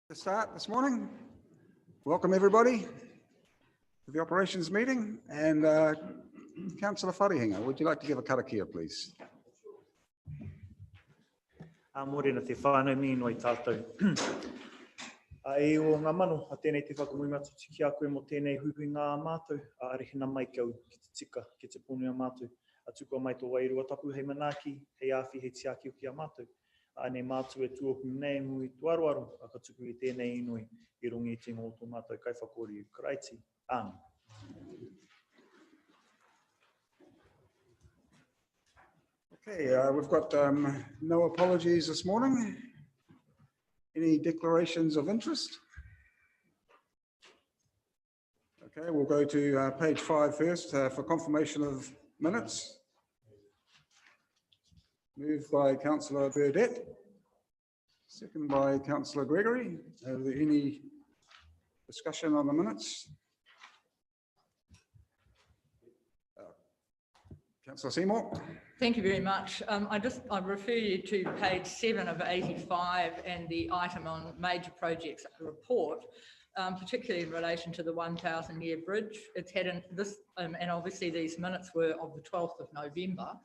To start this morning, welcome everybody to the operations meeting, and Councillor Wharehinga, would you like to give a karakia, please? Morena te whānau mi noi tātou. E o ngā mano, a tēnei te whakamui matuti ki a koe mo tēnei huhui ngā mātou, a arehina mai kau ki te tika, ki te ponu a mātou, a tuko mai tō wairua tapu hei manaki, hei āwhi hei tiaki o ki a mātou. Ane mātu e tuohu nei mui tuaruaru, a ka tuku i tēnei inui I rungi I te ngō tō mātou kai whakori karaiti. Āmi. Okay, we've got no apologies this morning. Any declarations of interest? Okay, we'll go to page 5 first for confirmation of minutes. Moved by Councillor Burdett, second by Councillor Gregory. Are there any discussion on the minutes? Councillor Seymour. Thank you very much. I refer you to page 7 of 85 and the item on major projects report, particularly in relation to the 1,000-year bridge. It's had and obviously these minutes were of the 12th of November.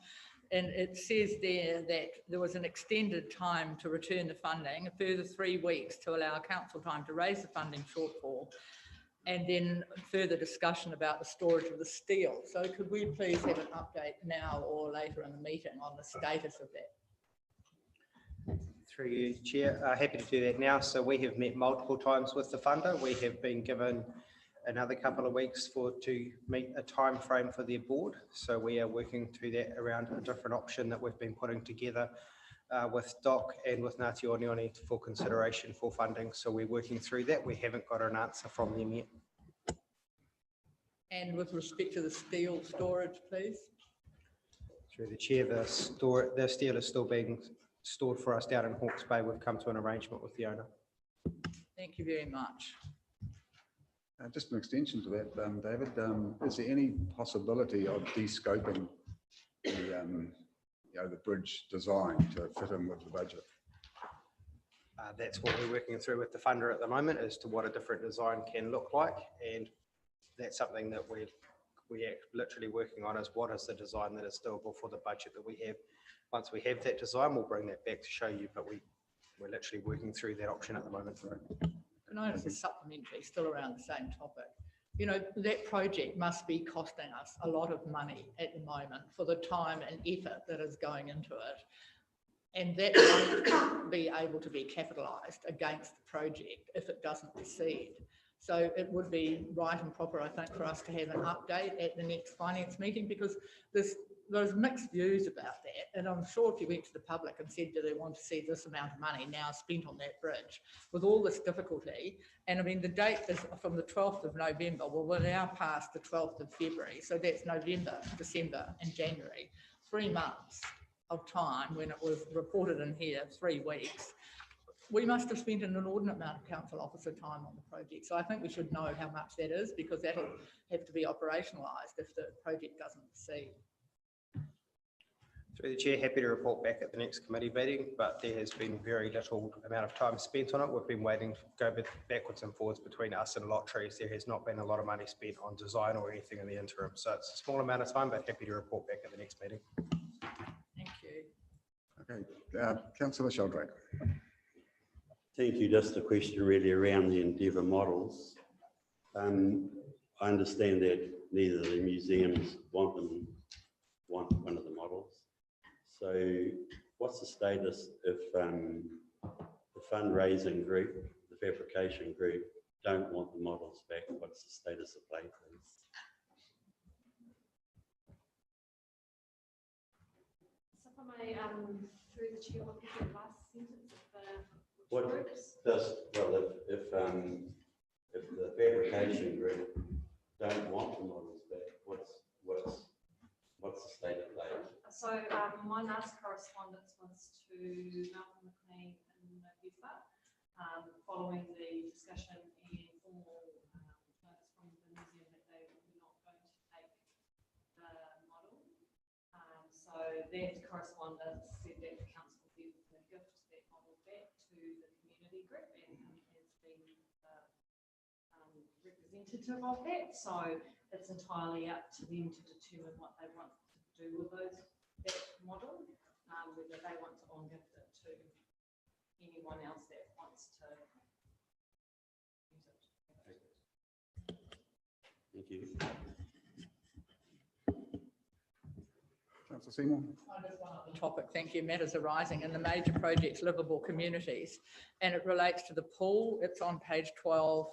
And it says there that there was an extended time to return the funding, a further 3 weeks to allow council time to raise the funding shortfall, and then further discussion about the storage of the steel. So could we please have an update now or later in the meeting on the status of that? Through you, Chair. Happy to do that now. So we have met multiple times with the funder. We have been given another couple of weeks to meet a time frame for their board. So we are working through that around a different option that we've been putting together with DOC and with Ngāti Onioni for consideration for funding. So we're working through that. We haven't got an answer from them yet. And with respect to the steel storage, please. Through the Chair, the steel is still being stored for us down in Hawke's Bay. We've come to an arrangement with the owner. Thank you very much. Just an extension to that, David, is there any possibility of de-scoping the bridge design to fit in with the budget? That's what we're working through with the funder at the moment as to what a different design can look like, and that's something that we're literally working on, is what is the design that is doable for the budget that we have. Once we have that design, we'll bring that back to show you, but we're literally working through that option at the moment. Can I ask a supplementary, still around the same topic? You know, that project must be costing us a lot of money at the moment for the time and effort that is going into it. And that won't be able to be capitalised against the project if it doesn't proceed. So it would be right and proper, I think, for us to have an update at the next finance meeting, because there's mixed views about that. And I'm sure if you went to the public and said, do they want to see this amount of money now spent on that bridge with all this difficulty? And I mean, the date is from the 12th of November. Well, we're now past the 12th of February. So that's November, December and January, 3 months of time when it was reported in here, 3 weeks. We must have spent an inordinate amount of council officer time on the project. So I think we should know how much that is, because that'll have to be operationalised if the project doesn't proceed. Through the Chair, happy to report back at the next committee meeting, but there has been very little amount of time spent on it. We've been waiting to go backwards and forwards between us and Lotteries. There has not been a lot of money spent on design or anything in the interim. So it's a small amount of time, but happy to report back at the next meeting. Thank you. Okay, Councillor Sheldrake. Thank you. Just a question really around the Endeavour models. I understand that neither the museums want one of the models. So what's the status if the fundraising group, the fabrication group, don't want the models back? What's the status of play, please? So if I may, through the Chair, what is the last sentence of the What groups? If the fabrication group don't want the models back, what's the state of play? So my last correspondence was to Malcolm McLean in November, following the discussion and formal notice from the museum that they were not going to take the model. So that correspondence said that the council would give the gift that model back to the community group, and has representative of that. So it's entirely up to them to determine what they want to do with that model, whether they want to on-gift it to anyone else that wants to use it. Thank you. Councillor Seymour. Just one other topic, thank you, matters arising in the major projects livable communities, and it relates to the pool. It's on page 12,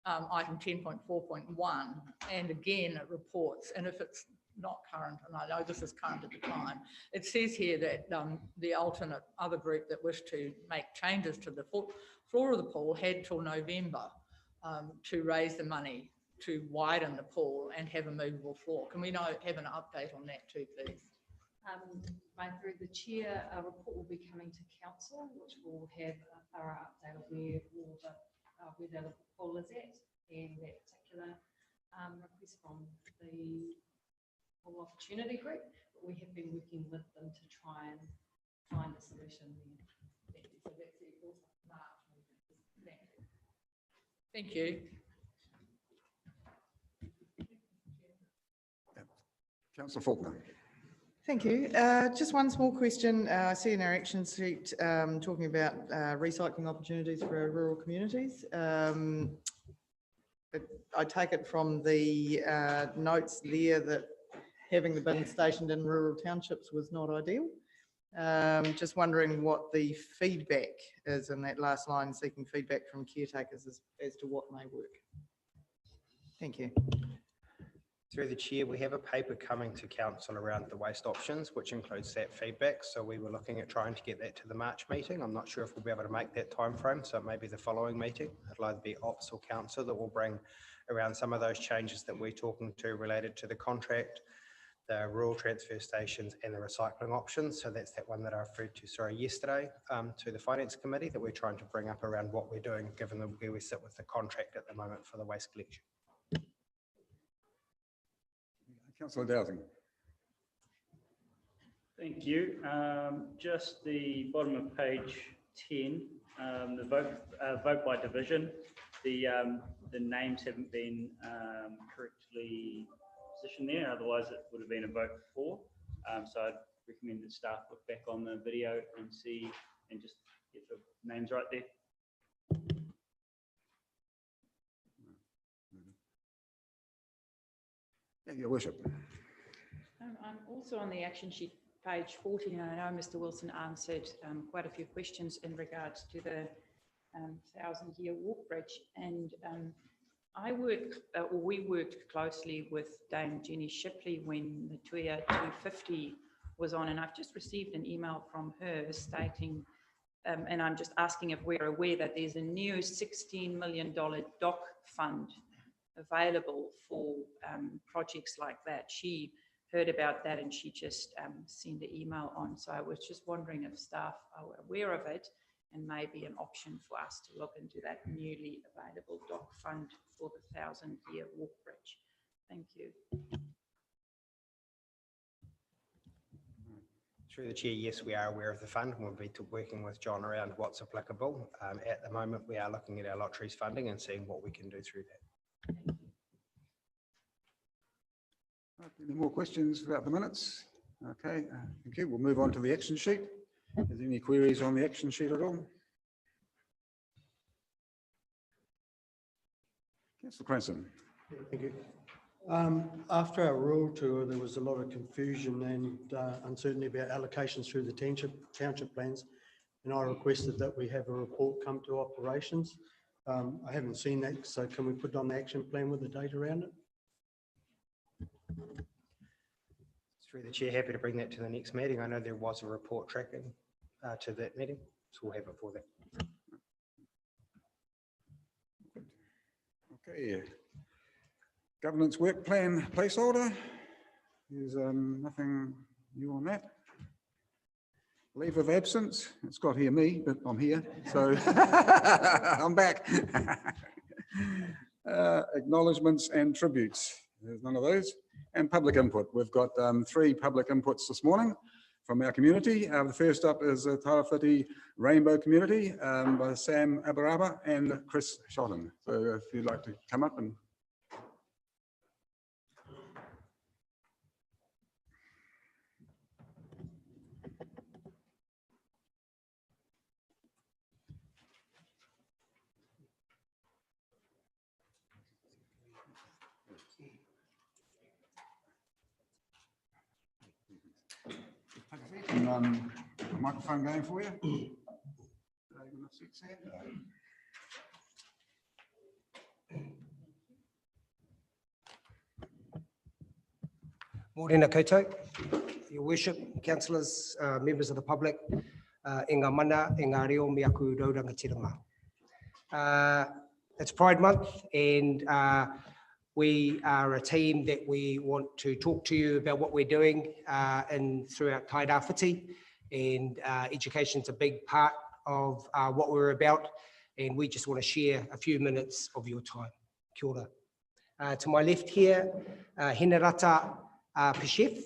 item 10.4.1, and again it reports, and if it's not current, and I know this is current at the time, it says here that the alternate other group that wished to make changes to the floor of the pool had till November to raise the money to widen the pool and have a movable floor. Can we have an update on that too, please? Through the chair, a report will be coming to council, which will have a thorough update of where the pool is at, and that particular request from the Pool Opportunity Group. But we have been working with them to try and find a solution there. So that's the March meeting. Thank you. Councillor Faulkner. Thank you. Just one small question. I see in our action sheet talking about recycling opportunities for rural communities. But I take it from the notes there that having the bin stationed in rural townships was not ideal. Just wondering what the feedback is in that last line, seeking feedback from caretakers as to what may work. Thank you. Through the chair, we have a paper coming to council around the waste options, which includes that feedback. So we were looking at trying to get that to the March meeting. I'm not sure if we'll be able to make that time frame, so it may be the following meeting. It'll either be ops or council that will bring around some of those changes that we're talking to related to the contract, the rural transfer stations and the recycling options. So that's that one that I referred to, yesterday to the Finance Committee, that we're trying to bring up around what we're doing, given where we sit with the contract at the moment for the waste collection. Councillor Dowsing. Thank you. Just the bottom of page 10, the vote by division. The names haven't been correctly positioned there. Otherwise, it would have been a vote for. So I'd recommend that staff look back on the video and see and just get the names right there. Yeah, Your Worship. I'm also on the action sheet, page 14, and I know Mr. Wilson answered quite a few questions in regards to the 1,000-year walk bridge. And we worked closely with Dame Jenny Shipley when the Tuia 250 was on, and I've just received an email from her stating, and I'm just asking if we're aware that there's a new $16 million DOC fund available for projects like that. She heard about that and she just sent the email on. So I was just wondering if staff are aware of it and maybe an option for us to look into that newly available DOC fund for the 1,000-year walk bridge. Thank you. Through the chair, yes, we are aware of the fund and we'll be working with John around what's applicable. At the moment, we are looking at our lotteries funding and seeing what we can do through that. Any more questions about the minutes? Okay, thank you. We'll move on to the action sheet. Is there any queries on the action sheet at all? Councillor Cranston. Thank you. After our rural tour, there was a lot of confusion and uncertainty about allocations through the township plans, and I requested that we have a report come to operations. I haven't seen that, so can we put on the action plan with the date around it? Through the chair, happy to bring that to the next meeting. I know there was a report tracking to that meeting, so we'll have it for that. Okay. Governance work plan placeholder. There's nothing new on that. Leave of absence. It's got here me, but I'm here, so I'm back. Acknowledgements and tributes. There's none of those. And public input. We've got 3 public inputs this morning from our community. The first up is the Tarawhiti Rainbow Community by Sam Abaraba and Chris Shotton. So if you'd like to come up and a microphone going for you. Enough seats there? Morena koutou, Your Worship, councillors, members of the public, e ngā mana, e ngā reo me aku raurangatiranga. It's Pride Month and we are a team that we want to talk to you about what we're doing throughout Tai Rāwhiti, and education's a big part of what we're about, and we just want to share a few minutes of your time. Kia ora. To my left here, Henarata Peshef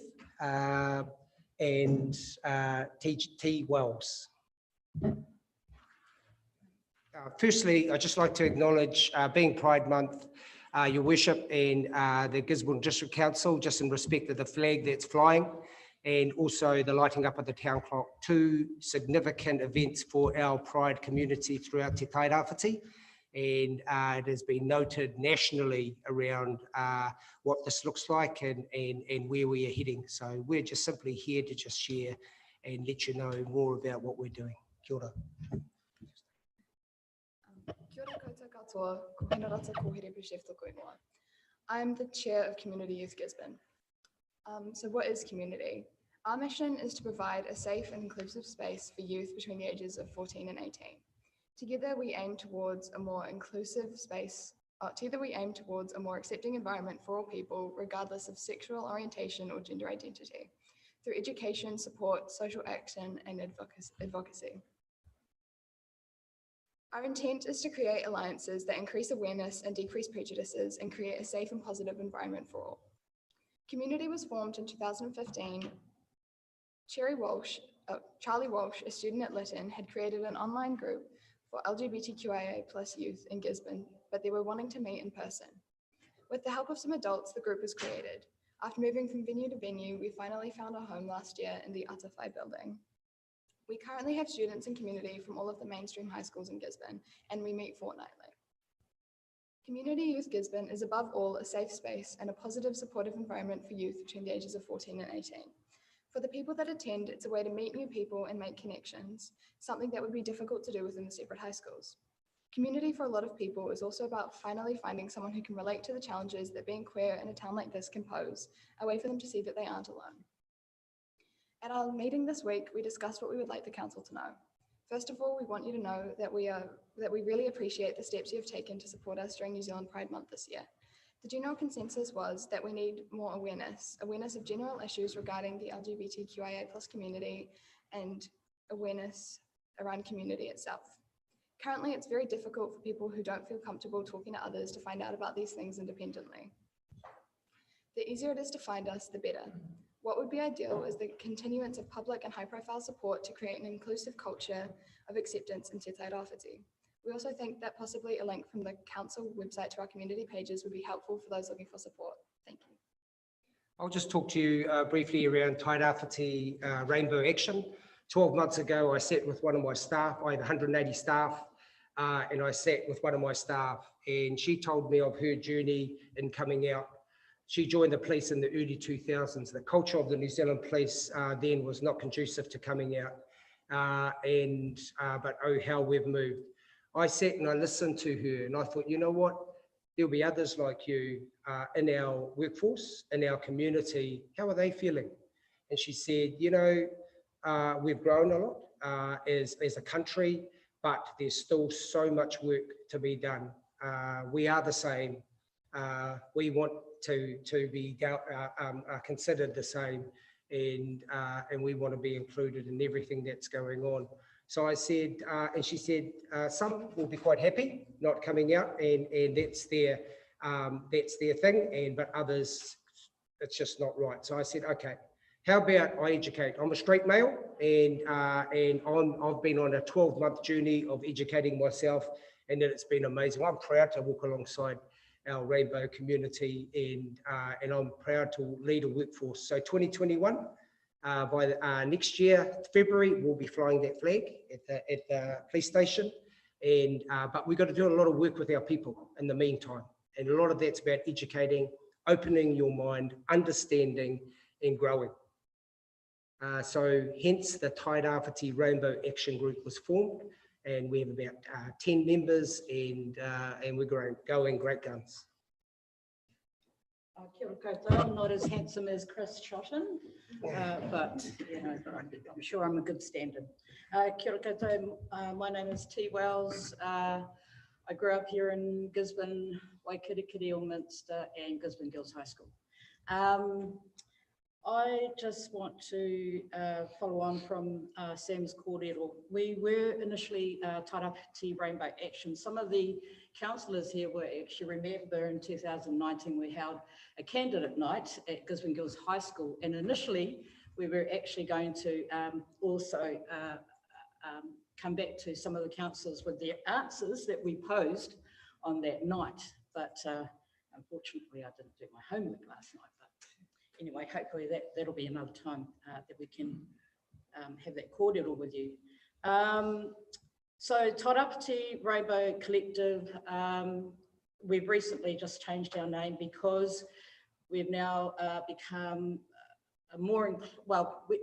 and T. Wells. Firstly, I'd just like to acknowledge being Pride Month, Your Worship, and the Gisborne District Council, just in respect of the flag that's flying, and also the lighting up of the town clock, two significant events for our Pride community throughout Te Tai Rāwhiti. And it has been noted nationally around what this looks like and where we are heading. So we're just simply here to just share and let you know more about what we're doing. Kia ora. Kia ora koutou katoa, ko Henarata Kōhere Peshef tōku ingoa. I'm the chair of Community Youth Gisborne. So what is community? Our mission is to provide a safe and inclusive space for youth between the ages of 14 and 18. Together we aim towards a more inclusive space. Together we aim towards a more accepting environment for all people, regardless of sexual orientation or gender identity, through education, support, social action, and advocacy. Our intent is to create alliances that increase awareness and decrease prejudices and create a safe and positive environment for all. Community was formed in 2015. Charlie Walsh, a student at Lytton, had created an online group for LGBTQIA+ youth in Gisborne, but they were wanting to meet in person. With the help of some adults, the group was created. After moving from venue to venue, we finally found a home last year in the Atawhai building. We currently have students in community from all of the mainstream high schools in Gisborne, and we meet fortnightly. Community Youth Gisborne is above all a safe space and a positive, supportive environment for youth between the ages of 14 and 18. For the people that attend, it's a way to meet new people and make connections, something that would be difficult to do within the separate high schools. Community for a lot of people is also about finally finding someone who can relate to the challenges that being queer in a town like this can pose, a way for them to see that they aren't alone. At our meeting this week, we discussed what we would like the council to know. First of all, we want you to know that we really appreciate the steps you have taken to support us during New Zealand Pride Month this year. The general consensus was that we need more awareness of general issues regarding the LGBTQIA+ community and awareness around community itself. Currently, it's very difficult for people who don't feel comfortable talking to others to find out about these things independently. The easier it is to find us, the better. What would be ideal is the continuance of public and high-profile support to create an inclusive culture of acceptance in Te Tai Rāwhiti. We also think that possibly a link from the council website to our community pages would be helpful for those looking for support. Thank you. I'll just talk to you briefly around Tai Rāwhiti Rainbow Action. 12 months ago, I sat with one of my staff. I have 180 staff, and I sat with one of my staff, and she told me of her journey in coming out. She joined the police in the early 2000s. The culture of the New Zealand police then was not conducive to coming out, but oh, how we've moved. I sat and I listened to her and I thought, you know what? There'll be others like you in our workforce, in our community. How are they feeling? And she said, you know, we've grown a lot as a country, but there's still so much work to be done. We are the same. We want to be considered the same, and we want to be included in everything that's going on. So I said, and she said, some will be quite happy not coming out, and that's their thing, but others, it's just not right. So I said, okay, how about I educate? I'm a straight male, and I've been on a 12-month journey of educating myself, and it's been amazing. I'm proud to walk alongside our rainbow community, and I'm proud to lead a workforce. So 2021. By next year, February, we'll be flying that flag at the police station. But we've got to do a lot of work with our people in the meantime. And a lot of that's about educating, opening your mind, understanding, and growing. So hence the Tairāwhiti Rainbow Action Group was formed, and we have about 10 members, and we're going great guns. Kia ora koutou. I'm not as handsome as Chris Shotton, but you know, I'm sure I'm a good stand-in. Kia ora koutou. My name is T. Wells. I grew up here in Gisborne, Waikirikiri, Ilminster, and Gisborne Girls High School. I just want to follow on from Sam's kōrero. We were initially Tairāwhiti Rainbow Action. Some of the councillors here will actually remember in 2019 we held a candidate night at Gisborne Girls High School, and initially we were actually going to also come back to some of the councillors with their answers that we posed on that night, but unfortunately I didn't do my homework last night. Anyway, hopefully that'll be another time that we can have that cordial with you. So Tairāwhiti Rainbow Collective, we've recently just changed our name because we've now become more,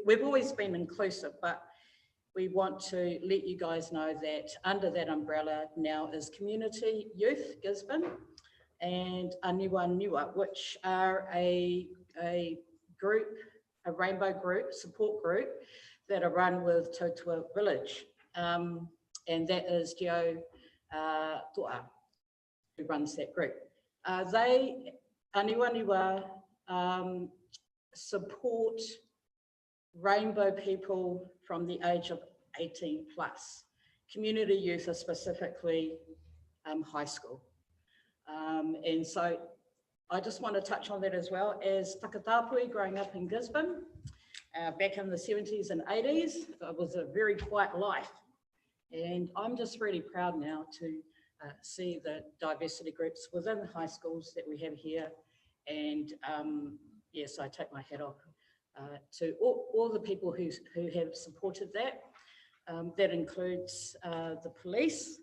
we've always been inclusive, but we want to let you guys know that under that umbrella now is Community Youth Gisborne and Aniwa Niwa, which are a group, a rainbow group, support group that are run with Tautua Village. And that is Geo Toa, who runs that group. They, Aniwa Niwa, support rainbow people from the age of 18 plus. Community youth are specifically high school. And so I just want to touch on that as well. As whakatapui growing up in Gisborne, back in the 70s and 80s, it was a very quiet life. And I'm just really proud now to see the diversity groups within the high schools that we have here. And yes, I take my hat off to all the people who have supported that. That includes the police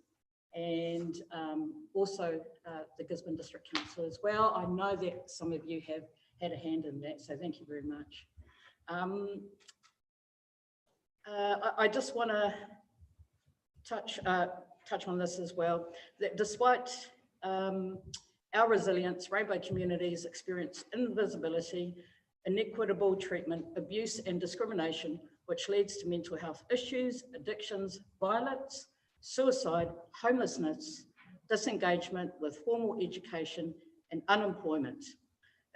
and also the Gisborne District Council as well. I know that some of you have had a hand in that, so thank you very much. I just want to touch on this as well, that despite our resilience, rainbow communities experience invisibility, inequitable treatment, abuse and discrimination, which leads to mental health issues, addictions, violence, suicide, homelessness, disengagement with formal education and unemployment.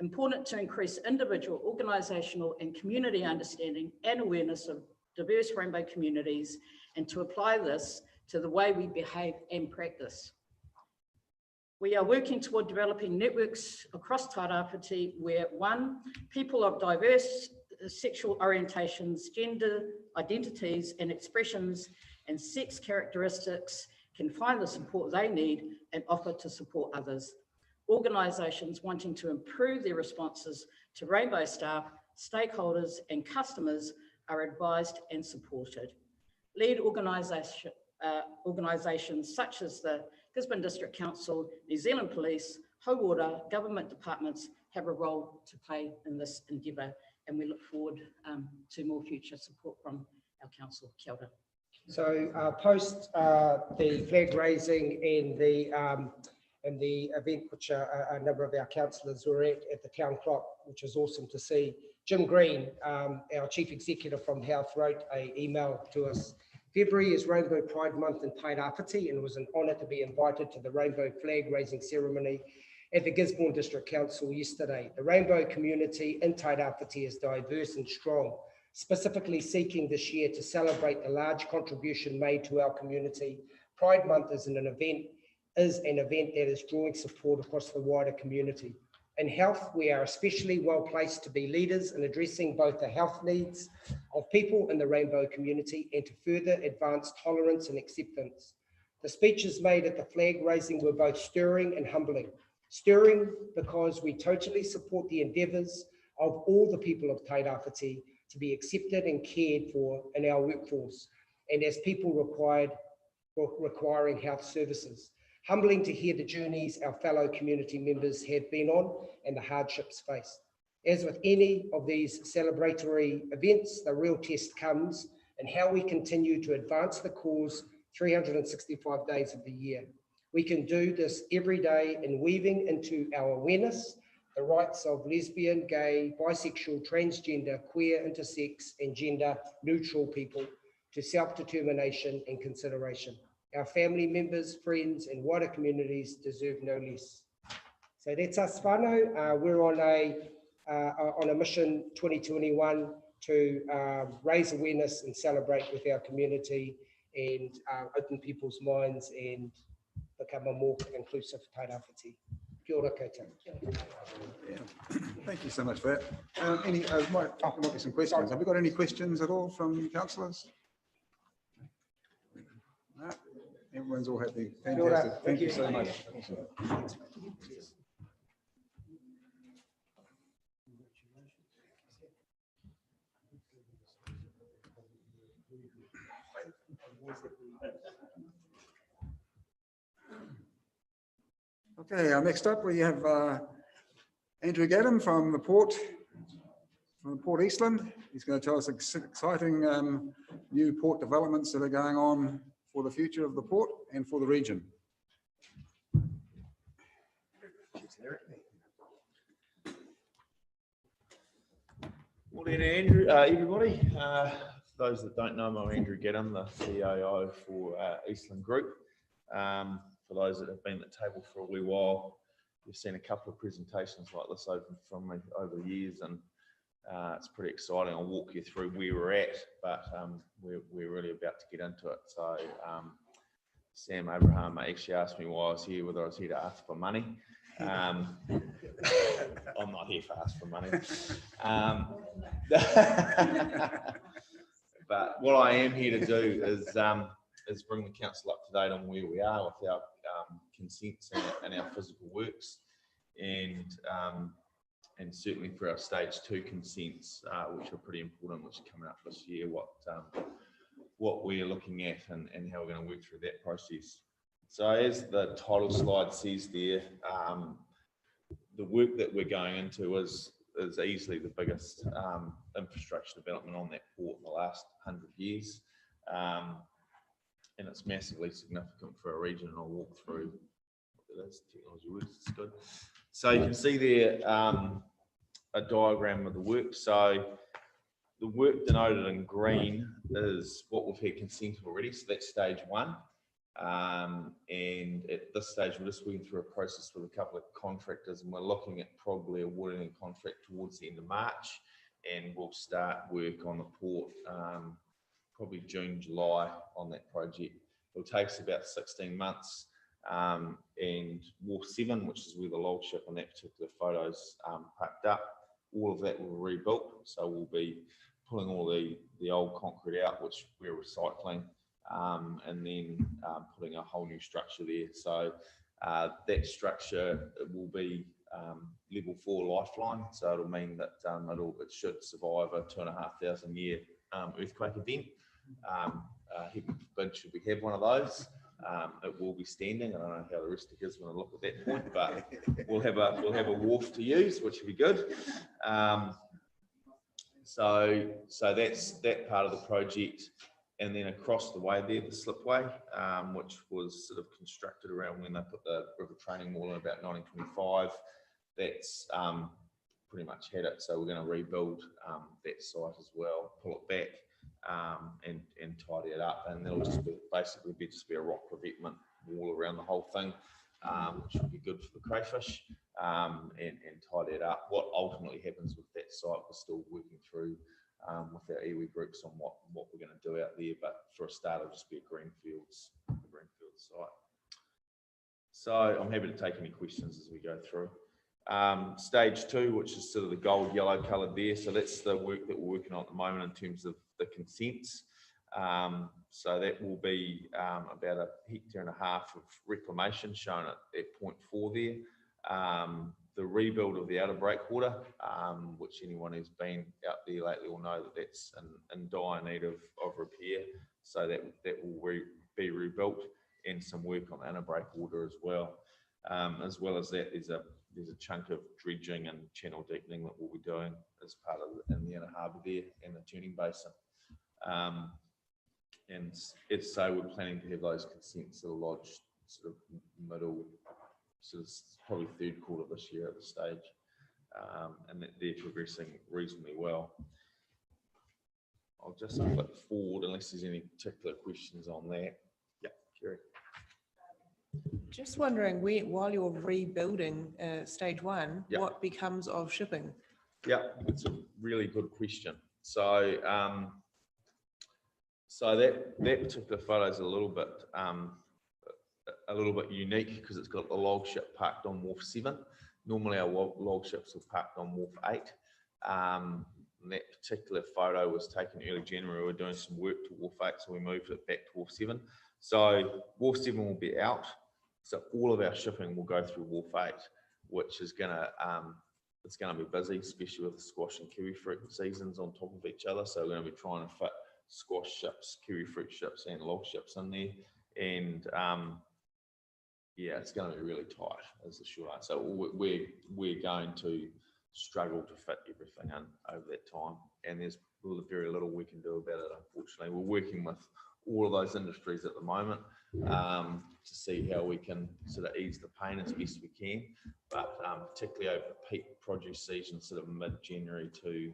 Important to increase individual, organisational and community understanding and awareness of diverse rainbow communities, and to apply this to the way we behave and practice. We are working toward developing networks across Tairāwhiti where, one, people of diverse sexual orientations, gender identities and expressions and sex characteristics can find the support they need and offer to support others. Organisations wanting to improve their responses to rainbow staff, stakeholders and customers are advised and supported. Lead organisations such as the Gisborne District Council, New Zealand Police, Hauora, government departments have a role to play in this endeavour, and we look forward to more future support from our council. Kia ora. So post the flag raising and the event which a number of our councillors were at the town clock, which was awesome to see. Jim Green, our chief executive from Health, wrote an email to us. February is Rainbow Pride Month in Tairāwhiti, and it was an honour to be invited to the rainbow flag raising ceremony at the Gisborne District Council yesterday. The rainbow community in Tairāwhiti is diverse and strong, specifically seeking this year to celebrate the large contribution made to our community. Pride Month is an event that is drawing support across the wider community. In health, we are especially well placed to be leaders in addressing both the health needs of people in the rainbow community and to further advance tolerance and acceptance. The speeches made at the flag raising were both stirring and humbling. Stirring because we totally support the endeavours of all the people of Tairāwhiti to be accepted and cared for in our workforce, and as people requiring health services. Humbling to hear the journeys our fellow community members have been on and the hardships faced. As with any of these celebratory events, the real test comes in how we continue to advance the cause 365 days of the year. We can do this every day in weaving into our awareness the rights of lesbian, gay, bisexual, transgender, queer, intersex, and gender neutral people to self-determination and consideration. Our family members, friends, and wider communities deserve no less. So that's us whānau. We're on a mission 2021 to raise awareness and celebrate with our community and open people's minds and become a more inclusive tairāwhiti. Kia ora koutou. Yeah. Thank you so much for that. There might be some questions. Have we got any questions at all from councillors? No? Everyone's all happy. Fantastic. Thank you so much. Okay, next up we have Andrew Gaddam from the Port Eastland. He's going to tell us exciting new port developments that are going on for the future of the port and for the region. Morning, Andrew, everybody. For those that don't know, I'm Andrew Gaddam, the COO for Eastland Group. For those that have been at the table for a wee while, you've seen a couple of presentations like this from me over the years, and it's pretty exciting. I'll walk you through where we're at, but we're really about to get into it. So Sam Abraham actually asked me why I was here, whether I was here to ask for money. I'm not here for ask for money. But what I am here to do is bring the council up to date on where we are with our consents and our physical works, and certainly for our stage 2 consents, which are pretty important, which are coming up this year, what we're looking at and how we're going to work through that process. So as the title slide says there, the work that we're going into is easily the biggest infrastructure development on that port in the last 100 years. And it's massively significant for a region, and I'll walk through. That's technology works, it's good. So you can see there a diagram of the work. So the work denoted in green is what we've had consented already, so that's stage 1. And at this stage, we're just working through a process with a couple of contractors, and we're looking at probably awarding a contract towards the end of March, and we'll start work on the port probably June, July on that project. It'll take us about 16 months, and Wharf 7, which is where the log ship on that particular photo's packed up, all of that will be rebuilt. So we'll be pulling all the old concrete out, which we're recycling, and then putting a whole new structure there. So that structure will be level 4 lifeline. So it'll mean that it should survive a 2,500 year earthquake event. Heaven forbid should we have one of those. It will be standing. I don't know how the rest of us want to look at that point, but we'll have a wharf to use, which will be good. So that's that part of the project. And then across the way there, the slipway, which was sort of constructed around when they put the river training wall in about 1925. That's pretty much had it. So we're going to rebuild that site as well, pull it back, and tidy it up. And it'll just basically be a rock revetment wall around the whole thing, which will be good for the crayfish, and tidy it up. What ultimately happens with that site, we're still working through with our iwi groups on what we're going to do out there, but for a start, it'll just be a greenfields site. So I'm happy to take any questions as we go through. Stage 2, which is sort of the gold yellow coloured there. So that's the work that we're working on at the moment in terms of the consents. So that will be about 1.5 hectares of reclamation shown at point 4 there. The rebuild of the outer breakwater, which anyone who's been out there lately will know that that's in dire need of repair. So that will be rebuilt, and some work on the inner breakwater as well. As well as that, there's a chunk of dredging and channel deepening that we'll be doing as part of in the inner harbour there and the tuning basin. And if so, we're planning to have those consents that are lodged sort of middle, sort of probably third quarter this year at this stage. And that they're progressing reasonably well. I'll just flip forward unless there's any particular questions on that. Yeah, Kerry. Just wondering, while you're rebuilding stage one, Yeah. what becomes of shipping? Yeah, it's a really good question. So, that particular photo is a little bit unique because it's got the log ship parked on Wharf 7. Normally, our log ships are parked on Wharf 8. And that particular photo was taken early January. We were doing some work to Wharf 8, so we moved it back to Wharf 7. So Wharf 7 will be out. So all of our shipping will go through Wharf 8, which is gonna it's gonna be busy, especially with the squash and kiwi fruit seasons on top of each other. So we're gonna be trying to fit squash ships, kiwi fruit ships, and log ships in there. And yeah, it's going to be really tight, is the short answer. So we're going to struggle to fit everything in over that time, and there's very little we can do about it, unfortunately. We're working with all of those industries at the moment to see how we can sort of ease the pain as best we can, but particularly over the peak produce season, sort of mid-January to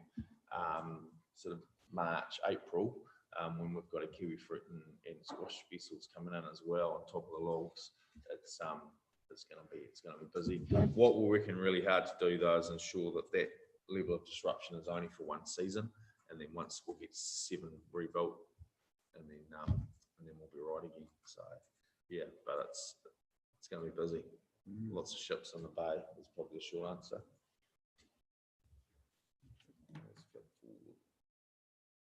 sort of March, April, when we've got a kiwi fruit and squash vessels coming in as well on top of the logs. It's going to be busy. What we're working really hard to do though is ensure that level of disruption is only for one season, and then once we'll get 7 rebuilt, and then we'll be right again. So yeah, but it's going to be busy. Lots of ships in the bay is probably the short answer.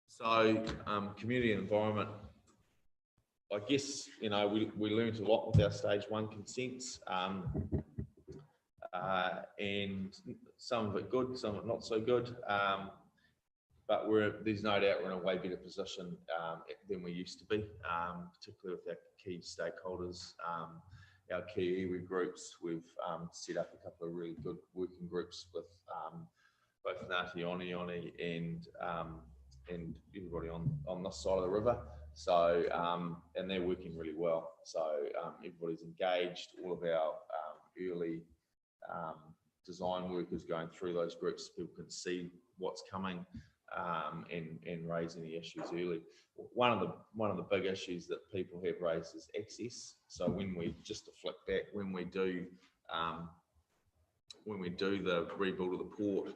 So community and environment, I guess, you know, we learned a lot with our stage 1 consents, and some of it good, some of it not so good, but there's no doubt we're in a way better position than we used to be, particularly with our key stakeholders, our key iwi groups. We've set up a couple of really good working groups with both Ngāti Onioni and everybody on this side of the river. So, and they're working really well. So everybody's engaged. All of our early design work is going through those groups. People can see what's coming and raising the issues early. One of the big issues that people have raised is access. So when we, just to flick back, when we do the rebuild of the port,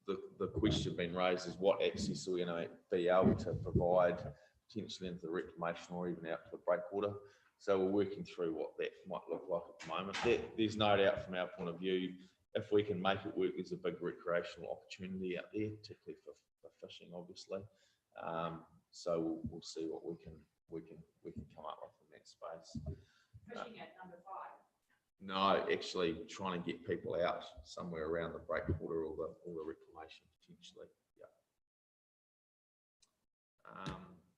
the question being raised is what access are we going to be able to provide potentially into the reclamation or even out to the breakwater. So we're working through what that might look like at the moment. There's no doubt from our point of view, if we can make it work, there's a big recreational opportunity out there, particularly for fishing, obviously. So we'll see what we can come up with in that space. Fishing at number 5. No, actually trying to get people out somewhere around the breakwater or the reclamation potentially.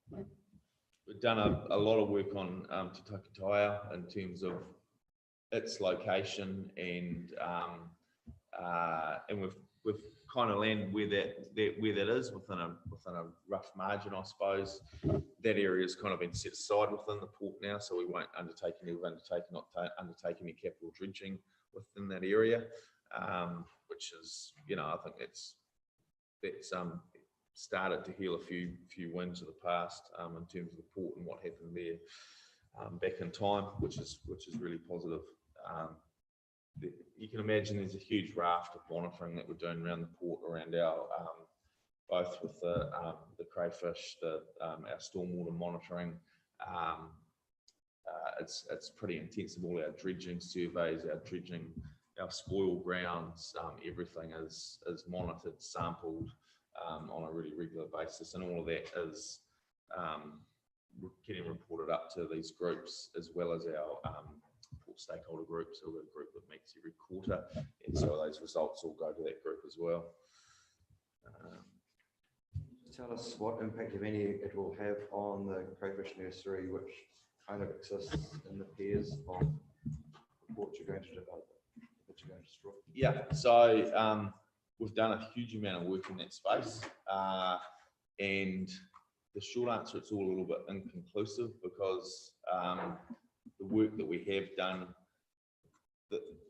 Yeah. We've done a lot of work on Te Takataia in terms of its location, and we've kind of landed where that is within a rough margin, I suppose. That area has kind of been set aside within the port now, so we won't undertake any capital dredging within that area, which is, you know, I think that's started to heal a few wounds of the past in terms of the port and what happened there back in time, which is really positive. You can imagine there's a huge raft of monitoring that we're doing around the port, around our both with the crayfish, our stormwater monitoring. It's pretty intensive. All our dredging surveys, our spoil grounds, everything is monitored, sampled on a really regular basis, and all of that is getting reported up to these groups, as well as our port stakeholder groups. So we've got a group that meets every quarter, and so those results all go to that group as well. Tell us what impact, if any, it will have on the crayfish nursery, which kind of exists in the piers of what you're going to develop, what you're going to destroy? Yeah, so we've done a huge amount of work in that space. And the short answer, it's all a little bit inconclusive because the work that we have done,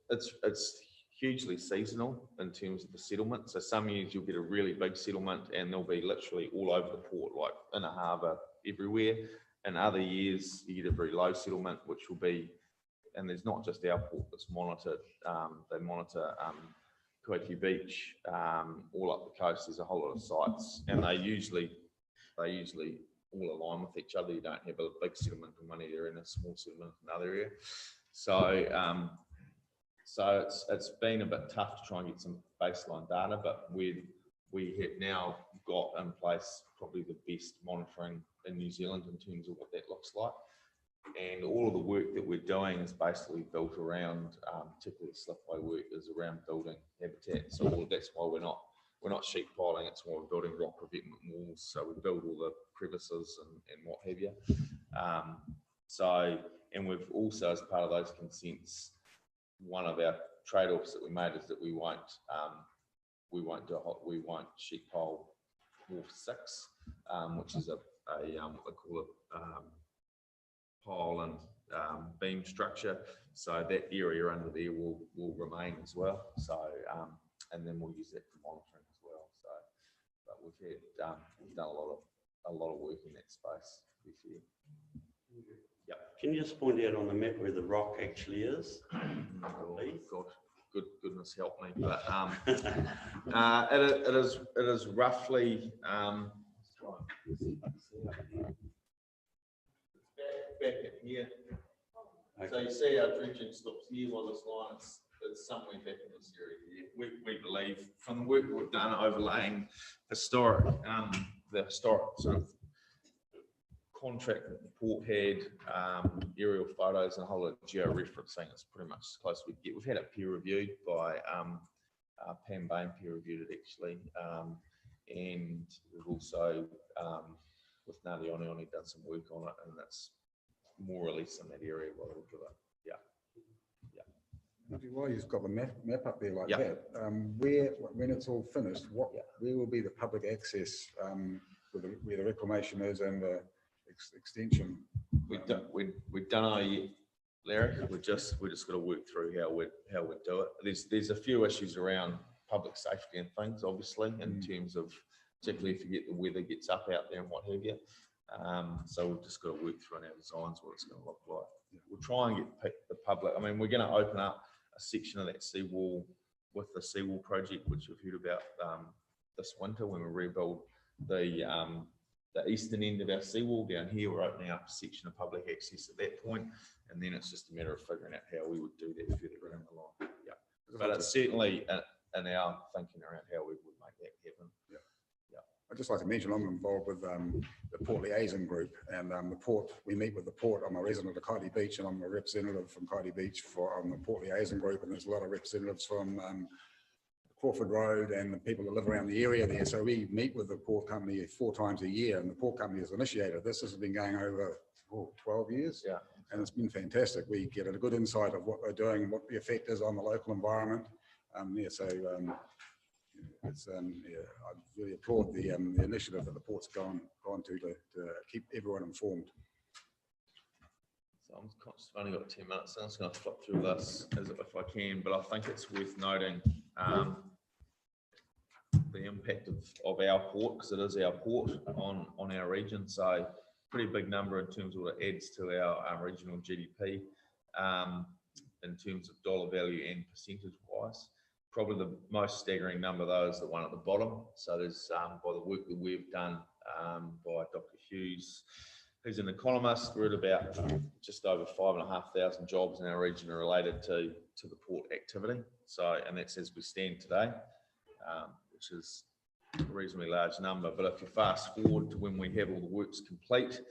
it's hugely seasonal in terms of the settlement. So some years you'll get a really big settlement and they'll be literally all over the port, like in a harbour, everywhere. And other years you get a very low settlement, which will be, and there's not just our port that's monitored, they monitor Koiki Beach, all up the coast. There's a whole lot of sites, and they usually all align with each other. You don't have a big settlement in one area and a small settlement in another area. So so it's been a bit tough to try and get some baseline data, but we have now got in place probably the best monitoring in New Zealand in terms of what that looks like. And all of the work that we're doing is basically built around, particularly the slipway work, is around building habitat. So that's why we're not sheet piling, it's why we're building rock revetment walls. So we build all the crevices and what have you. And we've also, as part of those consents, one of our trade-offs that we made is that we won't sheet pile Wharf 6, which is what they call a pile and beam structure. So that area under there will remain as well. So and then we'll use that for monitoring as well. So, but we've done a lot of work in that space this year. Yep. Can you just point out on the map where the rock actually is? God, goodness help me. But it is roughly back at here. So you see our dredging stops here by this line. It's somewhere back in this area here. We believe from the work we've done overlaying the historic sort of contract that the port had, aerial photos and a whole lot of geo-referencing. It's pretty much as close as we get. We've had it peer reviewed by Pam Bain, peer reviewed it actually, and we've also with Ngāti Onioni done some work on it, and that's more or less in that area by the look of it. Yeah. While you've got the map up there like that, when it's all finished, where will be the public access where the reclamation is and the extension? We don't know yet, Larry. We just got to work through how we do it. There's a few issues around public safety and things, obviously, in terms of particularly if you get the weather gets up out there and what have you. So we've just got to work through in our designs what it's going to look like. We'll try and get the public. I mean, we're going to open up a section of that seawall with the seawall project, which we've heard about this winter when we rebuild the eastern end of our seawall down here. We're opening up a section of public access at that point, and then it's just a matter of figuring out how we would do that further down the line. Yeah, but it's certainly in our thinking around how we would make that happen. Yeah. I'd just like to mention I'm involved with the Port Liaison Group, and the port, we meet with the port. I'm a resident of Kaiti Beach, and I'm a representative from Kaiti Beach on the Port Liaison Group, and there's a lot of representatives from Crawford Road and the people that live around the area there. So we meet with the port company 4 times a year, and the port company has initiated this. This has been going over 12 years, and it's been fantastic. We get a good insight of what they're doing and what the effect is on the local environment. It's I really applaud the initiative that the port's gone to keep everyone informed. So I'm conscious I've only got 10 minutes, so I'm just going to flip through this as if I can, but I think it's worth noting the impact of our port, because it is our port on our region. So pretty big number in terms of what it adds to our regional GDP in terms of dollar value and percentage wise. Probably the most staggering number though is the one at the bottom. So there's by the work that we've done by Dr. Hughes, who's an economist, we're at about just over 5,500 jobs in our region are related to the port activity. So, and that's as we stand today, which is a reasonably large number. But if you fast forward to when we have all the works complete,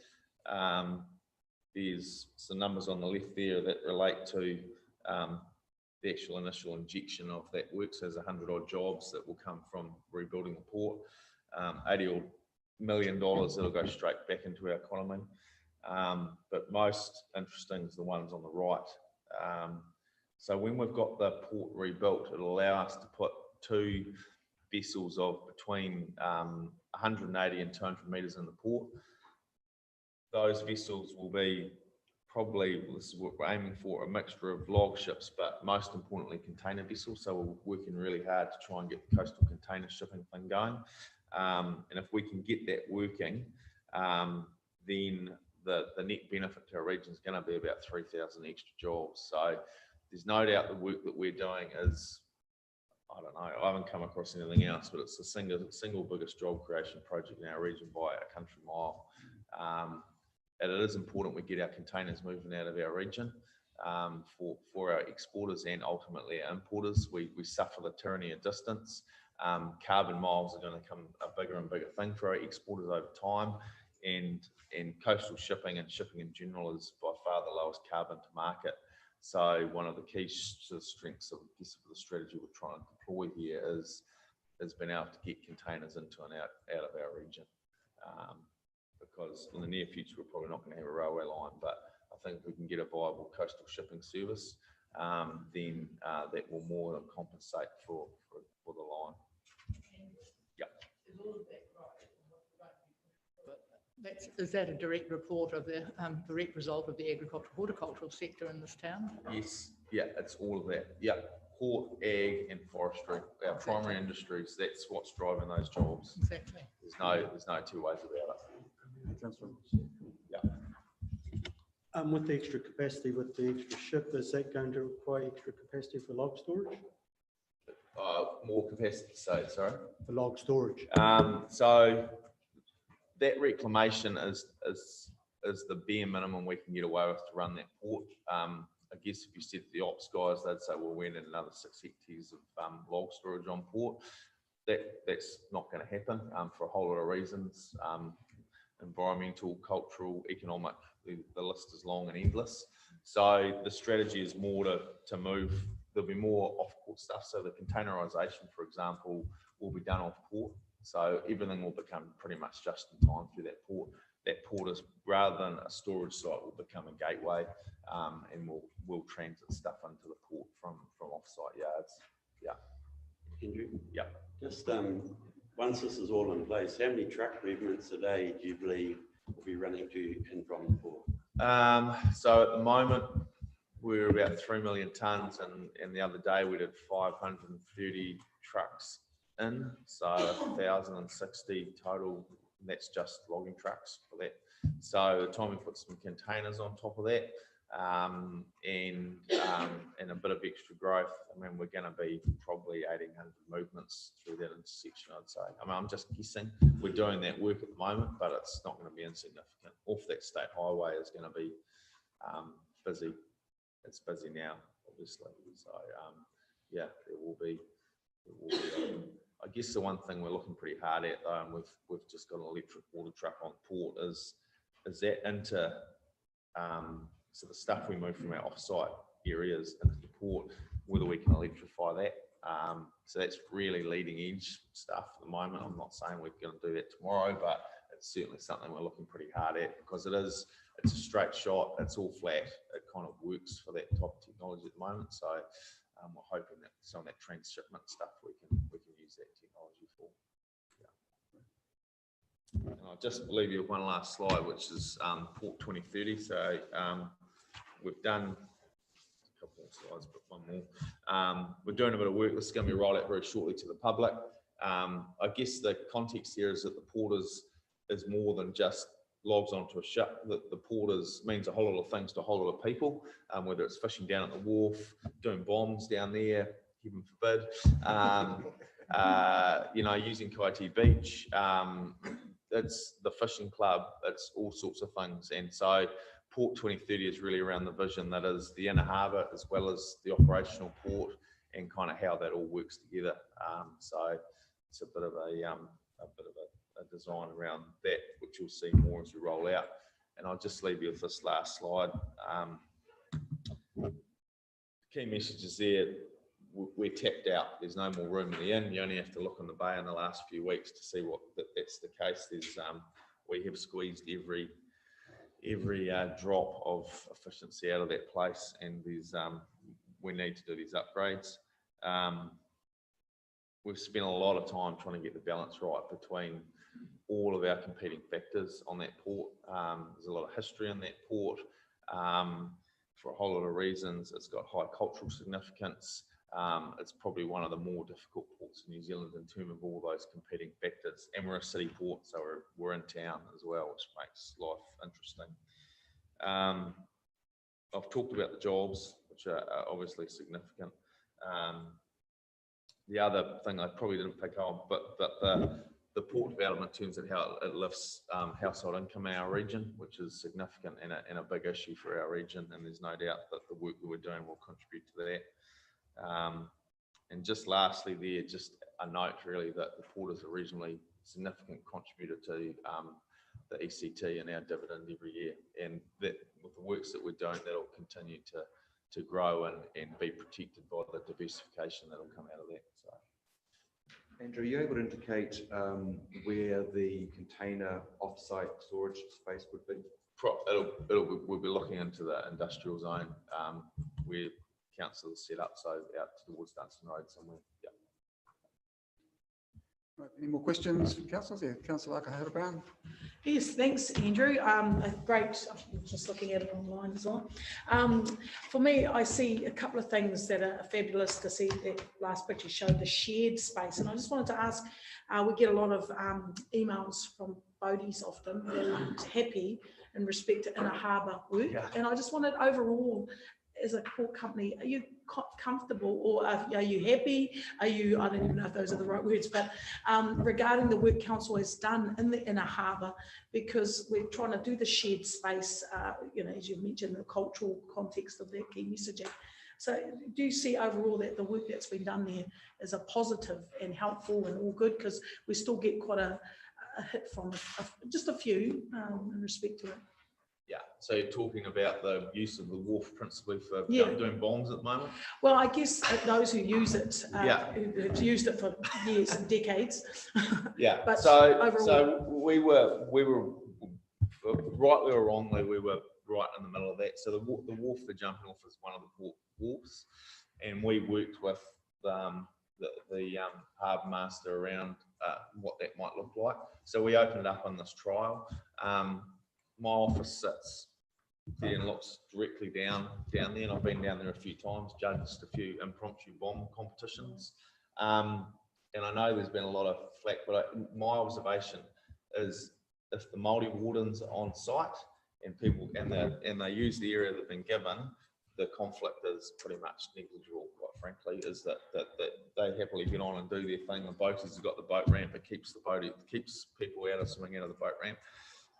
there's some numbers on the left there that relate to the actual initial injection of that work. So there's 100 odd jobs that will come from rebuilding the port, 80 odd million dollars that'll go straight back into our economy. But most interesting is the ones on the right. So when we've got the port rebuilt, it'll allow us to put 2 vessels of between 180 and 200 metres in the port. Those vessels will be probably, this is what we're aiming for, a mixture of log ships, but most importantly container vessels. So we're working really hard to try and get the coastal container shipping thing going. And if we can get that working, then the net benefit to our region is going to be about 3,000 extra jobs. So there's no doubt the work that we're doing is, I don't know, I haven't come across anything else, but it's the single biggest job creation project in our region by a country mile. And it is important we get our containers moving out of our region for our exporters and ultimately our importers. We suffer the tyranny of distance. Carbon miles are going to become a bigger and bigger thing for our exporters over time. And coastal shipping and shipping in general is by far the lowest carbon to market. So one of the key strengths of the strategy we're trying to deploy here is being able to get containers into and out of our region. Because in the near future, we're probably not going to have a railway line, but I think if we can get a viable coastal shipping service, then that will more than compensate for the line. Yeah. Is that a direct report of the direct result of the agricultural horticultural sector in this town? Yes, yeah, it's all of that. Yeah, port, ag, and forestry, our primary industries. That's what's driving those jobs. Exactly. There's no two ways about it. Yeah. With the extra capacity, with the extra ship, is that going to require extra capacity for log storage? More capacity, sorry. For log storage. So that reclamation is the bare minimum we can get away with to run that port. I guess if you said to the ops guys, they'd say, well, we need another 6 hectares of log storage on port. That's not going to happen for a whole lot of reasons. Environmental, cultural, economic, the list is long and endless. So the strategy is more to move, there'll be more off-port stuff. So the containerisation, for example, will be done off-port. So everything will become pretty much just in time through that port. That port is, rather than a storage site, will become a gateway, and we'll transit stuff into the port from off-site yards. Yeah. Andrew? Yeah. Just once this is all in place, how many truck movements a day do you believe will be running to and from the port? So at the moment, we're about 3 million tonnes, and the other day we did 530 trucks in, so 1,060 total. That's just logging trucks for that. So the time we put some containers on top of that, and a bit of extra growth, I mean, we're going to be probably 1,800 movements through that intersection, I'd say. I mean, I'm just guessing. We're doing that work at the moment, but it's not going to be insignificant. Off that state highway is going to be busy. It's busy now, obviously. So yeah, there will be. I guess the one thing we're looking pretty hard at, though, and we've just got an electric water truck on port, is that into so the stuff we move from our off-site areas into the port, whether we can electrify that. So that's really leading edge stuff at the moment. I'm not saying we're going to do that tomorrow, but it's certainly something we're looking pretty hard at, because it's a straight shot, it's all flat, it kind of works for that type of technology at the moment. So we're hoping that some of that transshipment stuff we can use that technology for. Yeah. And I'll just leave you with one last slide, which is Port 2030. So we've done a couple more slides, but one more. We're doing a bit of work. This is going to be rolled out very shortly to the public. I guess the context here is that the port is more than just logs onto a ship. The port means a whole lot of things to a whole lot of people, whether it's fishing down at the wharf, doing bombs down there, heaven forbid, using Kaiti Beach, it's the fishing club, it's all sorts of things. And so Port 2030 is really around the vision that is the inner harbour as well as the operational port, and kind of how that all works together. So it's a bit of a design around that, which you'll see more as we roll out. And I'll just leave you with this last slide. Key messages there: we're tapped out. There's no more room in the inn. You only have to look on the bay in the last few weeks to see that's the case. We have squeezed every we need to do these upgrades. We've spent a lot of time trying to get the balance right between all of our competing factors on that port. There's a lot of history in that port for a whole lot of reasons. It's got high cultural significance. It's probably one of the more difficult ports in New Zealand in terms of all those competing factors. And we're a city port, so we're in town as well, which makes life interesting. I've talked about the jobs, which are obviously significant. The other thing I probably didn't pick on, but the port development in terms of how it lifts household income in our region, which is significant and a big issue for our region. And there's no doubt that the work that we're doing will contribute to that. And just lastly there, just a note really that the port is a reasonably significant contributor to the ECT and our dividend every year. And that with the works that we're doing, that'll continue to grow and be protected by the diversification that'll come out of that. So. Andrew, are you able to indicate where the container offsite storage space would be? We'll be looking into the industrial zone where council is set up, so out towards Dunstan Road somewhere. Yeah. Right, any more questions from councillors? Yeah, Councillor Akahara-Brown. Yes, thanks, Andrew. Great. I'm just looking at it online as well. For me, I see a couple of things that are fabulous to see. That last picture showed the shared space, and I just wanted to ask, we get a lot of emails from boaties often that aren't happy in respect to inner harbour work. Yeah. And I just wanted overall, as a port company, are you comfortable or are you happy? Are you, I don't even know if those are the right words, but regarding the work council has done in the inner harbour, because we're trying to do the shared space, you know, as you mentioned, the cultural context of that key messaging. So do you see overall that the work that's been done there is a positive and helpful and all good? Because we still get quite a hit from just a few in respect to it. Yeah, so you're talking about the use of the wharf principally for doing bombs at the moment? Well, I guess those who use it, who've used it for years and decades. Yeah, but so we were rightly or wrongly, we were right in the middle of that. So the wharf they're jumping off is one of the port wharfs, and we worked with the harbour master around what that might look like. So we opened it up on this trial. My office sits there and looks directly down there, and I've been down there a few times, judged a few impromptu bomb competitions, and I know there's been a lot of flack, but my observation is if the Māori wardens are on site and people and they use the area they've been given, the conflict is pretty much negligible, quite frankly. Is that they happily get on and do their thing. The boaters have got the boat ramp, it keeps people out of swimming out of the boat ramp.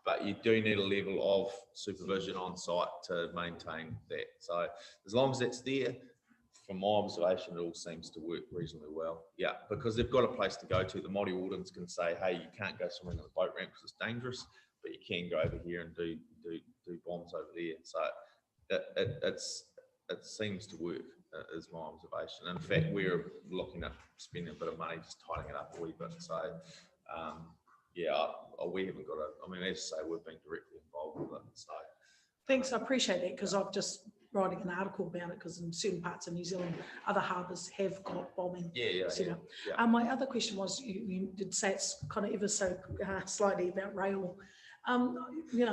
But you do need a level of supervision on site to maintain that. So as long as it's there, from my observation, it all seems to work reasonably well. Yeah, because they've got a place to go to. The Māori wardens can say, hey, you can't go swimming on the boat ramp because it's dangerous, but you can go over here and do bombs over there. So it seems to work, is my observation. In fact, we're looking at spending a bit of money just tidying it up a wee bit. So yeah, we haven't got I mean, as I say, we've been directly involved with it. So thanks, I appreciate that, because I'm just writing an article about it, because in certain parts of New Zealand, other harbours have got bombing. Yeah. My other question was, you did say it's kind of ever so slightly about rail. You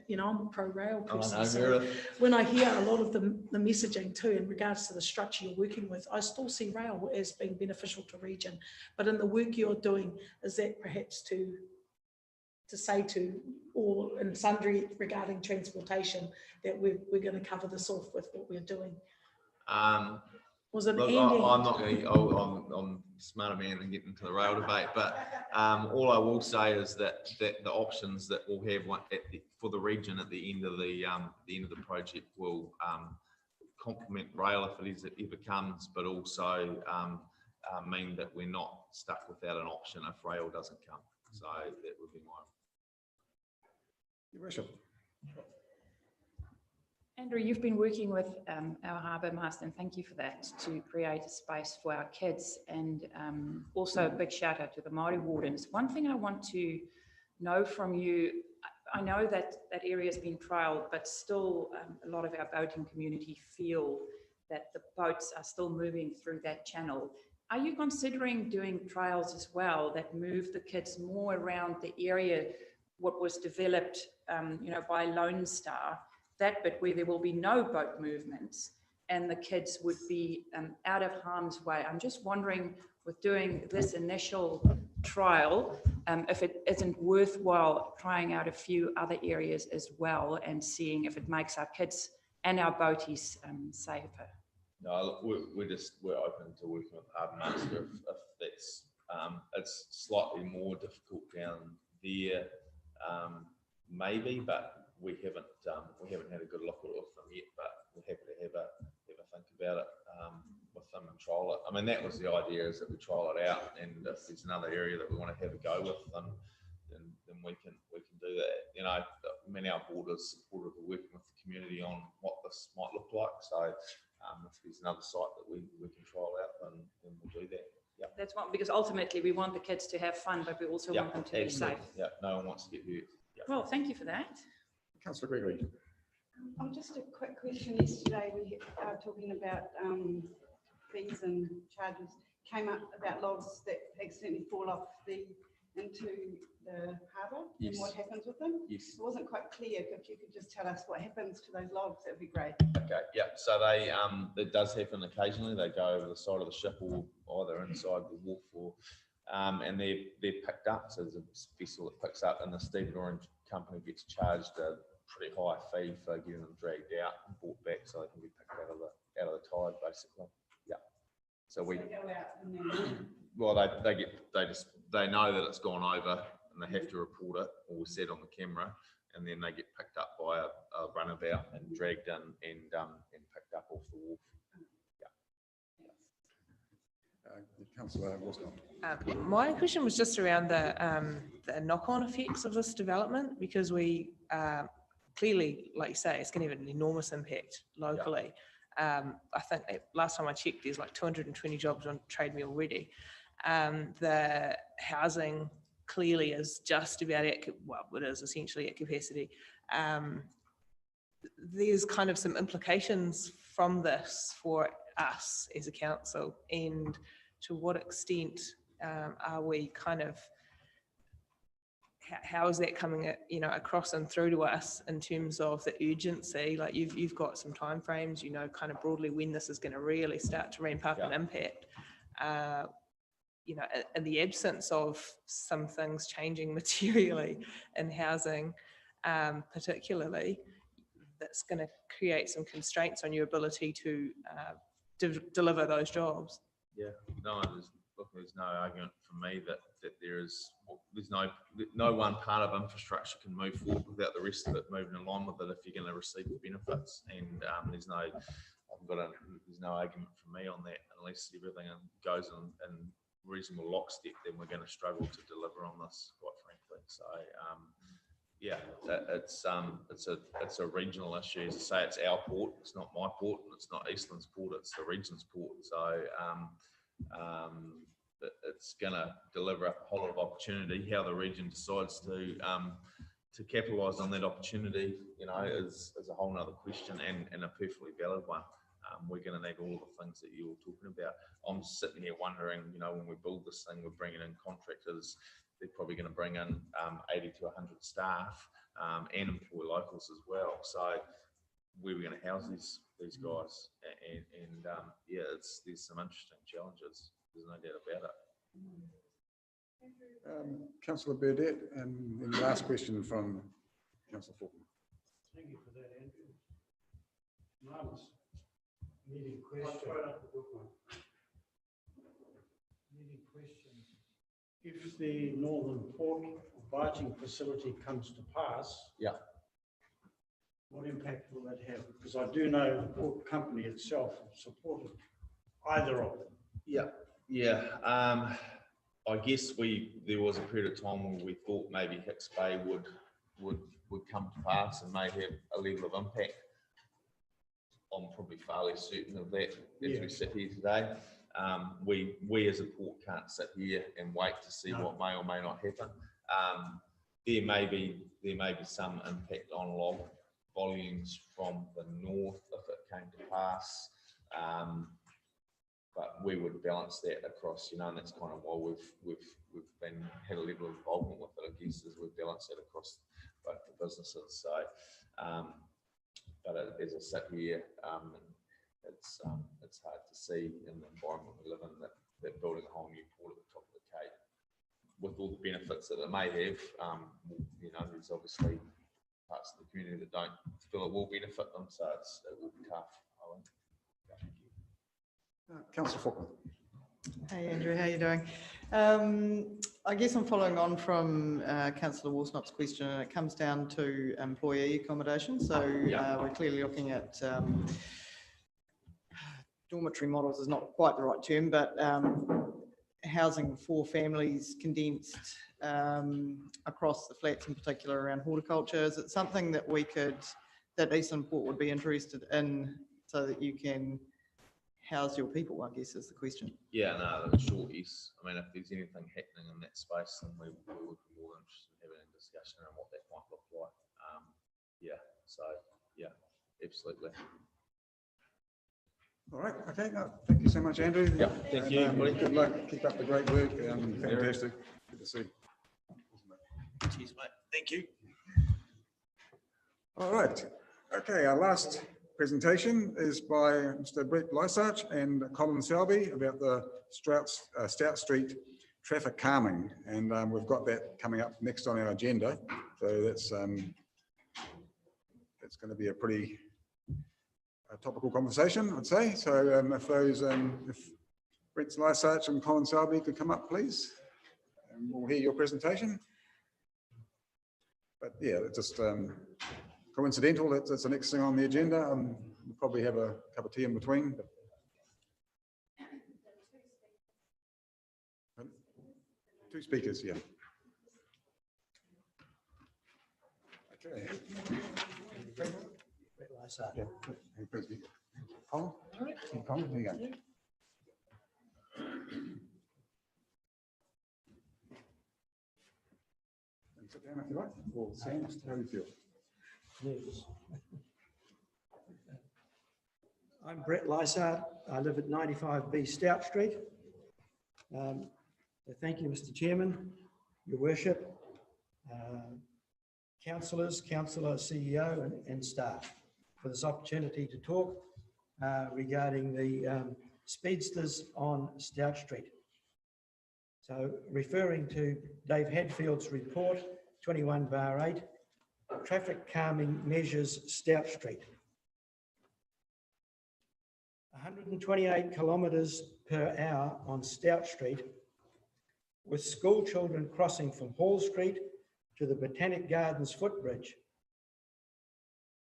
know, I'm a pro-rail person. So when I hear a lot of the messaging too in regards to the structure you're working with, I still see rail as being beneficial to region. But in the work you're doing, is that perhaps to say to all and sundry regarding transportation that we're going to cover this off with what we're doing? Was it? Look, I'm not going to. I'm smarter man than getting into the rail debate, but all I will say is that the options that we'll have for the region at the end of the project will complement rail if it ever comes, but also mean that we're not stuck without an option if rail doesn't come. So that would be my. Your worship. Andrew, you've been working with our harbour master, and thank you for that, to create a space for our kids, and also a big shout out to the Māori wardens. One thing I want to know from you, I know that that area has been trialled, but still a lot of our boating community feel that the boats are still moving through that channel. Are you considering doing trials as well that move the kids more around the area, what was developed, by Lone Star, that bit where there will be no boat movements and the kids would be out of harm's way? I'm just wondering, with doing this initial trial, if it isn't worthwhile trying out a few other areas as well and seeing if it makes our kids and our boaties safer. No, look, we're open to working with Harbour Master if that's it's slightly more difficult down there, maybe, but we haven't had a good look at it with them yet. But we're happy to have a think about it with them and trial it. I mean, that was the idea, is that we trial it out, and if there's another area that we want to have a go with, then we can do that. You know, I mean, our board is supportive of working with the community on what this might look like. So if there's another site that we can trial out, then we'll do that. Yeah. That's one, because ultimately we want the kids to have fun, but we also want them to be safe. Yeah, no one wants to get hurt. Yeah. Well, thank you for that. Councillor Gregory. Just a quick question. Yesterday we are talking about fees and charges. Came up about logs that accidentally fall off into the harbour. Yes. And what happens with them? Yes. It wasn't quite clear. If you could just tell us what happens to those logs, that would be great. Okay, yeah, so they, it does happen occasionally. They go over the side of the ship or either inside the wharf or, and they're picked up. So there's a vessel that picks up, and the stevedoring company gets charged a pretty high fee for getting them dragged out and brought back so they can be picked out of the tide, basically. Yeah. So we, So they go out and then well, they know that it's gone over and they have to report it, or we set on the camera, and then they get picked up by a runabout and dragged in and picked up off the wharf. Councillor Wilson. My question was just around the knock-on effects of this development, because we clearly, like you say, it's going to have an enormous impact locally. I think that last time I checked, there's like 220 jobs on Trade Me already. The housing clearly is just about at, well, it is essentially at capacity. There's kind of some implications from this for us as a council, and to what extent are we kind of, how is that coming across and through to us in terms of the urgency? Like you've got some timeframes, kind of broadly when this is going to really start to ramp up and impact. In the absence of some things changing materially in housing, particularly, that's going to create some constraints on your ability to deliver those jobs. Yeah, there's no argument for me that there's no one part of infrastructure can move forward without the rest of it moving in line with it if you're going to receive the benefits. And there's no argument for me on that, unless everything goes in reasonable lockstep, then we're going to struggle to deliver on this, quite frankly. So yeah, it's a regional issue. As I say, it's our port, it's not my port, and it's not Eastland's port, it's the region's port. So it's going to deliver a whole lot of opportunity. How the region decides to capitalise on that opportunity, is a whole nother question, and a perfectly valid one. We're going to need all of the things that you were talking about. I'm sitting here wondering, when we build this thing, we're bringing in contractors. They're probably going to bring in 80 to 100 staff and employ locals as well. So where are we going to house these guys? And there's some interesting challenges. There's no doubt about it. Councillor Burdett, and then the last question from Councillor Faulkner. Thank you for that, Andrew. Marvelous. Leading question. Leading question. If the Northern Port barging facility comes to pass, what impact will that have? Because I do know the port company itself supported either of them. I guess there was a period of time where we thought maybe Hicks Bay would come to pass and may have a level of impact. I'm probably fairly certain of that as we sit here today. We as a port can't sit here and wait to see what may or may not happen. There may be some impact on log volumes from the north if it came to pass. But we would balance that across, you know, and that's kind of why we've had a level of involvement with it, I guess, is we've balanced that across both the businesses. So, but as I sit here, it's hard to see in the environment we live in that building a whole new port at the top of the Cape, with all the benefits that it may have, you know, there's obviously parts of the community that don't feel it will benefit them, so it will be tough. Councillor Faulkner. Hey Andrew, how are you doing? I guess I'm following on from Councillor Walsnot's question, and it comes down to employee accommodation. So we're clearly looking at dormitory models is not quite the right term, but housing for families condensed across the flats, in particular around horticulture. Is it something that that Eastern Port would be interested in, so that you can house your people, I guess, is the question. Yeah, no, the short is, I mean, if there's anything happening in that space, then we would be more interested in having a discussion around what that might look like. Yeah, so, yeah, absolutely. All right, okay, no, thank you so much, Andrew. Yeah, thank you. Good luck, keep up the great work, fantastic. Good to see you. Cheers, mate. Thank you. All right, okay, our last presentation is by Mr. Brett Lysart and Colin Selby about the Stout Street traffic calming, and we've got that coming up next on our agenda. So that's going to be a pretty topical conversation, I'd say. So if Brett Lysart and Colin Selby could come up, please, and we'll hear your presentation. But yeah, it's just coincidental that it's the next thing on the agenda. We'll probably have a cup of tea in between. But two speakers, yeah. Okay. Yeah. Hey, please speak. Colin? Colin, there you go. Sit down if you like. Or Sam, how do you feel? Yes. I'm Brett Lysart. I live at 95B Stout Street. So thank you, Mr. Chairman, Your Worship, councillors, councillor, CEO and staff for this opportunity to talk regarding the speedsters on Stout Street. So referring to Dave Hadfield's report, 21/8, traffic calming measures Stout Street. 128 kilometres per hour on Stout Street, with school children crossing from Hall Street to the Botanic Gardens footbridge.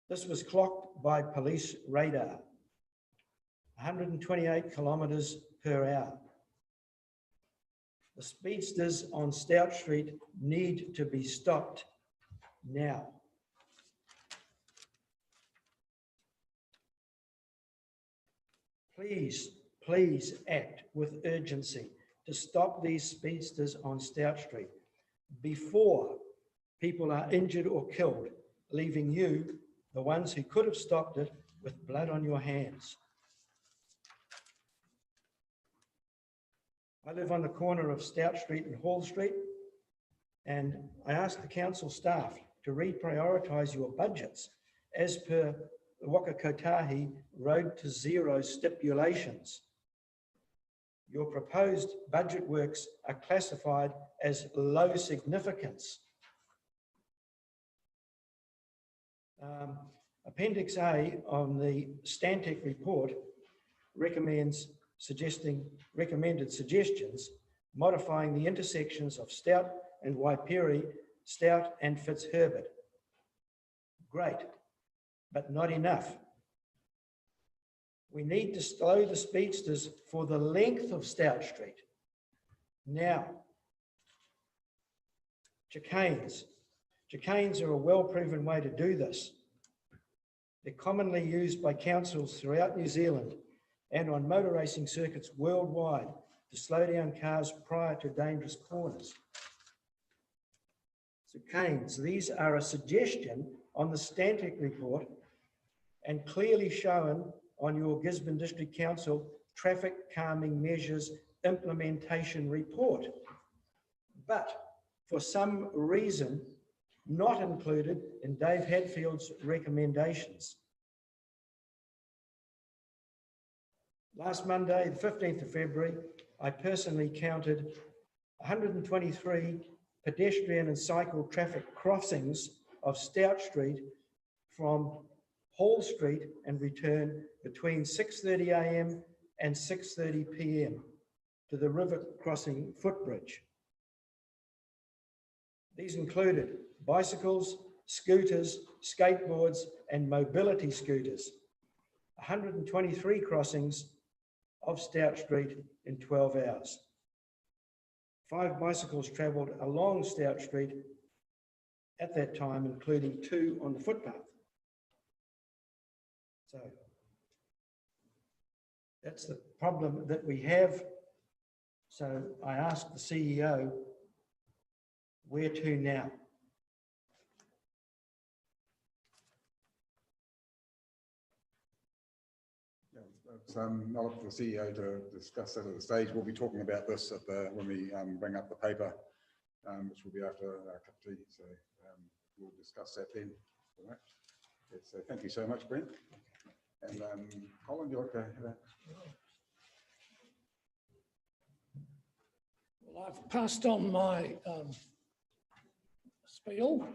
This was clocked by police radar. 128 kilometres per hour. The speedsters on Stout Street need to be stopped now. Please act with urgency to stop these speedsters on Stout Street before people are injured or killed, leaving you, the ones who could have stopped it, with blood on your hands. I live on the corner of Stout Street and Hall Street, and I asked the council staff to reprioritise your budgets as per the Waka Kotahi Road to Zero stipulations. Your proposed budget works are classified as low significance. Appendix A on the Stantec report recommended suggestions modifying the intersections of Stout and Waipiri, Stout and Fitzherbert. Great, but not enough. We need to slow the speedsters for the length of Stout Street. Now, chicanes. Chicanes are a well-proven way to do this. They're commonly used by councils throughout New Zealand and on motor racing circuits worldwide to slow down cars prior to dangerous corners. Chicanes, these are a suggestion on the Stantec report and clearly shown on your Gisborne District Council traffic calming measures implementation report, but for some reason not included in Dave Hatfield's recommendations. Last Monday, the 15th of February, I personally counted 123 pedestrian and cycle traffic crossings of Stout Street from Hall Street and return between 6:30 a.m. and 6:30 p.m. to the river crossing footbridge. These included bicycles, scooters, skateboards, and mobility scooters. 123 crossings of Stout Street in 12 hours. 5 bicycles travelled along Stout Street at that time, including 2 on the footpath. So that's the problem that we have. So I asked the CEO, where to now? It's not up to the CEO to discuss that at the stage. We'll be talking about this at when we bring up the paper, which will be after our cup of tea. So we'll discuss that then. All right. So thank you so much, Brent. And Colin, do you like to have that? Well, I've passed on my spiel.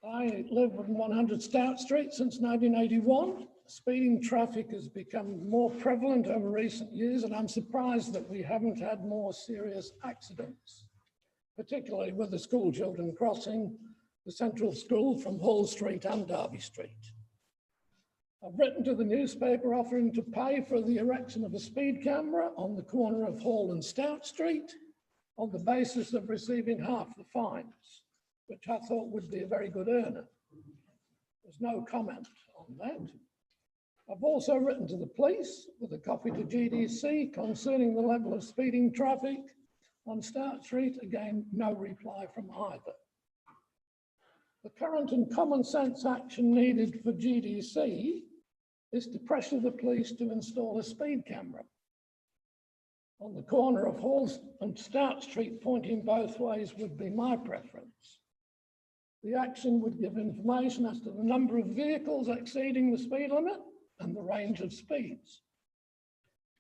I live on 100 Stout Street since 1981. Speeding traffic has become more prevalent over recent years, and I'm surprised that we haven't had more serious accidents, particularly with the school children crossing the central school from Hall Street and Derby Street. I've written to the newspaper offering to pay for the erection of a speed camera on the corner of Hall and Stout Street on the basis of receiving half the fines, which I thought would be a very good earner. There's no comment on that. I've also written to the police with a copy to GDC concerning the level of speeding traffic on Stout Street. Again, no reply from either. The current and common sense action needed for GDC is to pressure the police to install a speed camera on the corner of Hall and Stout Street, pointing both ways would be my preference. The action would give information as to the number of vehicles exceeding the speed limit and the range of speeds.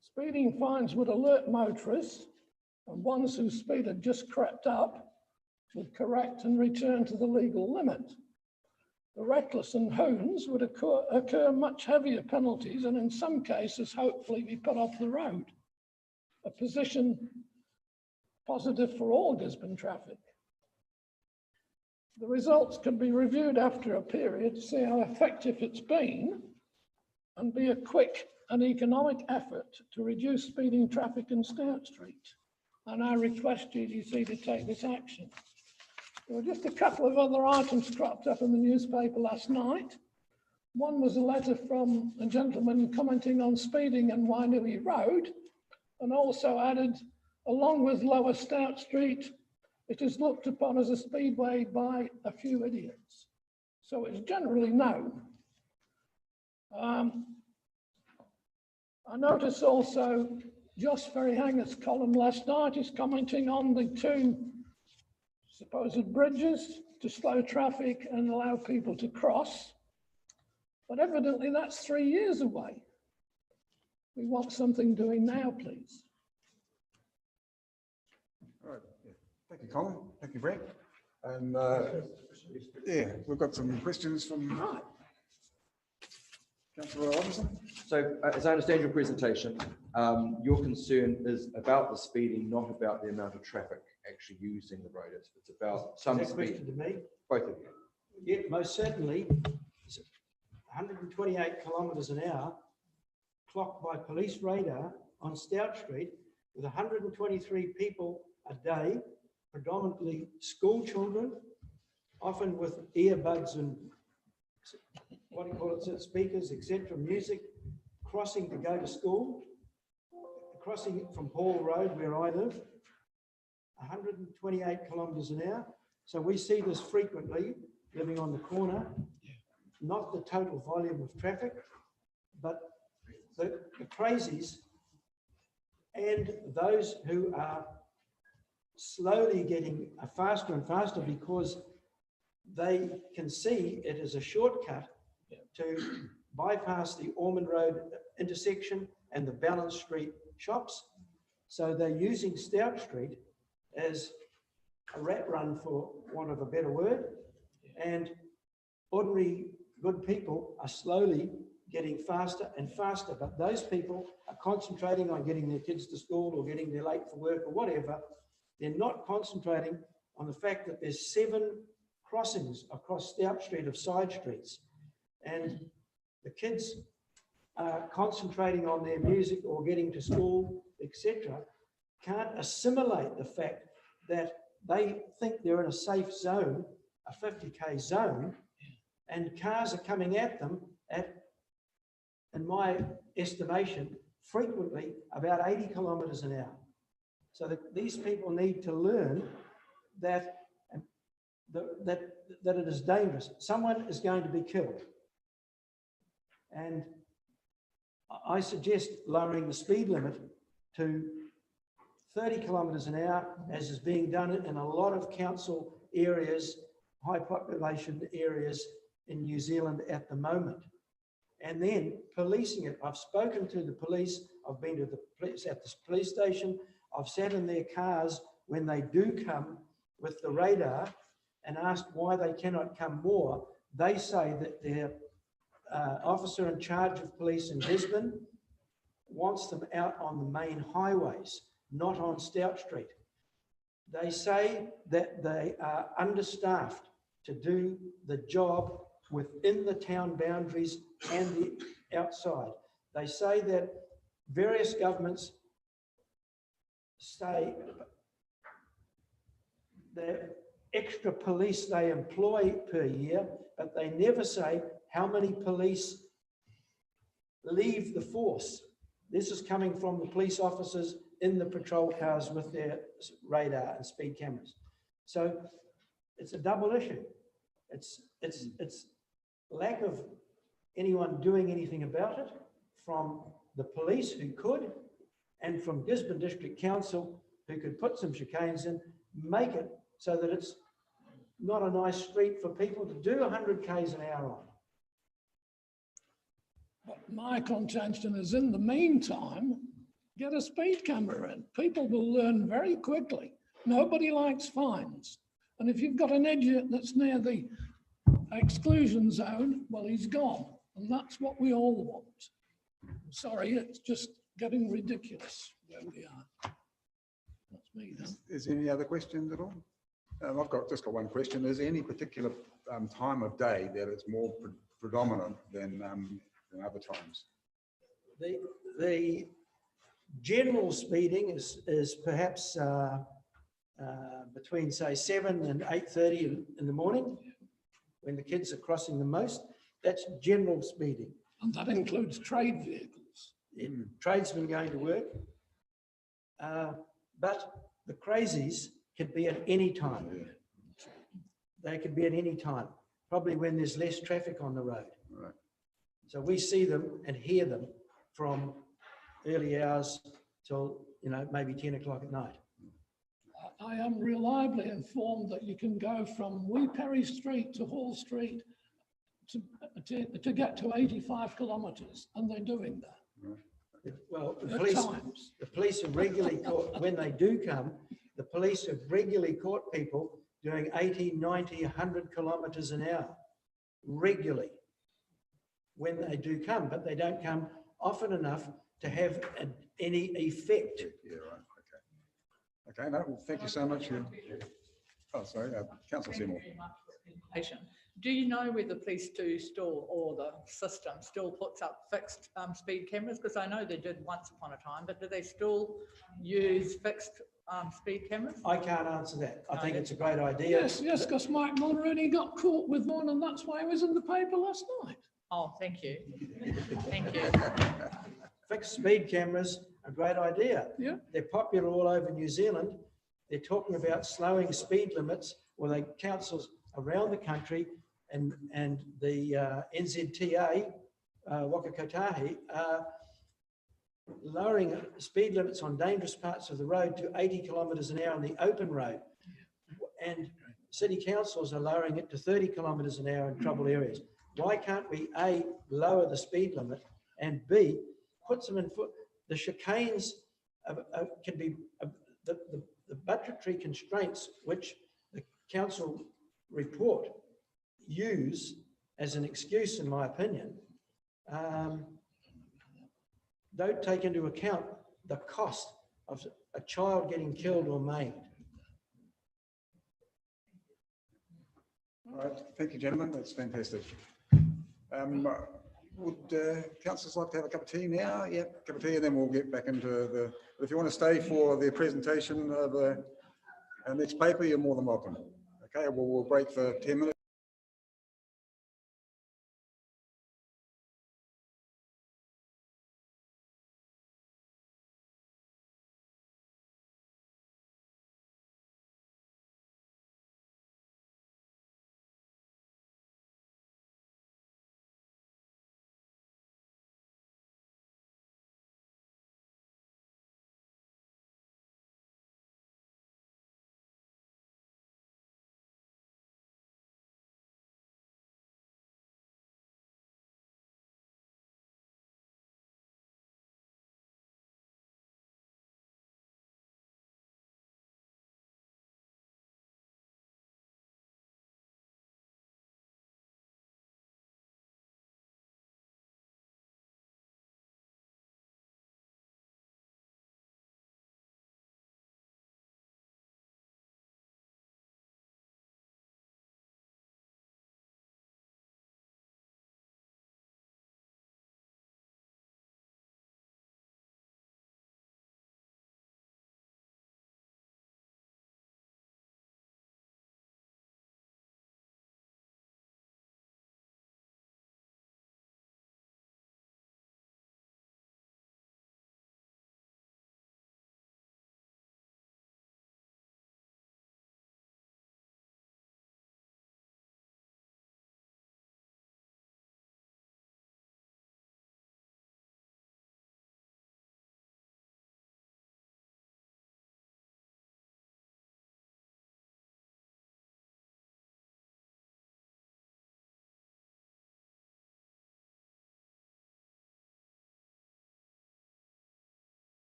Speeding fines would alert motorists, and ones whose speed had just crept up would correct and return to the legal limit. The reckless and hoons would occur much heavier penalties, and in some cases, hopefully be put off the road. A position positive for all Gisborne traffic. The results can be reviewed after a period to see how effective it's been and be a quick and economic effort to reduce speeding traffic in Stout Street. And I request GDC to take this action. There were just a couple of other items cropped up in the newspaper last night. One was a letter from a gentleman commenting on speeding in Wainui Road, and also added, along with Lower Stout Street, it is looked upon as a speedway by a few idiots. So it's generally known. I notice also Josh Ferryhanger's column last night is commenting on the 2 supposed bridges to slow traffic and allow people to cross. But evidently that's 3 years away. We want something doing now, please. All right. Yeah. Thank you, Colin. Thank you, Brent. And yeah, we've got some questions from Councillor Robinson. So as I understand your presentation, your concern is about the speeding, not about the amount of traffic actually using the road. It's about some Is that speed. question to me? Both of you. Yeah, most certainly. 128 kilometres an hour clocked by police radar on Stout Street with 123 people a day, predominantly school children, often with earbuds and what do you call it, speakers, etc., music, crossing to go to school, crossing from Hall Road where I live, 128 kilometres an hour. So we see this frequently, living on the corner. not the total volume of traffic, but the crazies and those who are slowly getting faster and faster because they can see it as a shortcut to bypass the Ormond Road intersection and the Balance Street shops. So they're using Stout Street as a rat run, for want of a better word. And ordinary good people are slowly getting faster and faster, but those people are concentrating on getting their kids to school or getting there late for work or whatever. They're not concentrating on the fact that there's 7 crossings across Stout Street of side streets. And the kids are concentrating on their music or getting to school, etc., can't assimilate the fact that they think they're in a safe zone, a 50k zone, and cars are coming at them at, in my estimation, frequently about 80 kilometres an hour. So that these people need to learn that, that it is dangerous. Someone is going to be killed. And I suggest lowering the speed limit to 30 kilometres an hour, as is being done in a lot of council areas, high population areas in New Zealand at the moment. And then policing it. I've spoken to the police, I've been to the police at this police station, I've sat in their cars when they do come with the radar and asked why they cannot come more. They say that their officer in charge of police in Brisbane wants them out on the main highways, not on Stout Street. They say that they are understaffed to do the job within the town boundaries and the outside. They say that various governments say the extra police they employ per year, but they never say how many police leave the force. This is coming from the police officers in the patrol cars with their radar and speed cameras. So it's a double issue. It's lack of anyone doing anything about it from the police who could, and from Gisborne District Council who could put some chicanes in, make it so that it's not a nice street for people to do 100 k's an hour on. But my contention is, in the meantime, get a speed camera in. People will learn very quickly. Nobody likes fines. And if you've got an idiot that's near the exclusion zone, well, he's gone. And that's what we all want. Sorry, it's just getting ridiculous where we are. That's me now. Is there any other questions at all? I've just got one question. Is there any particular time of day that is more predominant than other times? The general speeding is perhaps between, say, 7 and 8:30 in the morning, when the kids are crossing the most. That's general speeding. And that includes trade vehicles. Tradesmen going to work. But the crazies could be at any time. They could be at any time, probably when there's less traffic on the road. Right. So we see them and hear them from early hours till, maybe 10 o'clock at night. I am reliably informed that you can go from Wee Perry Street to Hall Street to get to 85 kilometres, and they're doing that. Well, the At police, times. the police have regularly caught, when they do come, the police have regularly caught people doing 80, 90, 100 kilometres an hour, regularly, when they do come, but they don't come often enough to have any effect. Yeah, right, okay. Okay, no, well, thank you so much. Oh, sorry, Councillor Seymour. Do you know whether police do still, or the system still puts up fixed speed cameras? Because I know they did once upon a time, but do they still use fixed speed cameras? I can't answer that. I think it's a great idea. Yes, because Mike Mulrooney got caught with one, and that's why he was in the paper last night. Oh, thank you. Thank you. Fixed speed cameras, a great idea. Yeah. They're popular all over New Zealand. They're talking about slowing speed limits, or councils around the country and the NZTA, Waka Kotahi, are lowering speed limits on dangerous parts of the road to 80 kilometres an hour on the open road. And city councils are lowering it to 30 kilometres an hour in troubled areas. Why can't we, A, lower the speed limit, and B, put some in foot? The chicanes can be, the budgetary constraints which the council report use as an excuse, in my opinion, don't take into account the cost of a child getting killed or maimed. All right, thank you, gentlemen. That's fantastic. Would councillors like to have a cup of tea now? Yeah, cup of tea, and then we'll get back into the. If you want to stay for the presentation of the next paper, you're more than welcome. Okay, well, we'll break for 10 minutes.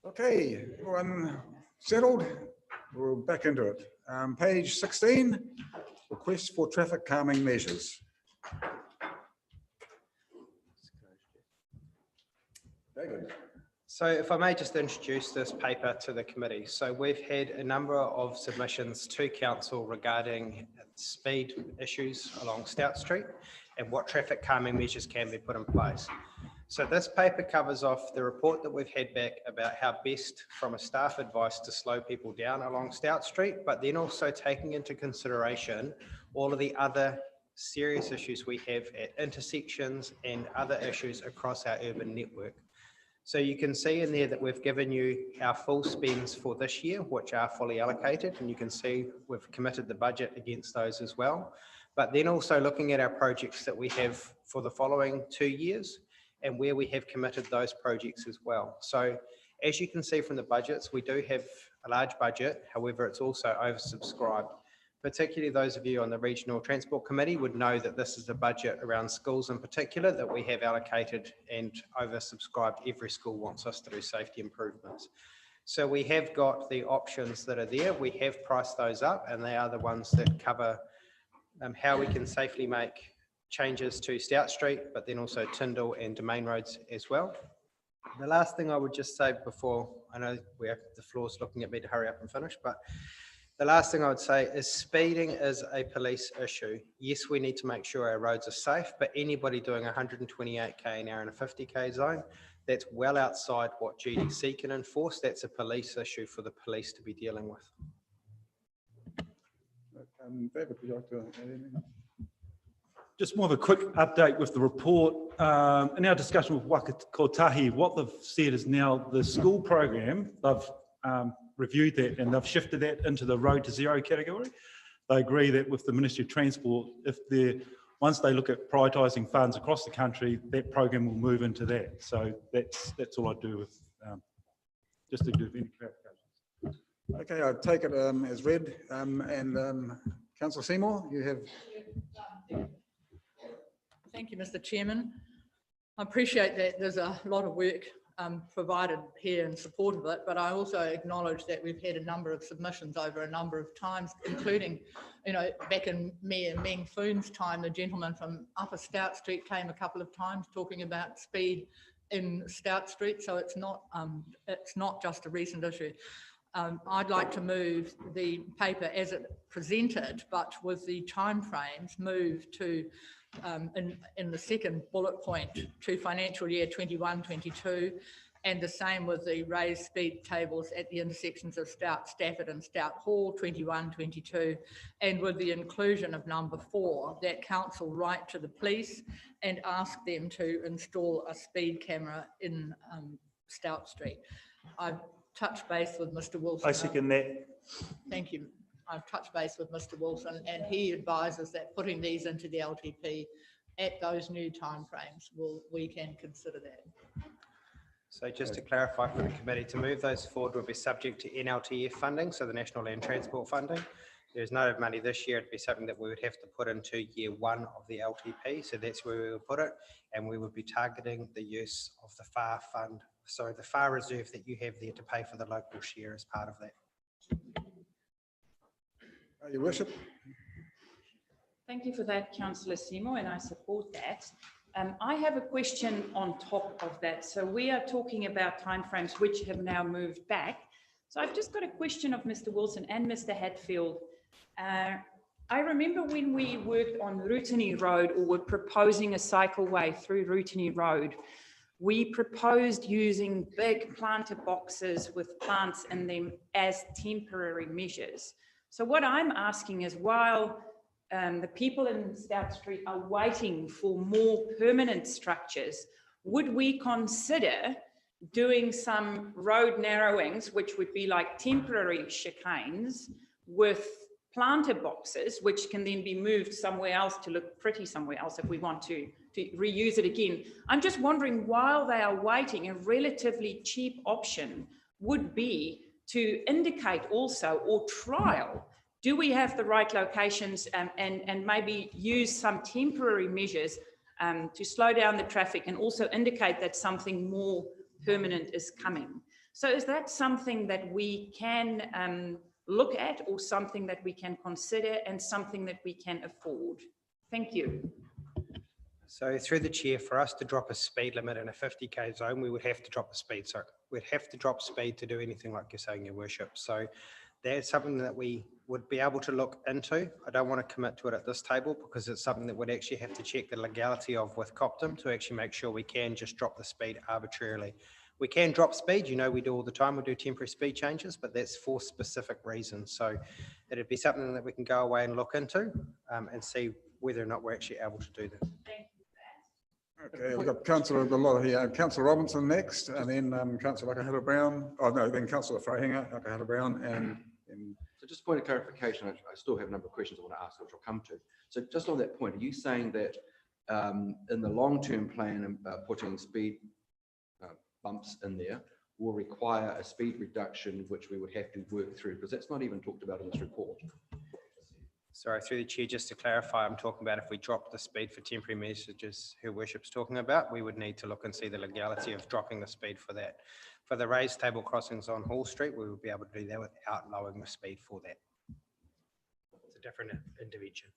Okay, everyone settled? We're back into it. Page 16, request for traffic calming measures. David. So if I may just introduce this paper to the committee. So we've had a number of submissions to council regarding speed issues along Stout Street and what traffic calming measures can be put in place. So this paper covers off the report that we've had back about how best from a staff advice to slow people down along Stout Street, but then also taking into consideration all of the other serious issues we have at intersections and other issues across our urban network. So you can see in there that we've given you our full spends for this year, which are fully allocated, and you can see we've committed the budget against those as well. But then also looking at our projects that we have for the following 2 years and where we have committed those projects as well. So as you can see from the budgets, we do have a large budget, however, it's also oversubscribed. Particularly those of you on the Regional Transport Committee would know that this is a budget around schools in particular that we have allocated and oversubscribed. Every school wants us to do safety improvements. So we have got the options that are there. We have priced those up and they are the ones that cover how we can safely make changes to Stout Street, but then also Tyndall and Domain roads as well. The last thing I would just say before, I know the floor's looking at me to hurry up and finish, but the last thing I would say is speeding is a police issue. Yes, we need to make sure our roads are safe, but anybody doing 128k an hour in a 50k zone, that's well outside what GDC can enforce. That's a police issue for the police to be dealing with. David, would you like to add anything? Just more of a quick update with the report. In our discussion with Waka Kotahi, what they've said is now the school program, they've reviewed that and they've shifted that into the Road to Zero category. They agree that with the Ministry of Transport, once they look at prioritising funds across the country, that program will move into that. So that's all I do with, just to do any clarifications. Okay, I take it as read. Councillor Seymour, you have. Thank you, Mr. Chairman. I appreciate that there's a lot of work provided here in support of it, but I also acknowledge that we've had a number of submissions over a number of times, including, back in Mayor Meng Foon's time, the gentleman from Upper Stout Street came a couple of times talking about speed in Stout Street, so it's not just a recent issue. I'd like to move the paper as it presented, but with the timeframes moved to in the second bullet point to financial year 21-22, and the same with the raised speed tables at the intersections of Stout Stafford and Stout Hall 21-22, and with the inclusion of number 4, that council write to the police and ask them to install a speed camera in Stout Street. I've touched base with Mr. Wilson. I second that. Thank you. I've touched base with Mr. Wilson and he advises that putting these into the LTP at those new timeframes, we can consider that. So just to clarify for the committee, to move those forward will be subject to NLTF funding, so the National Land Transport funding. There's no money this year. It'd be something that we would have to put into year 1 of the LTP. So that's where we would put it. And we would be targeting the use of the FAR fund. So the FAR reserve that you have there to pay for the local share as part of that. Your Worship. Thank you for that, Councillor Seymour, and I support that. I have a question on top of that. So we are talking about timeframes which have now moved back. So I've just got a question of Mr. Wilson and Mr. Hatfield. I remember when we worked on Rutini Road, or were proposing a cycleway through Rutini Road, we proposed using big planter boxes with plants in them as temporary measures. So what I'm asking is, while the people in Stout Street are waiting for more permanent structures, would we consider doing some road narrowings, which would be like temporary chicanes with planter boxes, which can then be moved somewhere else to look pretty somewhere else if we want to reuse it again. I'm just wondering, while they are waiting, a relatively cheap option would be to indicate also, or trial, do we have the right locations, and maybe use some temporary measures to slow down the traffic and also indicate that something more permanent is coming. So is that something that we can look at, or something that we can consider, and something that we can afford? Thank you. So through the chair, for us to drop a speed limit in a 50k zone, we would have to drop the speed. So we'd have to drop speed to do anything like you're saying, Your Worship. So that's something that we would be able to look into. I don't want to commit to it at this table because it's something that we'd actually have to check the legality of with Coptum to actually make sure we can just drop the speed arbitrarily. We can drop speed, you know, we do all the time, we do temporary speed changes, but that's for specific reasons. So it'd be something that we can go away and look into and see whether or not we're actually able to do that. Okay, we've got Councillor, we've got a lot here. Councillor Robinson next, and then Councillor Akahara-Brown. Oh no, then Councillor Frehinger, Akahara-Brown, and So just a point of clarification, I still have a number of questions I want to ask, which I'll come to. So just on that point, are you saying that in the long-term plan, putting speed bumps in there will require a speed reduction, which we would have to work through? Because that's not even talked about in this report. Sorry, through the chair, just to clarify, I'm talking about if we drop the speed for temporary messages Her Worship's talking about, we would need to look and see the legality of dropping the speed for that. For the raised table crossings on Hall Street, we would be able to do that without lowering the speed for that. It's a different intervention.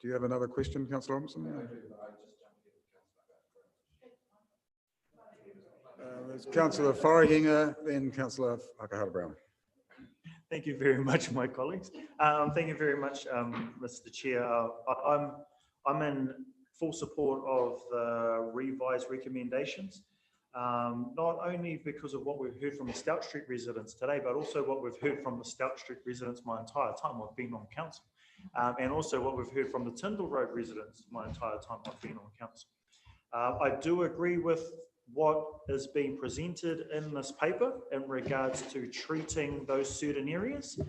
do you have another question, Councillor Robinson? There's Councillor Frehinger, then Councillor Akahara-Brown. Thank you very much, my colleagues. Thank you very much, Mr. Chair. I'm in full support of the revised recommendations, not only because of what we've heard from the Stout Street residents today, but also what we've heard from the Stout Street residents my entire time I've been on council, and also what we've heard from the Tyndall Road residents my entire time I've been on council. I do agree with what is being presented in this paper in regards to treating those certain areas.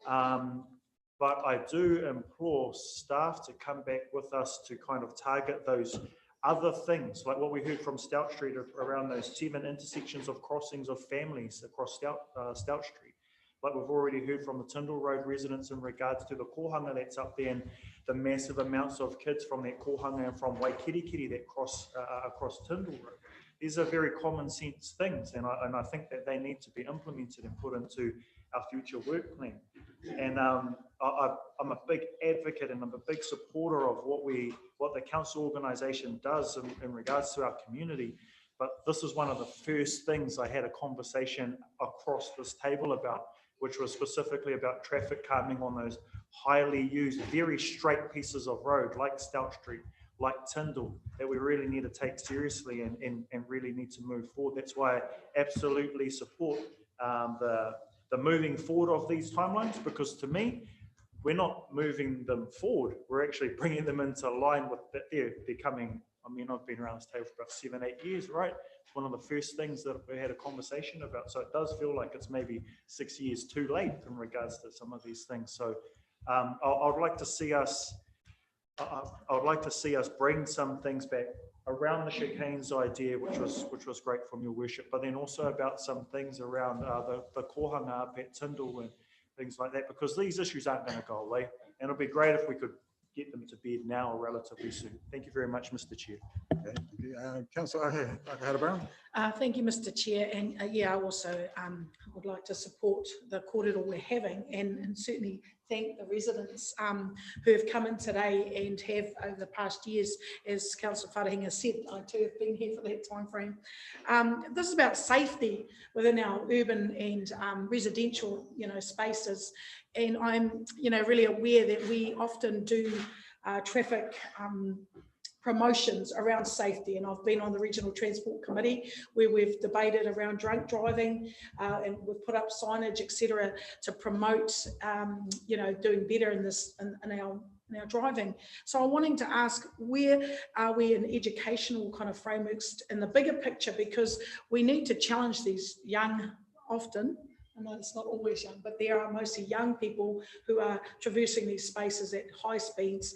But I do implore staff to come back with us to kind of target those other things, like what we heard from Stout Street around those 7 intersections of crossings of families across Stout Street. Like we've already heard from the Tyndall Road residents in regards to the kohanga that's up there and the massive amounts of kids from that kohanga and from Waikirikiri that cross across Tyndall Road. These are very common sense things, and I think that they need to be implemented and put into our future work plan. And I'm a big advocate and I'm a big supporter of what the council organisation does in regards to our community. But this is one of the first things I had a conversation across this table about, which was specifically about traffic calming on those highly used, very straight pieces of road like Stout Street, like Tyndall, that we really need to take seriously and really need to move forward. That's why I absolutely support the moving forward of these timelines, because to me, we're not moving them forward. We're actually bringing them into line with that they're coming. I mean, I've been around this table for about 7-8 years, right? It's one of the first things that we had a conversation about. So it does feel like it's maybe 6 years too late in regards to some of these things. So I'd like to see us I would like to see us bring some things back around the chicanes idea, which was great from Your Worship, but then also about some things around the kohanga up at Tyndall and things like that, because these issues aren't going to go away, and it'll be great if we could get them to bed now or relatively soon. Thank you very much, Mr. Chair. Okay. Councillor Akahara-Brown. Thank you, Mr. Chair. And yeah, I also would like to support the kōrero we're having and certainly thank the residents who have come in today and have over the past years, as Councillor Wharehinga said, I too have been here for that time frame. This is about safety within our urban and residential, spaces. And I'm, really aware that we often do traffic promotions around safety, and I've been on the Regional Transport Committee where we've debated around drunk driving and we've put up signage, etc., to promote, doing better in our driving. So I'm wanting to ask, where are we in educational kind of frameworks in the bigger picture, because we need to challenge these young, often, I know it's not always young, but there are mostly young people who are traversing these spaces at high speeds.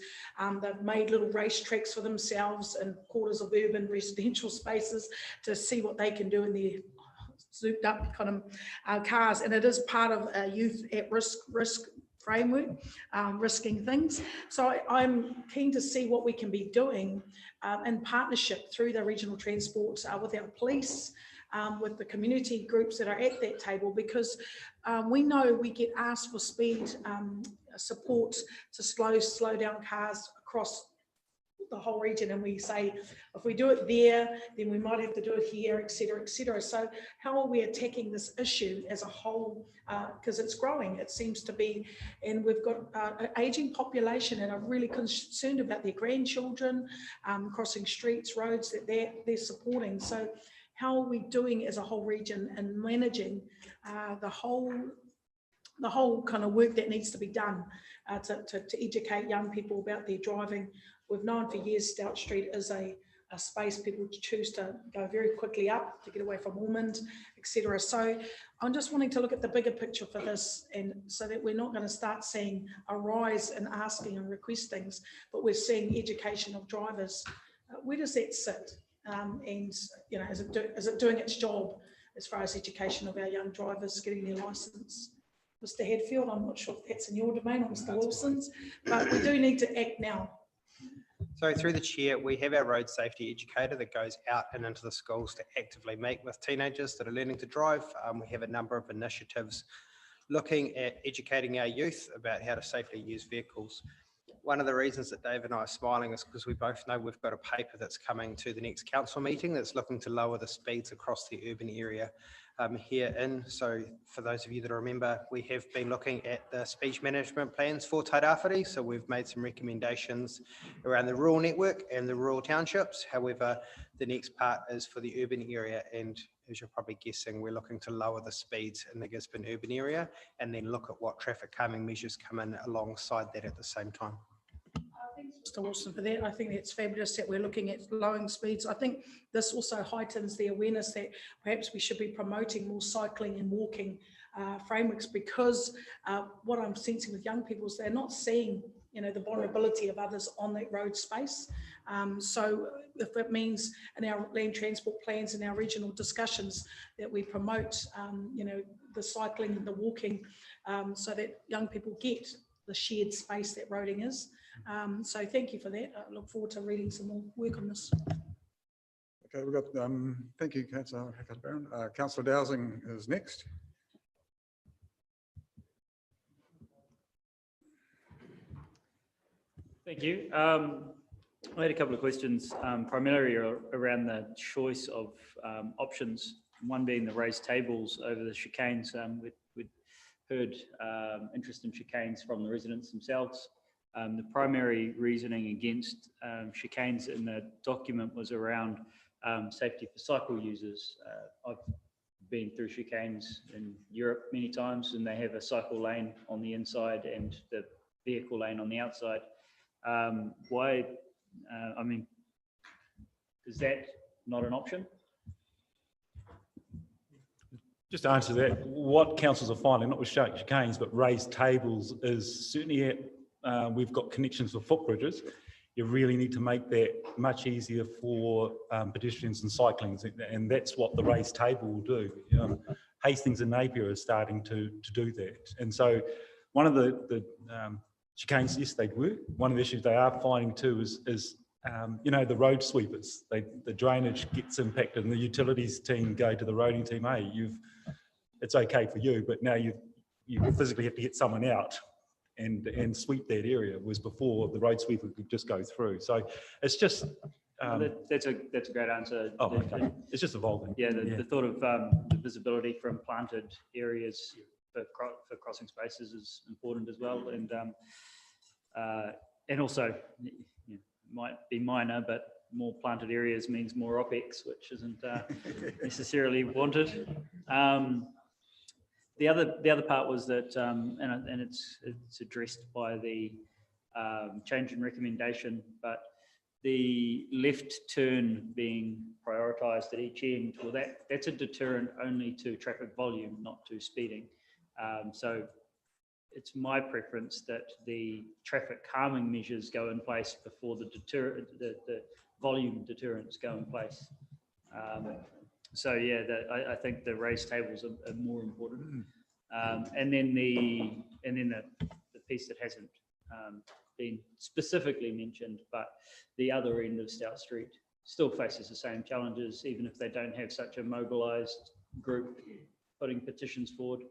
They've made little racetracks for themselves in quarters of urban residential spaces to see what they can do in their souped up kind of cars. And it is part of a youth at risk framework, risking things. So I'm keen to see what we can be doing in partnership through the regional transport with our police, with the community groups that are at that table, because we know we get asked for speed support to slow down cars across the whole region, and we say if we do it there, then we might have to do it here, et cetera, et cetera. So how are we attacking this issue as a whole? Because it's growing, it seems to be, and we've got an aging population and are really concerned about their grandchildren crossing streets, roads that they're supporting. So how are we doing as a whole region and managing the whole kind of work that needs to be done to educate young people about their driving? We've known for years Stout Street is a space people choose to go very quickly up to get away from Ormond, etc. So I'm just wanting to look at the bigger picture for this, and so that we're not going to start seeing a rise in asking and request things, but we're seeing education of drivers. Where does that sit? And you know, is it doing its job as far as education of our young drivers getting their licence? Mr. Hadfield, I'm not sure if that's in your domain or Mr. Wilson's, but we do need to act now. So through the chair, we have our road safety educator that goes out and into the schools to actively meet with teenagers that are learning to drive. We have a number of initiatives looking at educating our youth about how to safely use vehicles. One of the reasons that Dave and I are smiling is because we both know we've got a paper that's coming to the next council meeting that's looking to lower the speeds across the urban area here in. So for those of you that remember, we have been looking at the speech management plans for Tairāwhiti. So we've made some recommendations around the rural network and the rural townships. However, the next part is for the urban area, and as you're probably guessing, we're looking to lower the speeds in the Gisborne urban area and then look at what traffic calming measures come in alongside that at the same time. Mr. Wilson, for that. I think that's fabulous that we're looking at lowering speeds. I think this also heightens the awareness that perhaps we should be promoting more cycling and walking frameworks, because what I'm sensing with young people is they're not seeing, you know, the vulnerability of others on that road space. So if it means in our land transport plans and our regional discussions that we promote, you know, the cycling and the walking, so that young people get the shared space that roading is. So thank you for that. I look forward to reading some more work on this. Okay, we've got, thank you, Councillor Hackett-Barron. Councillor Dowsing is next. Thank you. I had a couple of questions, primarily around the choice of options. One being the raised tables over the chicanes. We'd heard interest in chicanes from the residents themselves. The primary reasoning against chicanes in the document was around safety for cycle users. I've been through chicanes in Europe many times, and they have a cycle lane on the inside and the vehicle lane on the outside. Why, I mean, is that not an option? Just to answer that, what councils are finding, not with chicanes, but raised tables, is certainly we've got connections with footbridges. You really need to make that much easier for pedestrians and cyclists, and that's what the raised table will do. Hastings and Napier are starting to do that. And so one of the chicanes, yes, they work. One of the issues they are finding too is you know, the road sweepers, the drainage gets impacted, and the utilities team go to the roading team, hey, it's okay for you, but now you physically have to get someone out and sweep that area, whereas before the road sweeper could just go through. So it's just that's a great answer. Oh, okay. It's just evolving. Yeah, the thought of the visibility from planted areas for crossing spaces is important as well, and also, you know, might be minor, but more planted areas means more OPEX, which isn't necessarily wanted. The other part was that, and it's addressed by the change in recommendation, but the left turn being prioritised at each end, well, that's a deterrent only to traffic volume, not to speeding. So it's my preference that the traffic calming measures go in place before the volume deterrents go in place. So yeah, I think the raised tables are more important. And then the piece that hasn't been specifically mentioned, but the other end of Stout Street, still faces the same challenges, even if they don't have such a mobilised group putting petitions forward.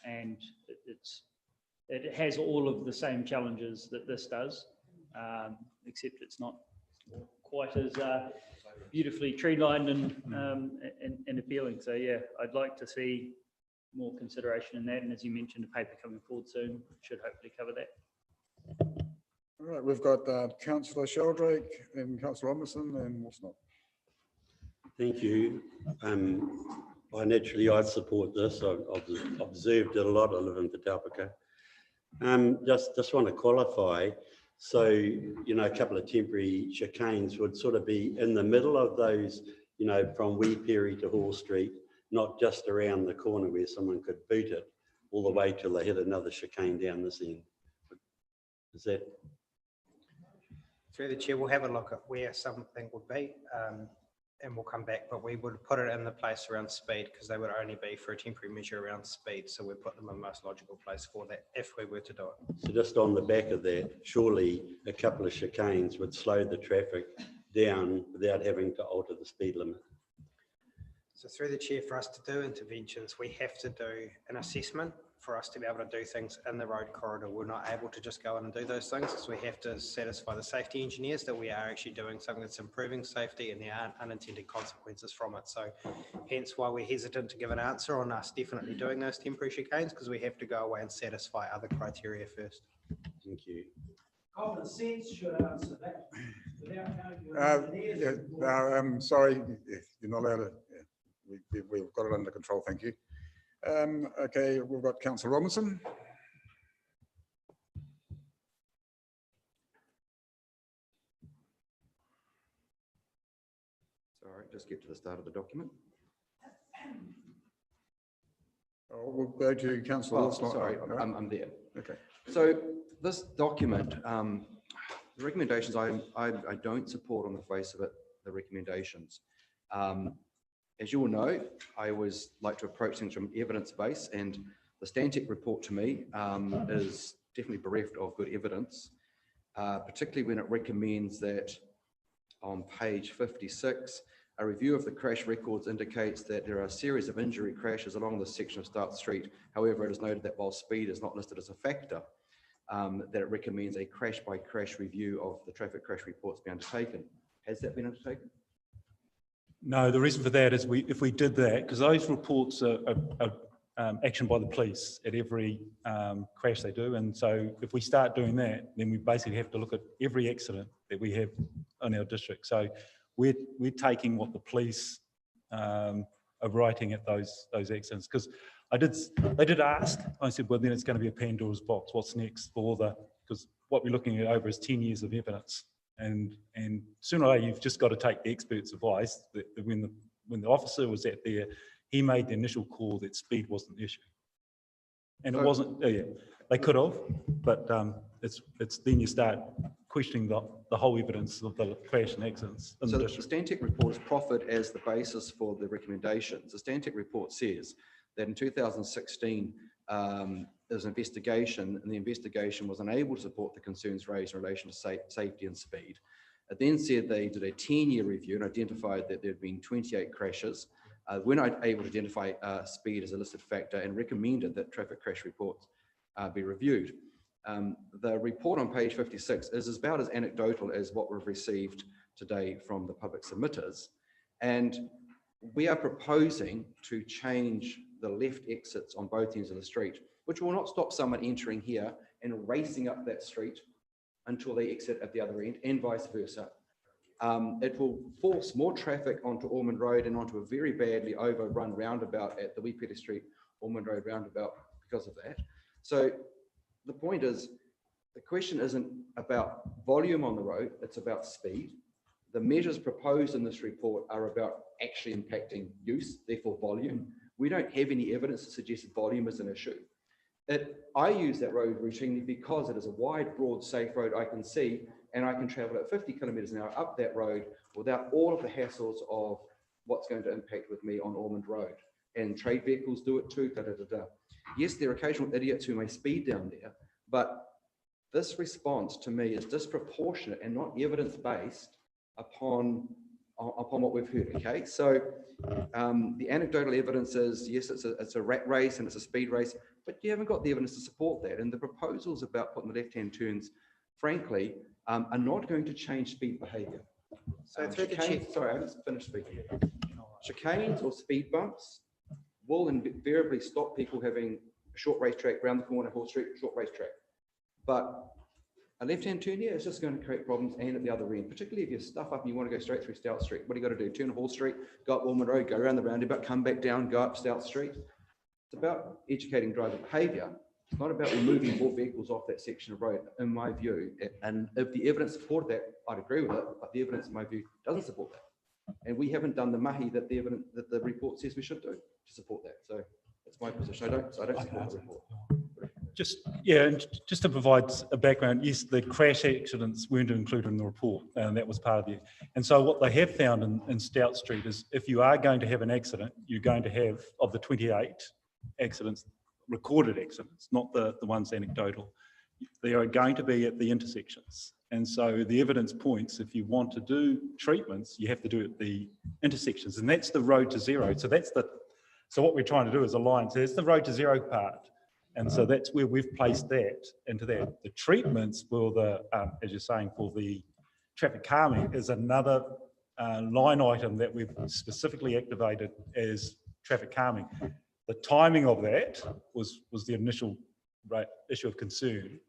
And it has all of the same challenges that this does, except it's not quite as beautifully tree-lined and appealing. So yeah, I'd like to see more consideration in that. And as you mentioned, a paper coming forward soon should hopefully cover that. All right, we've got Councillor Sheldrake and Councillor Robinson and Wasnot. Thank you. I support this. I've observed it a lot. I live in Pataupaka. Just want to qualify. So, you know, a couple of temporary chicanes would sort of be in the middle of those, you know, from Wee Perry to Hall Street, not just around the corner where someone could boot it all the way till they hit another chicane down this end. Is that? Through the chair, we'll have a look at where something would be, and we'll come back, but we would put it in the place around speed because they would only be for a temporary measure around speed. So we put them in the most logical place for that if we were to do it. So just on the back of that, surely a couple of chicanes would slow the traffic down without having to alter the speed limit. So through the chair, for us to do interventions, we have to do an assessment for us to be able to do things in the road corridor. We're not able to just go in and do those things. So we have to satisfy the safety engineers that we are actually doing something that's improving safety and there aren't unintended consequences from it. So hence why we're hesitant to give an answer on us definitely doing those temporary chicanes, because we have to go away and satisfy other criteria first. Thank you. Common sense should answer that. Without knowing your engineers. Sorry, you're not allowed to. Yeah, we've got it under control. Thank you. Okay, we've got Councillor Robinson. Sorry, just get to the start of the document. Oh, we'll go to Councillor. Oh, sorry, I'm there. Okay. So this document, the recommendations, I don't support on the face of it, the recommendations. As you all know, I always like to approach things from evidence base, and the Stantec report to me is definitely bereft of good evidence, particularly when it recommends that on page 56, a review of the crash records indicates that there are a series of injury crashes along this section of Start Street. However, it is noted that while speed is not listed as a factor, that it recommends a crash by crash review of the traffic crash reports be undertaken. Has that been undertaken? No, the reason for that is if we did that, because those reports are action by the police at every crash they do. And so if we start doing that, then we basically have to look at every accident that we have in our district. So we're taking what the police are writing at those accidents. Because they did ask, I said, well, then it's going to be a Pandora's box. What's next for because what we're looking at over is 10 years of evidence. And sooner or later, you've just got to take the expert's advice that when the officer was out there, he made the initial call that speed wasn't the issue. And it wasn't, yeah, they could have, but it's then you start questioning the whole evidence of the crash and accidents in so the the district. Stantec report is proffered as the basis for the recommendations. The Stantec report says that in 2016, there was an investigation, and the investigation was unable to support the concerns raised in relation to safety and speed. It then said they did a 10-year review and identified that there had been 28 crashes. We're not able to identify speed as a listed factor and recommended that traffic crash reports be reviewed. The report on page 56 is about as anecdotal as what we've received today from the public submitters. And we are proposing to change the left exits on both ends of the street, which will not stop someone entering here and racing up that street until they exit at the other end, and vice versa. It will force more traffic onto Ormond Road and onto a very badly overrun roundabout at the Wee Peter Street, Ormond Road roundabout because of that. So the point is, the question isn't about volume on the road, it's about speed. The measures proposed in this report are about actually impacting use, therefore volume. We don't have any evidence to suggest that volume is an issue. I use that road routinely because it is a wide, broad, safe road I can see, and I can travel at 50 kilometres an hour up that road without all of the hassles of what's going to impact with me on Ormond Road. And trade vehicles do it too, Yes, there are occasional idiots who may speed down there, but this response to me is disproportionate and not evidence-based upon what we've heard, okay? So the anecdotal evidence is, yes, it's a rat race and it's a speed race, but you haven't got the evidence to support that. And the proposals about putting the left-hand turns, frankly, are not going to change speed behavior. So through the chair. Sorry, I haven't finished speaking. Chicanes or speed bumps will invariably stop people having a short racetrack round the corner, Hall Street, short racetrack. But a left-hand turn here is just going to create problems, and at the other end, particularly if you stuff up and you want to go straight through Stout Street. What do you got to do? Turn Hall Street, go up Ormond Road, go around the roundabout, come back down, go up Stout Street. It's about educating driver behaviour. It's not about removing more vehicles off that section of road, in my view. And if the evidence supported that, I'd agree with it, but the evidence, in my view, doesn't support that. And we haven't done the mahi that the evidence that the report says we should do to support that. So that's my position. I don't support the report. And just to provide a background, yes, the crash accidents weren't included in the report, and that was part of it. And so what they have found in Stout Street is if you are going to have an accident, you're going to have, of the 28 accidents, recorded accidents, not the ones anecdotal, they are going to be at the intersections. And so the evidence points, if you want to do treatments, you have to do it at the intersections, and that's the road to zero. So what we're trying to do is align. So that's the road to zero part. And so that's where we've placed that into that. The treatments for the, as you're saying, for the traffic calming is another line item that we've specifically activated as traffic calming. The timing of that was the initial issue of concern.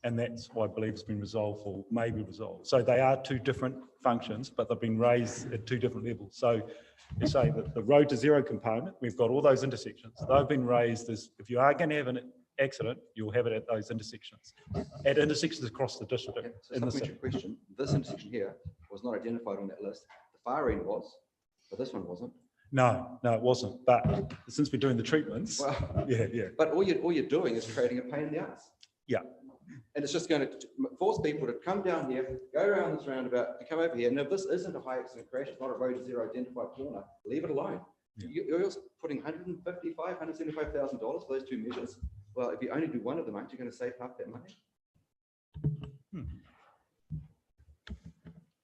And that's why I believe it's been resolved or may be resolved. So they are two different functions, but they've been raised at two different levels. So you say that the road to zero component, we've got all those intersections. They've been raised as, if you are going to have an accident, you'll have it at those intersections. At intersections across the district. Okay, so supplementary question. This intersection here was not identified on that list. The far end was, but this one wasn't. No, it wasn't. But since we're doing the treatments, well, yeah. But all you're doing is creating a pain in the ass. Yeah. And it's just going to force people to come down here, go around this roundabout, to come over here. And if this isn't a high accident crash, it's not a road to zero identified corner, leave it alone. Yeah. You're also putting $155,000, $175,000 for those two measures. Well, if you only do one of them, aren't you going to save half that money?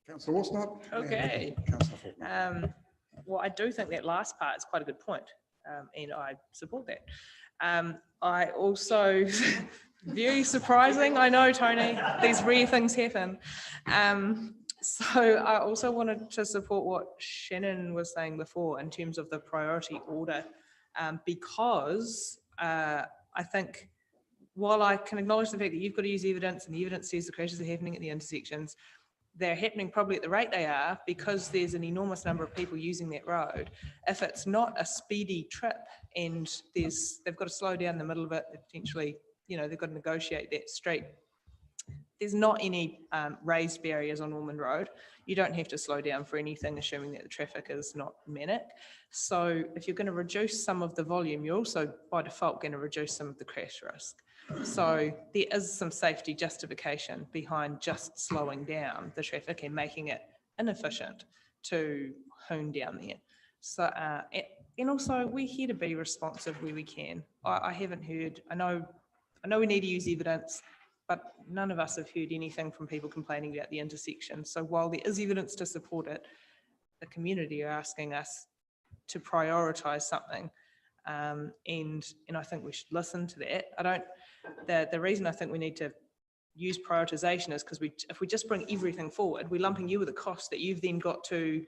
Councillor Wasnott. Okay. Councillor Faulkner. Well, I do think that last part is quite a good point, and I support that. I also, very surprising, I know, Tony, these rare things happen. So I also wanted to support what Shannon was saying before in terms of the priority order, because I think while I can acknowledge the fact that you've got to use evidence and the evidence says the crashes are happening at the intersections, they're happening probably at the rate they are because there's an enormous number of people using that road. If it's not a speedy trip and they've got to slow down in the middle of it, potentially, they've got to negotiate that street. There's not any raised barriers on Ormond Road. You don't have to slow down for anything, assuming that the traffic is not manic. So if you're going to reduce some of the volume, you're also by default going to reduce some of the crash risk. So there is some safety justification behind just slowing down the traffic and making it inefficient to hone down there. So, and also we're here to be responsive where we can. I haven't heard, I know we need to use evidence, but none of us have heard anything from people complaining about the intersection. So while there is evidence to support it, the community are asking us to prioritise something. And I think we should listen to that. The reason I think we need to use prioritisation is because if we just bring everything forward, we're lumping you with a cost that you've then got to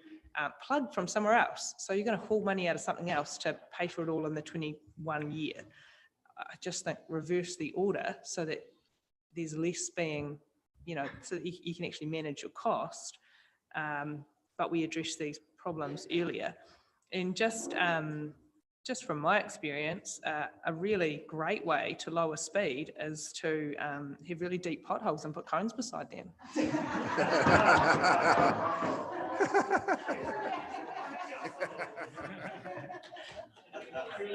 plug from somewhere else. So you're going to haul money out of something else to pay for it all in the 21 year. I just think reverse the order so that there's less being, so that you can actually manage your cost, but we address these problems earlier. And just from my experience, a really great way to lower speed is to have really deep potholes and put cones beside them.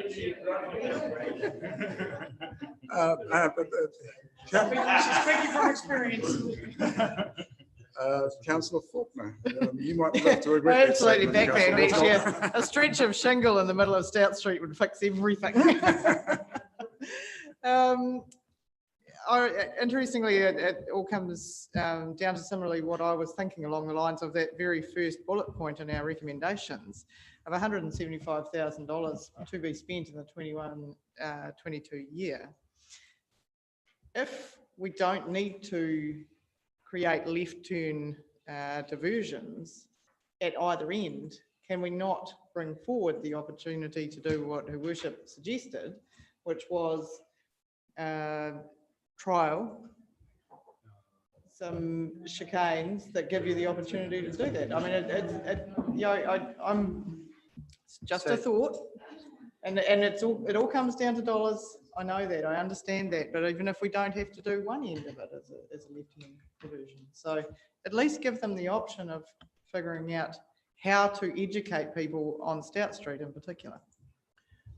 She's speaking from experience. Councillor Faulkner, you might have to agree. Absolutely backhand, actually. A stretch of shingle in the middle of Stout Street would fix everything. Interestingly, it all comes down to similarly what I was thinking along the lines of that very first bullet point in our recommendations of $175,000 to be spent in the 21-22 year. If we don't need to create left turn diversions at either end, can we not bring forward the opportunity to do what Her Worship suggested, which was trial some chicanes that give you the opportunity to do that? I mean, it's just a thought, and it all comes down to dollars. I know that, I understand that, but even if we don't have to do one end of it as a left-hand diversion, so at least give them the option of figuring out how to educate people on Stout Street in particular.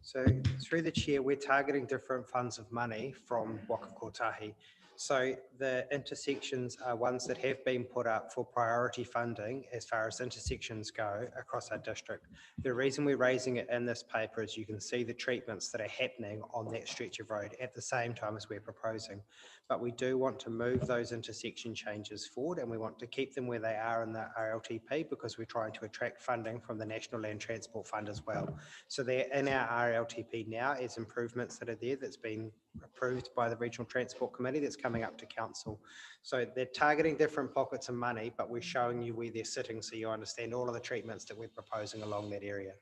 So through the chair, we're targeting different funds of money from Waka Kotahi. So the intersections are ones that have been put up for priority funding as far as intersections go across our district. The reason we're raising it in this paper is you can see the treatments that are happening on that stretch of road at the same time as we're proposing. But we do want to move those intersection changes forward, and we want to keep them where they are in the RLTP because we're trying to attract funding from the National Land Transport Fund as well. So they're in our RLTP now as improvements that are there that's been approved by the Regional Transport Committee that's coming up to council. So they're targeting different pockets of money, but we're showing you where they're sitting so you understand all of the treatments that we're proposing along that area.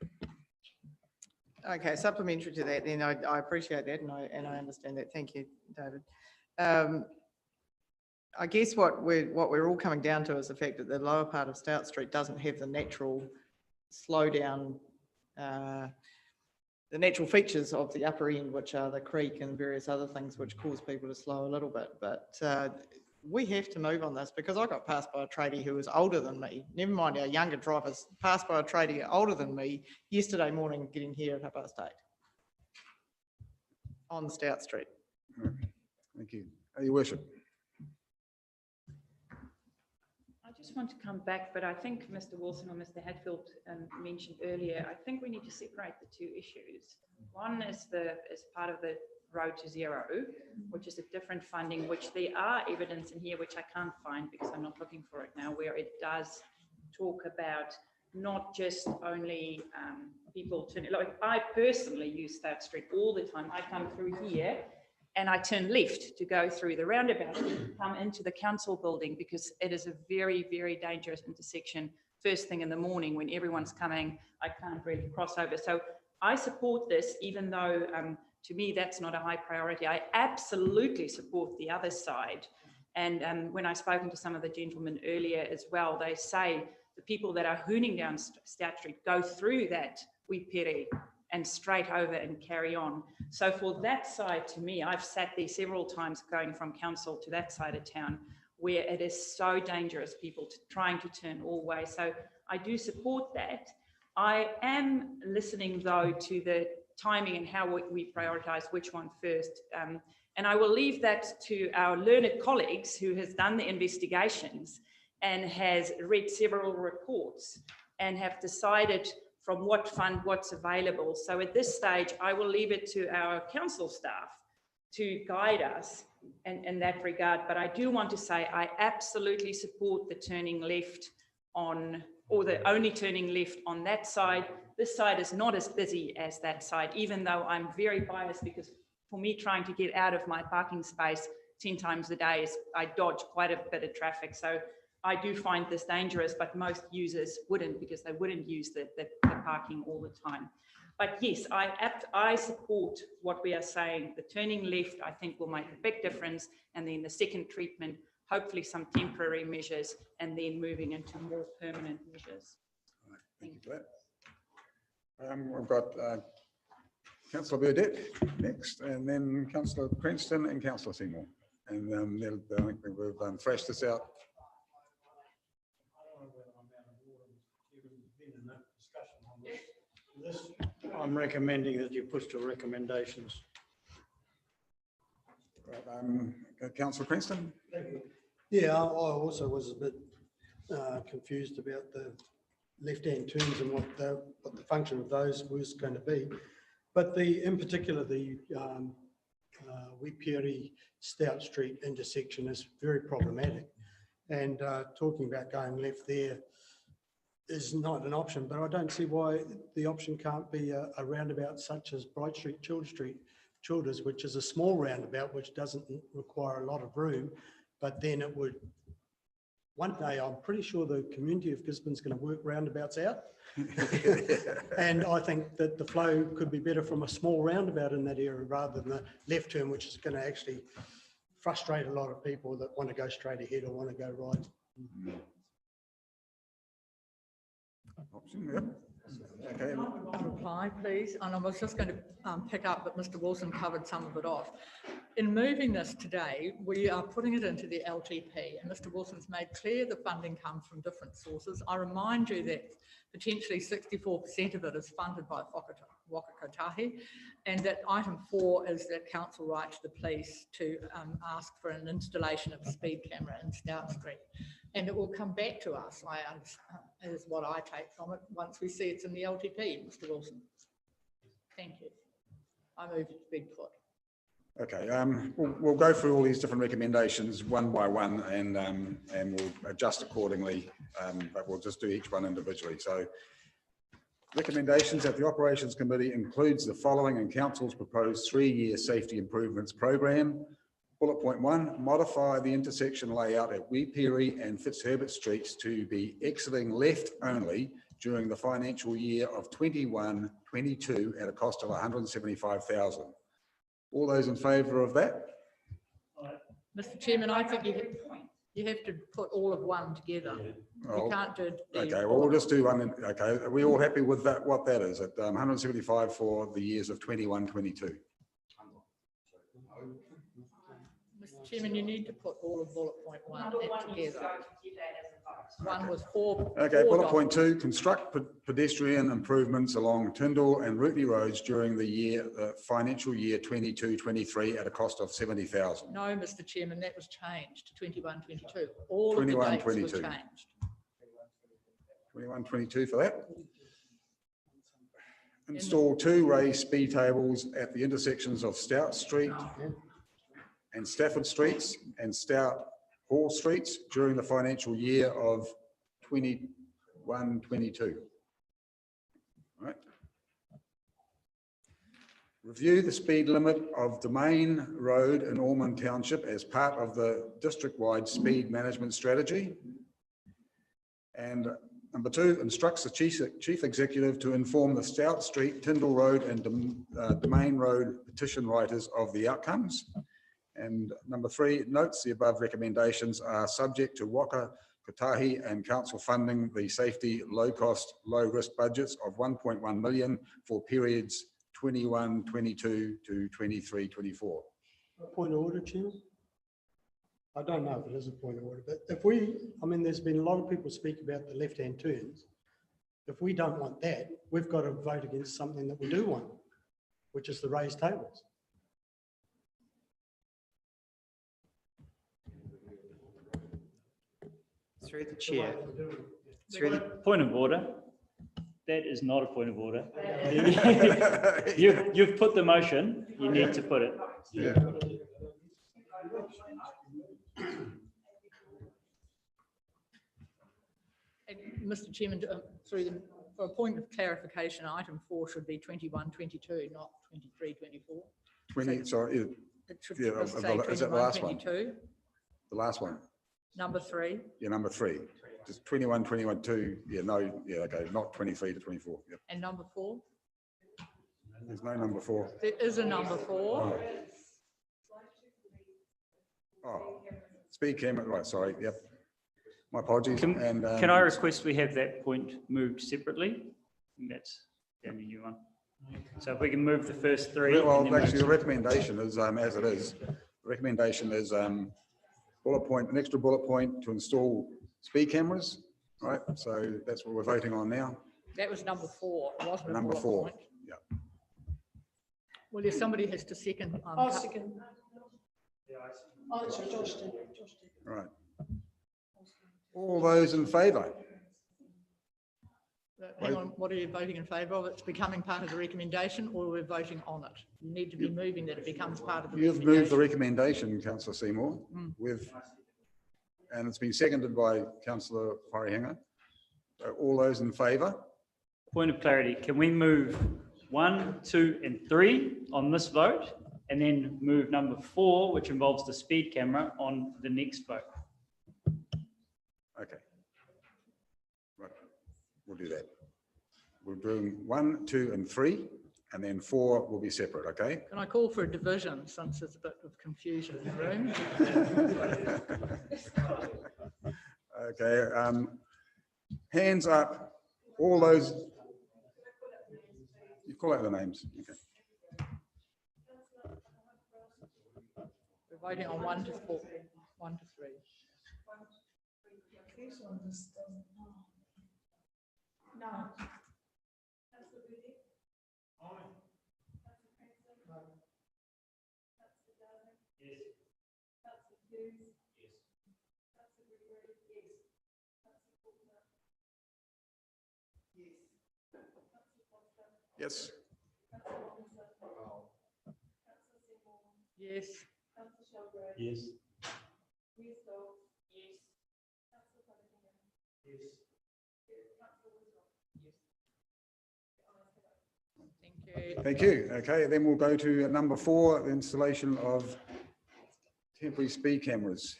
Okay, supplementary to that, then I appreciate that and I understand that. Thank you, David. I guess what we're all coming down to is the fact that the lower part of Stout Street doesn't have the natural slowdown, the natural features of the upper end, which are the creek and various other things which cause people to slow a little bit. But we have to move on this because I got passed by a tradie who was older than me. Never mind our younger drivers, passed by a tradie older than me yesterday morning getting here at 8:30 on Stout Street. Thank you. Your Worship. I just want to come back, but I think Mr. Wilson or Mr. Hatfield mentioned earlier, I think we need to separate the two issues. One is part of the Road to Zero, which is a different funding, which there are evidence in here, which I can't find because I'm not looking for it now, where it does talk about not just only people turning, like I personally use Stout Street all the time. I come through here and I turn left to go through the roundabout, come into the council building because it is a very, very dangerous intersection. First thing in the morning when everyone's coming, I can't really cross over. So I support this, even though to me that's not a high priority. I absolutely support the other side. And when I've spoken to some of the gentlemen earlier as well, they say the people that are hooning down Stout Street go through that Wipere and straight over and carry on. So for that side, to me, I've sat there several times going from council to that side of town where it is so dangerous, people trying to turn all ways. So I do support that. I am listening though to the timing and how we prioritize which one first. And I will leave that to our learned colleagues who has done the investigations and has read several reports and have decided from what fund what's available. So at this stage, I will leave it to our council staff to guide us in that regard. But I do want to say I absolutely support the turning left on, or the only turning left on that side. This side is not as busy as that side, even though I'm very biased because for me trying to get out of my parking space 10 times a day, I dodge quite a bit of traffic. So I do find this dangerous, but most users wouldn't because they wouldn't use the parking all the time. But yes, I support what we are saying. The turning left, I think, will make a big difference. And then the second treatment, hopefully some temporary measures, and then moving into more permanent measures. Right, thank you for that. We've got Councillor Burdett next, and then Councillor Cranston and Councillor Seymour. And I think we've thrashed this out. I'm recommending that you push to recommendations. Right, Councillor Cranston? Yeah, I also was a bit confused about the left-hand turns and what the function of those was going to be. But in particular, the Wipiri Stout Street intersection is very problematic. And talking about going left there is not an option, but I don't see why the option can't be a roundabout such as Bright Street, Childers, which is a small roundabout, which doesn't require a lot of room, but then it would, one day, I'm pretty sure the community of Gisborne's going to work roundabouts out. And I think that the flow could be better from a small roundabout in that area rather than the left turn, which is going to actually frustrate a lot of people that want to go straight ahead or want to go right. Option, yep. Okay. Reply, please. And I was just going to pick up that Mr. Wilson covered some of it off. In moving this today, we are putting it into the LTP, and Mr. Wilson's made clear the funding comes from different sources. I remind you that potentially 64% of it is funded by Waka Kotahi, and that item 4 is that council write to the police to ask for an installation of a speed camera in Stout Street. And it will come back to us, is what I take from it, once we see it's in the LTP, Mr. Wilson. Thank you. I move it to be put. Okay, we'll go through all these different recommendations one by one, and we'll adjust accordingly, but we'll just do each one individually. So recommendations that the Operations Committee includes the following in Council's proposed 3-year safety improvements program. Bullet point 1, modify the intersection layout at Wipiri and Fitzherbert Streets to be exiting left only during the financial year of 21-22 at a cost of $175,000. All those in favour of that? Mr. Chairman, I think you have to put all of one together. Oh, You can't do. Okay, well, we'll just do one. Okay, are we all happy with that? What that is at 175 for the years of 21-22? Mr. Chairman, you need to put all of bullet point 1 together. One was 4. Okay, 4 bullet point 2, construct pedestrian improvements along Tyndall and Rutley roads during the financial year 22-23 at a cost of $70,000. No, Mr. Chairman, that was changed to 21-22. All 21, of the dates 22. were changed. 21-22 for that. Install 2 raised speed tables at the intersections of Stout Street and Stafford Streets and Stout Hall Streets during the financial year of 21-22. Right. Review the speed limit of Domain Road in Ormond Township as part of the district-wide speed management strategy. And number 2, instructs the chief executive to inform the Stout Street, Tyndall Road and Domain Road petition writers of the outcomes. And number 3, notes the above recommendations are subject to Waka Kotahi and council funding the safety low-cost, low-risk budgets of $1.1 million for periods 21-22 to 23-24. Point of order, Chairman? I don't know if it is a point of order, but if we, I mean, there's been a lot of people speak about the left-hand turns. If we don't want that, we've got to vote against something that we do want, which is the raised tables. Through the chair. Point of order. That is not a point of order. You've put the motion, you need to put it. Yeah. And Mr. Chairman, for a point of clarification, item 4 should be 21-22, not 23-24. 20, sorry, It should yeah, just say is that the last one? 21-22. The last one? Number 3. Yeah, number 3. Just 21-21-2, yeah, no, yeah, okay, not 23 to 24. Yep. And number 4? There's no number 4. There is a number 4. Oh, speed camera, right, sorry, yep. My apologies. Can I request we have that point moved separately? I think that's the only new one. So if we can move the first 3. Well, actually, the recommendation is, as it is, the recommendation is bullet point, an extra bullet point to install speed cameras, right? So that's what we're voting on now. That was number 4. It wasn't a Number bullet 4, point. yeah. Well, if somebody has to second. I'll second. Oh, sorry, Josh did. Right. All those in favour? Hang on, what are you voting in favour of? It's becoming part of the recommendation, or we're voting on it? You need to be moving that it becomes part of the You've moved the recommendation, councillor Seymour, and it's been seconded by councillor Wharehanger. So all those in favour? Point of clarity, can we move 1, 2, and 3 on this vote, and then move number 4, which involves the speed camera, on the next vote? Okay. Right, we'll do that. We're doing 1, 2, and 3, and then 4 will be separate, okay? Can I call for a division since there's a bit of confusion in the room? Okay, hands up, all those. You call out the names. Okay. We're voting on 1 to 4, 1 to 3. No. Yes. Yes. Yes. Thank you. Okay, then we'll go to number 4, the installation of temporary speed cameras.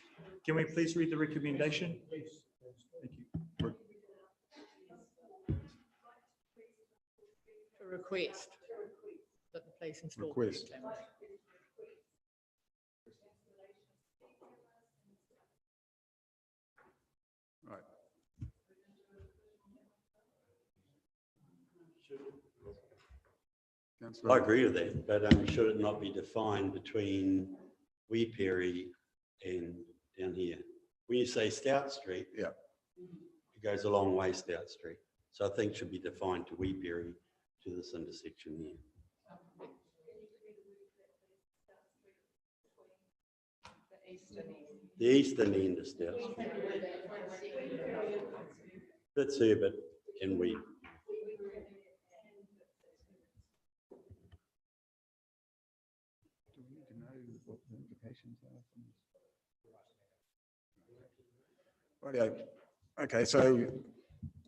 Can we please read the recommendation? Thank you. To request that the police install. Request. cameras. Right. I agree with that, but should it not be defined between Wee Perry and down here? When you say Stout Street, yeah, it goes a long way, Stout Street. So I think it should be defined to Wee Perry to this intersection here. The eastern end of Stout Street. That's Herbert and Wee. Do we need to know what the implications are? Rightio. Okay, so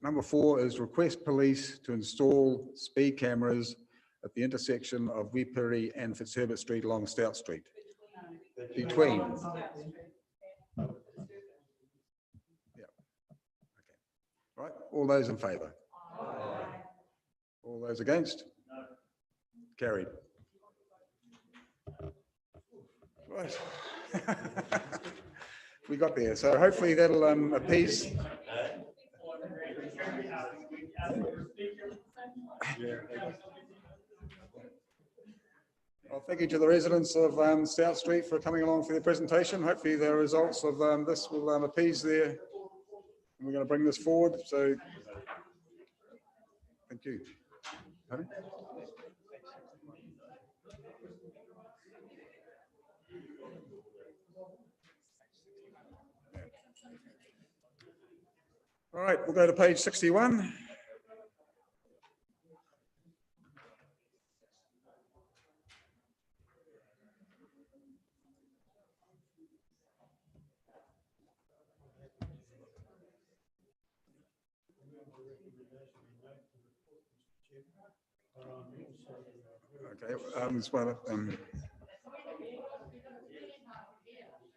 number 4 is request police to install speed cameras at the intersection of Wipiri and Fitzherbert Street along Stout Street. Between. Yeah. Okay. Right. All those in favour? All those against? Carried. Right. We got there. So hopefully that'll appease. Well, thank you to the residents of Stout Street for coming along for their presentation. Hopefully the results of this will appease their, and we're going to bring this forward. So thank you. Pardon? All right, we'll go to page 61. Okay, as well,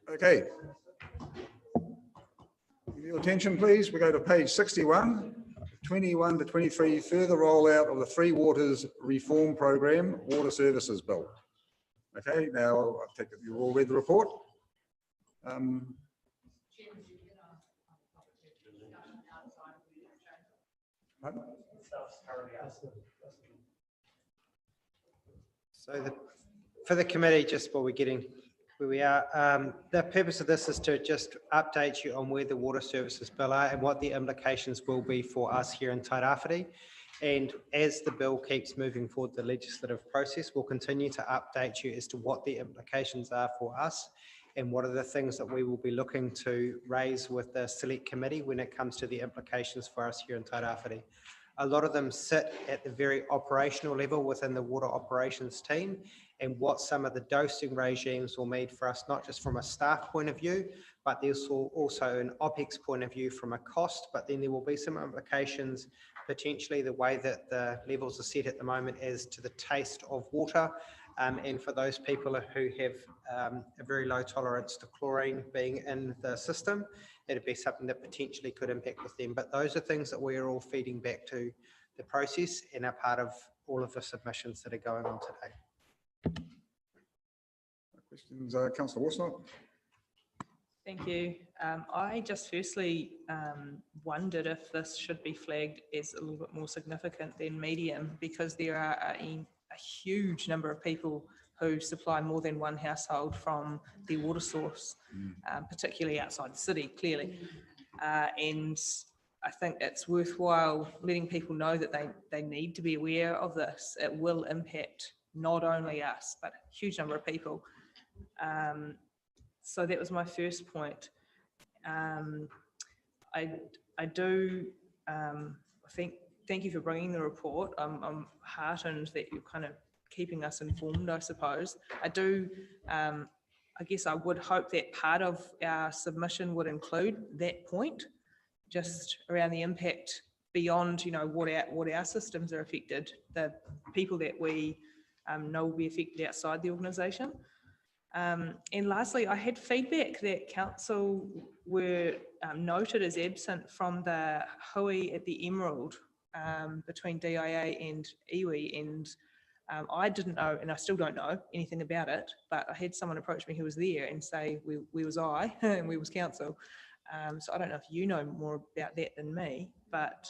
okay. Give your attention, please. We go to page 61, 21 to 23, further rollout of the Three Waters Reform Program, Water Services Bill. Okay, now I take it you've all read the report. Pardon? So for the committee, just while we're getting where we are, the purpose of this is to just update you on where the water services bill are and what the implications will be for us here in Tairāwhiti. And as the bill keeps moving forward, the legislative process will continue to update you as to what the implications are for us and what are the things that we will be looking to raise with the select committee when it comes to the implications for us here in Tairāwhiti. A lot of them sit at the very operational level within the water operations team, and what some of the dosing regimes will mean for us, not just from a staff point of view, but there's also an OPEX point of view from a cost, but then there will be some implications, potentially the way that the levels are set at the moment as to the taste of water. And for those people who have a very low tolerance to chlorine being in the system, it'd be something that potentially could impact with them. But those are things that we're all feeding back to the process and are part of all of the submissions that are going on today. Questions, Councillor Wilson? Thank you. I just firstly wondered if this should be flagged as a little bit more significant than medium, because there are a huge number of people who supply more than one household from their water source, particularly outside the city, clearly. And I think it's worthwhile letting people know that they need to be aware of this. It will impact not only us, but a huge number of people. So that was my first point. I think, thank you for bringing the report. I'm heartened that you're kind of keeping us informed, I suppose. I guess I would hope that part of our submission would include that point, just around the impact beyond, what our systems are affected, the people that we know will be affected outside the organisation. And lastly, I had feedback that council were noted as absent from the hui at the Emerald between DIA and iwi, and I didn't know, and I still don't know anything about it, but I had someone approach me who was there and say, we was I, and we was council. So I don't know if you know more about that than me, but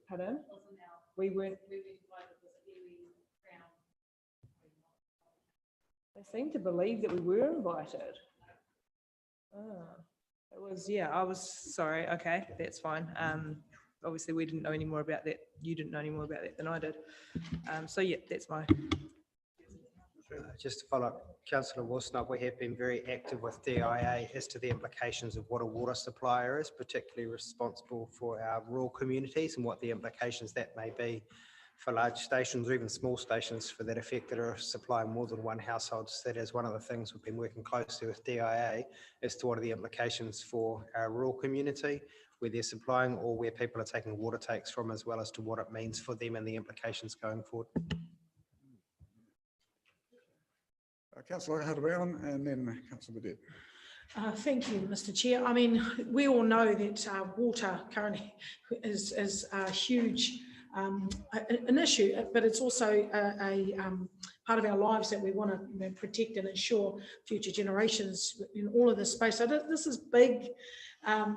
pardon? We weren't. They seem to believe that we were invited. Oh, it was, yeah, I was, sorry, okay, that's fine. Obviously we didn't know any more about that. You didn't know any more about that than I did. So yeah, that's my. Just to follow up, Councillor Wilson, we have been very active with DIA as to the implications of what a water supplier is, particularly responsible for our rural communities and what the implications that may be for large stations or even small stations for that effect that are supplying more than one household. So that is one of the things we've been working closely with DIA as to what are the implications for our rural community, where they're supplying or where people are taking water takes from, as well as to what it means for them and the implications going forward. Councillor Hadaway, and then Councillor Burdett. Thank you, Mr. Chair. I mean, we all know that water currently is a huge an issue, but it's also a part of our lives that we want to protect and ensure future generations in all of this space. So this is big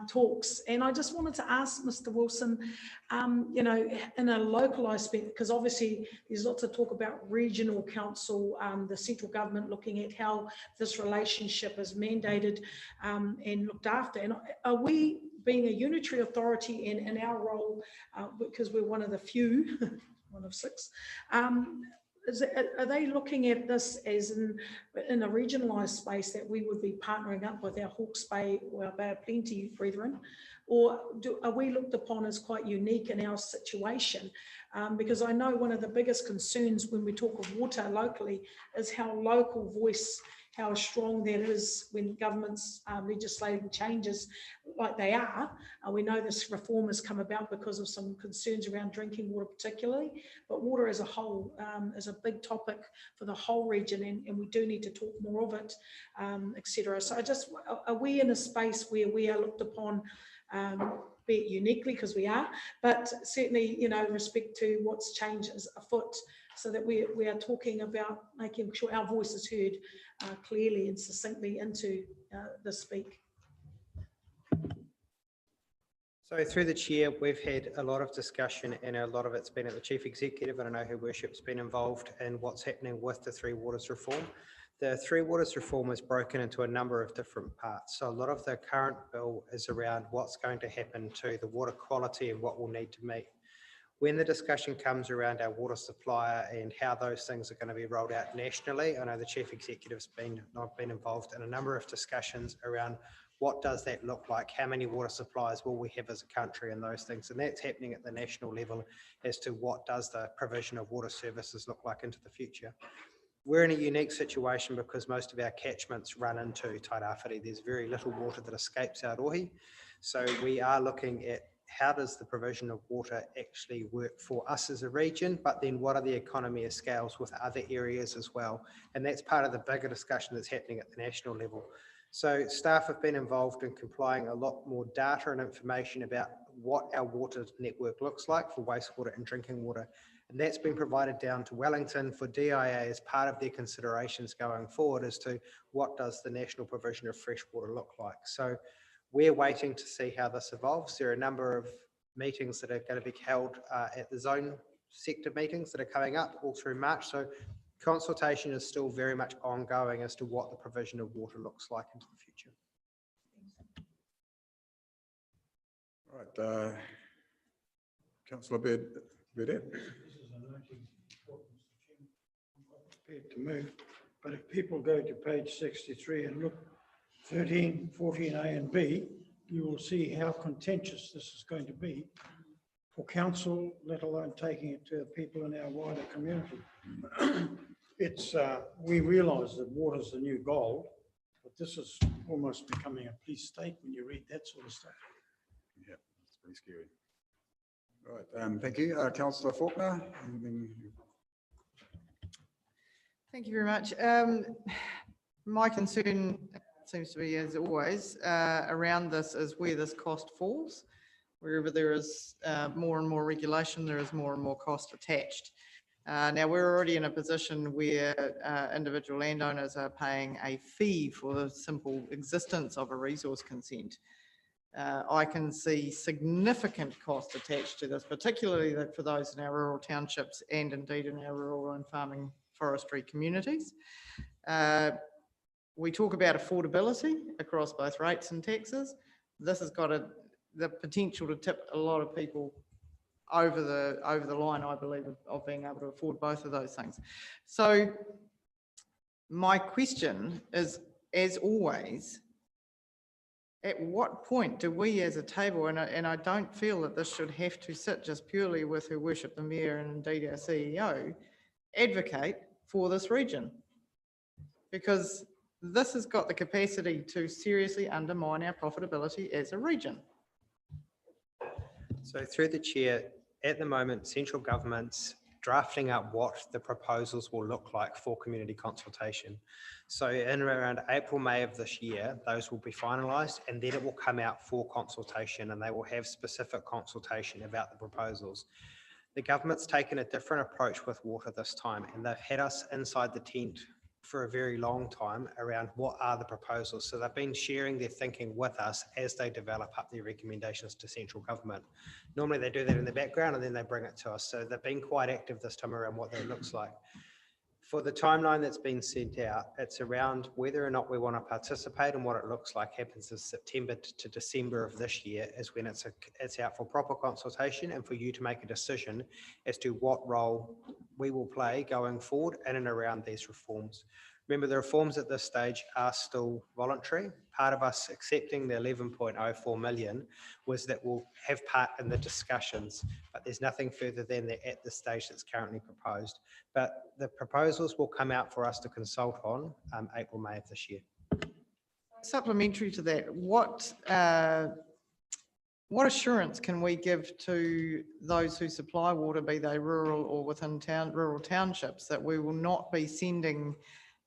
talks, and I just wanted to ask Mr. Wilson, in a localised aspect, because obviously there's lots of talk about regional council, the central government looking at how this relationship is mandated and looked after. And are we, being a unitary authority in our role, because we're one of the few, one of six, are they looking at this as in a regionalised space that we would be partnering up with our Hawke's Bay or our Bay of Plenty brethren, or are we looked upon as quite unique in our situation? Because I know one of the biggest concerns when we talk of water locally is how local voice, how strong that is when governments legislating changes like they are. We know this reform has come about because of some concerns around drinking water particularly, but water as a whole is a big topic for the whole region, and we do need to talk more of it, etc. So are we in a space where we are looked upon, be it uniquely, because we are, but certainly, respect to what's changed afoot, so that we are talking about making sure our voice is heard clearly and succinctly into the speak. So through the chair, we've had a lot of discussion, and a lot of it's been at the chief executive, and I know her worship's been involved in what's happening with the Three Waters reform. The Three Waters reform is broken into a number of different parts. So a lot of the current bill is around what's going to happen to the water quality and what we'll need to meet. When the discussion comes around our water supplier and how those things are going to be rolled out nationally, I know the Chief Executive's I've been involved in a number of discussions around what does that look like, how many water suppliers will we have as a country and those things. And that's happening at the national level as to what does the provision of water services look like into the future. We're in a unique situation because most of our catchments run into Tairāwhiti. There's very little water that escapes Aotearoa. So we are looking at how does the provision of water actually work for us as a region, but then what are the economy of scales with other areas as well? And that's part of the bigger discussion that's happening at the national level. So staff have been involved in complying a lot more data and information about what our water network looks like for wastewater and drinking water. And that's been provided down to Wellington for DIA as part of their considerations going forward as to what does the national provision of fresh water look like. So we're waiting to see how this evolves. There are a number of meetings that are going to be held at the zone sector meetings that are coming up all through March. So consultation is still very much ongoing as to what the provision of water looks like into the future. All right, Councillor Burdett. Prepared to move, but if people go to page 63 and look 13, 14A and B, you will see how contentious this is going to be for council, let alone taking it to the people in our wider community. We realise that water's the new gold, but this is almost becoming a police state when you read that sort of stuff. Yeah, it's pretty scary. Right, thank you. Councillor Faulkner. Thank you very much. My concern seems to be, as always, around this is where this cost falls. Wherever there is more and more regulation, there is more and more cost attached. Now, we're already in a position where individual landowners are paying a fee for the simple existence of a resource consent. I can see significant cost attached to this, particularly for those in our rural townships and indeed in our rural and farming forestry communities. We talk about affordability across both rates and taxes. This has got the potential to tip a lot of people over the line, I believe, of being able to afford both of those things. So my question is, as always, at what point do we as a table, and I don't feel that this should have to sit just purely with Her Worship the Mayor and indeed our CEO, advocate for this region? Because this has got the capacity to seriously undermine our profitability as a region. So through the chair, at the moment, central government's drafting up what the proposals will look like for community consultation. So in around April, May of this year, those will be finalised and then it will come out for consultation and they will have specific consultation about the proposals. The government's taken a different approach with water this time and they've had us inside the tent for a very long time around what are the proposals. So they've been sharing their thinking with us as they develop up their recommendations to central government. Normally they do that in the background and then they bring it to us. So they've been quite active this time around what that looks like. For the timeline that's been sent out, it's around whether or not we want to participate and what it looks like happens in September to December of this year is when it's out for proper consultation and for you to make a decision as to what role we will play going forward in and around these reforms. Remember, the reforms at this stage are still voluntary. Part of us accepting the 11.04 million was that we'll have part in the discussions, but there's nothing further than that at this stage that's currently proposed. But the proposals will come out for us to consult on April, May of this year. Supplementary to that, what assurance can we give to those who supply water, be they rural or within rural townships, that we will not be sending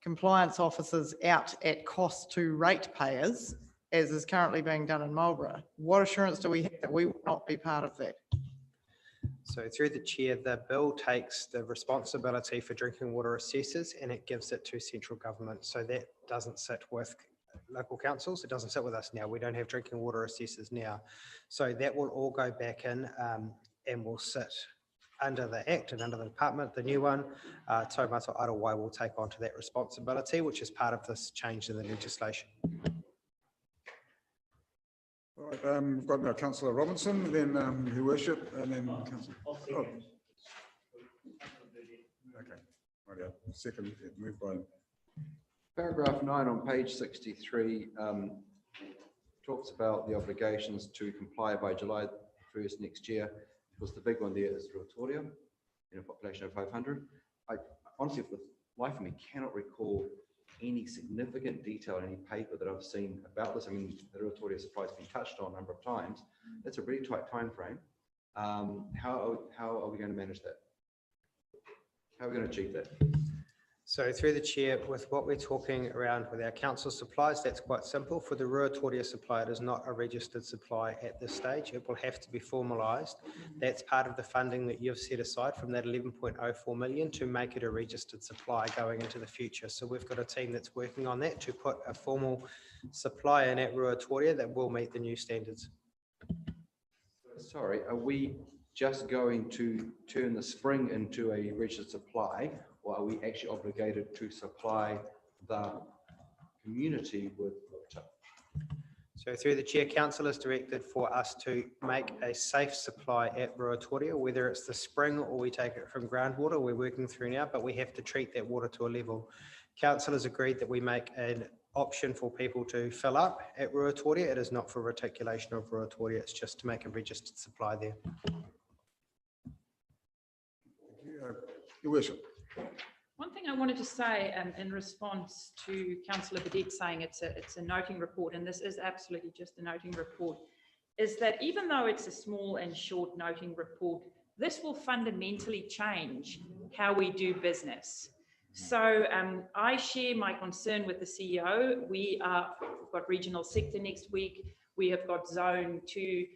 compliance officers out at cost to ratepayers, as is currently being done in Marlborough? What assurance do we have that we will not be part of that? So through the chair, the bill takes the responsibility for drinking water assessors and it gives it to central government. So that doesn't sit with local councils. It doesn't sit with us now. We don't have drinking water assessors now. So that will all go back in and will sit under the Act and under the department. The new one, Taumata Arawai will take on to that responsibility, which is part of this change in the legislation. All right, we've got now Councillor Robinson, then Your Worship, and then Councillor. Oh, okay, right, second, moved by. Paragraph 9 on page 63 talks about the obligations to comply by July 1st next year. Of course, the big one there is Ruatoria in a population of 500. I honestly, for the life of me, cannot recall any significant detail in any paper that I've seen about this. I mean, the Ruatoria supply has been touched on a number of times. That's a really tight time frame. How are we going to manage that? How are we going to achieve that? So through the chair, with what we're talking around with our council supplies, that's quite simple. For the Ruatoria supply, it is not a registered supply at this stage. It will have to be formalised. That's part of the funding that you've set aside from that 11.04 million to make it a registered supply going into the future. So we've got a team that's working on that to put a formal supply in at Ruatoria that will meet the new standards. Sorry, are we just going to turn the spring into a registered supply, or are we actually obligated to supply the community with water? So through the chair, council is directed for us to make a safe supply at Ruatoria, whether it's the spring or we take it from groundwater. We're working through now, but we have to treat that water to a level. Council has agreed that we make an option for people to fill up at Ruatoria. It is not for reticulation of Ruatoria, it's just to make a registered supply there. Your Worship. One thing I wanted to say in response to Councillor Burdett saying it's a noting report, and this is absolutely just a noting report, is that even though it's a small and short noting report, this will fundamentally change how we do business. So I share my concern with the CEO. We've got regional sector next week. We have got zone 2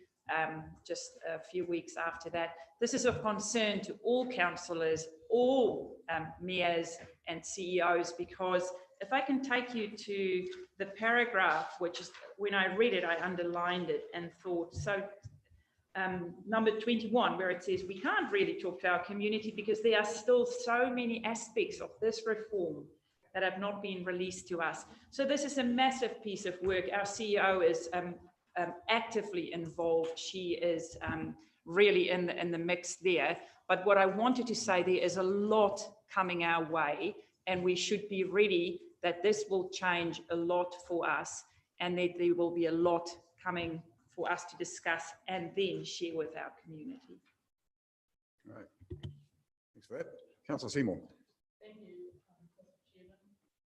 just a few weeks after that. This is of concern to all councillors, all mayors and CEOs, because if I can take you to the paragraph, which is, when I read it, I underlined it and thought, so number 21, where it says, we can't really talk to our community because there are still so many aspects of this reform that have not been released to us. So this is a massive piece of work. Our CEO is actively involved. She is really in the mix there. But what I wanted to say, there is a lot coming our way, and we should be ready that this will change a lot for us, and that there will be a lot coming for us to discuss and then share with our community. All right. Thanks for that. Councillor Seymour. Thank you, Mr. Chairman.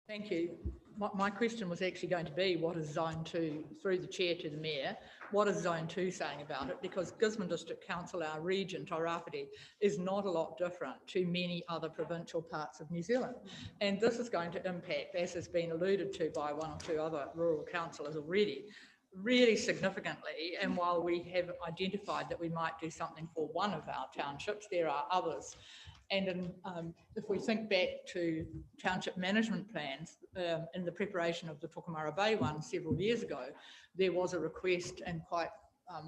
Thank you. My question was actually going to be, what is Zone 2, through the chair to the mayor, what is Zone 2 saying about it? Because Gisborne District Council, our region, Tairāwhiti, is not a lot different to many other provincial parts of New Zealand. And this is going to impact, as has been alluded to by one or two other rural councillors already, really significantly. And while we have identified that we might do something for one of our townships, there are others. And if we think back to township management plans, in the preparation of the Tokomara Bay one several years ago, there was a request, and quite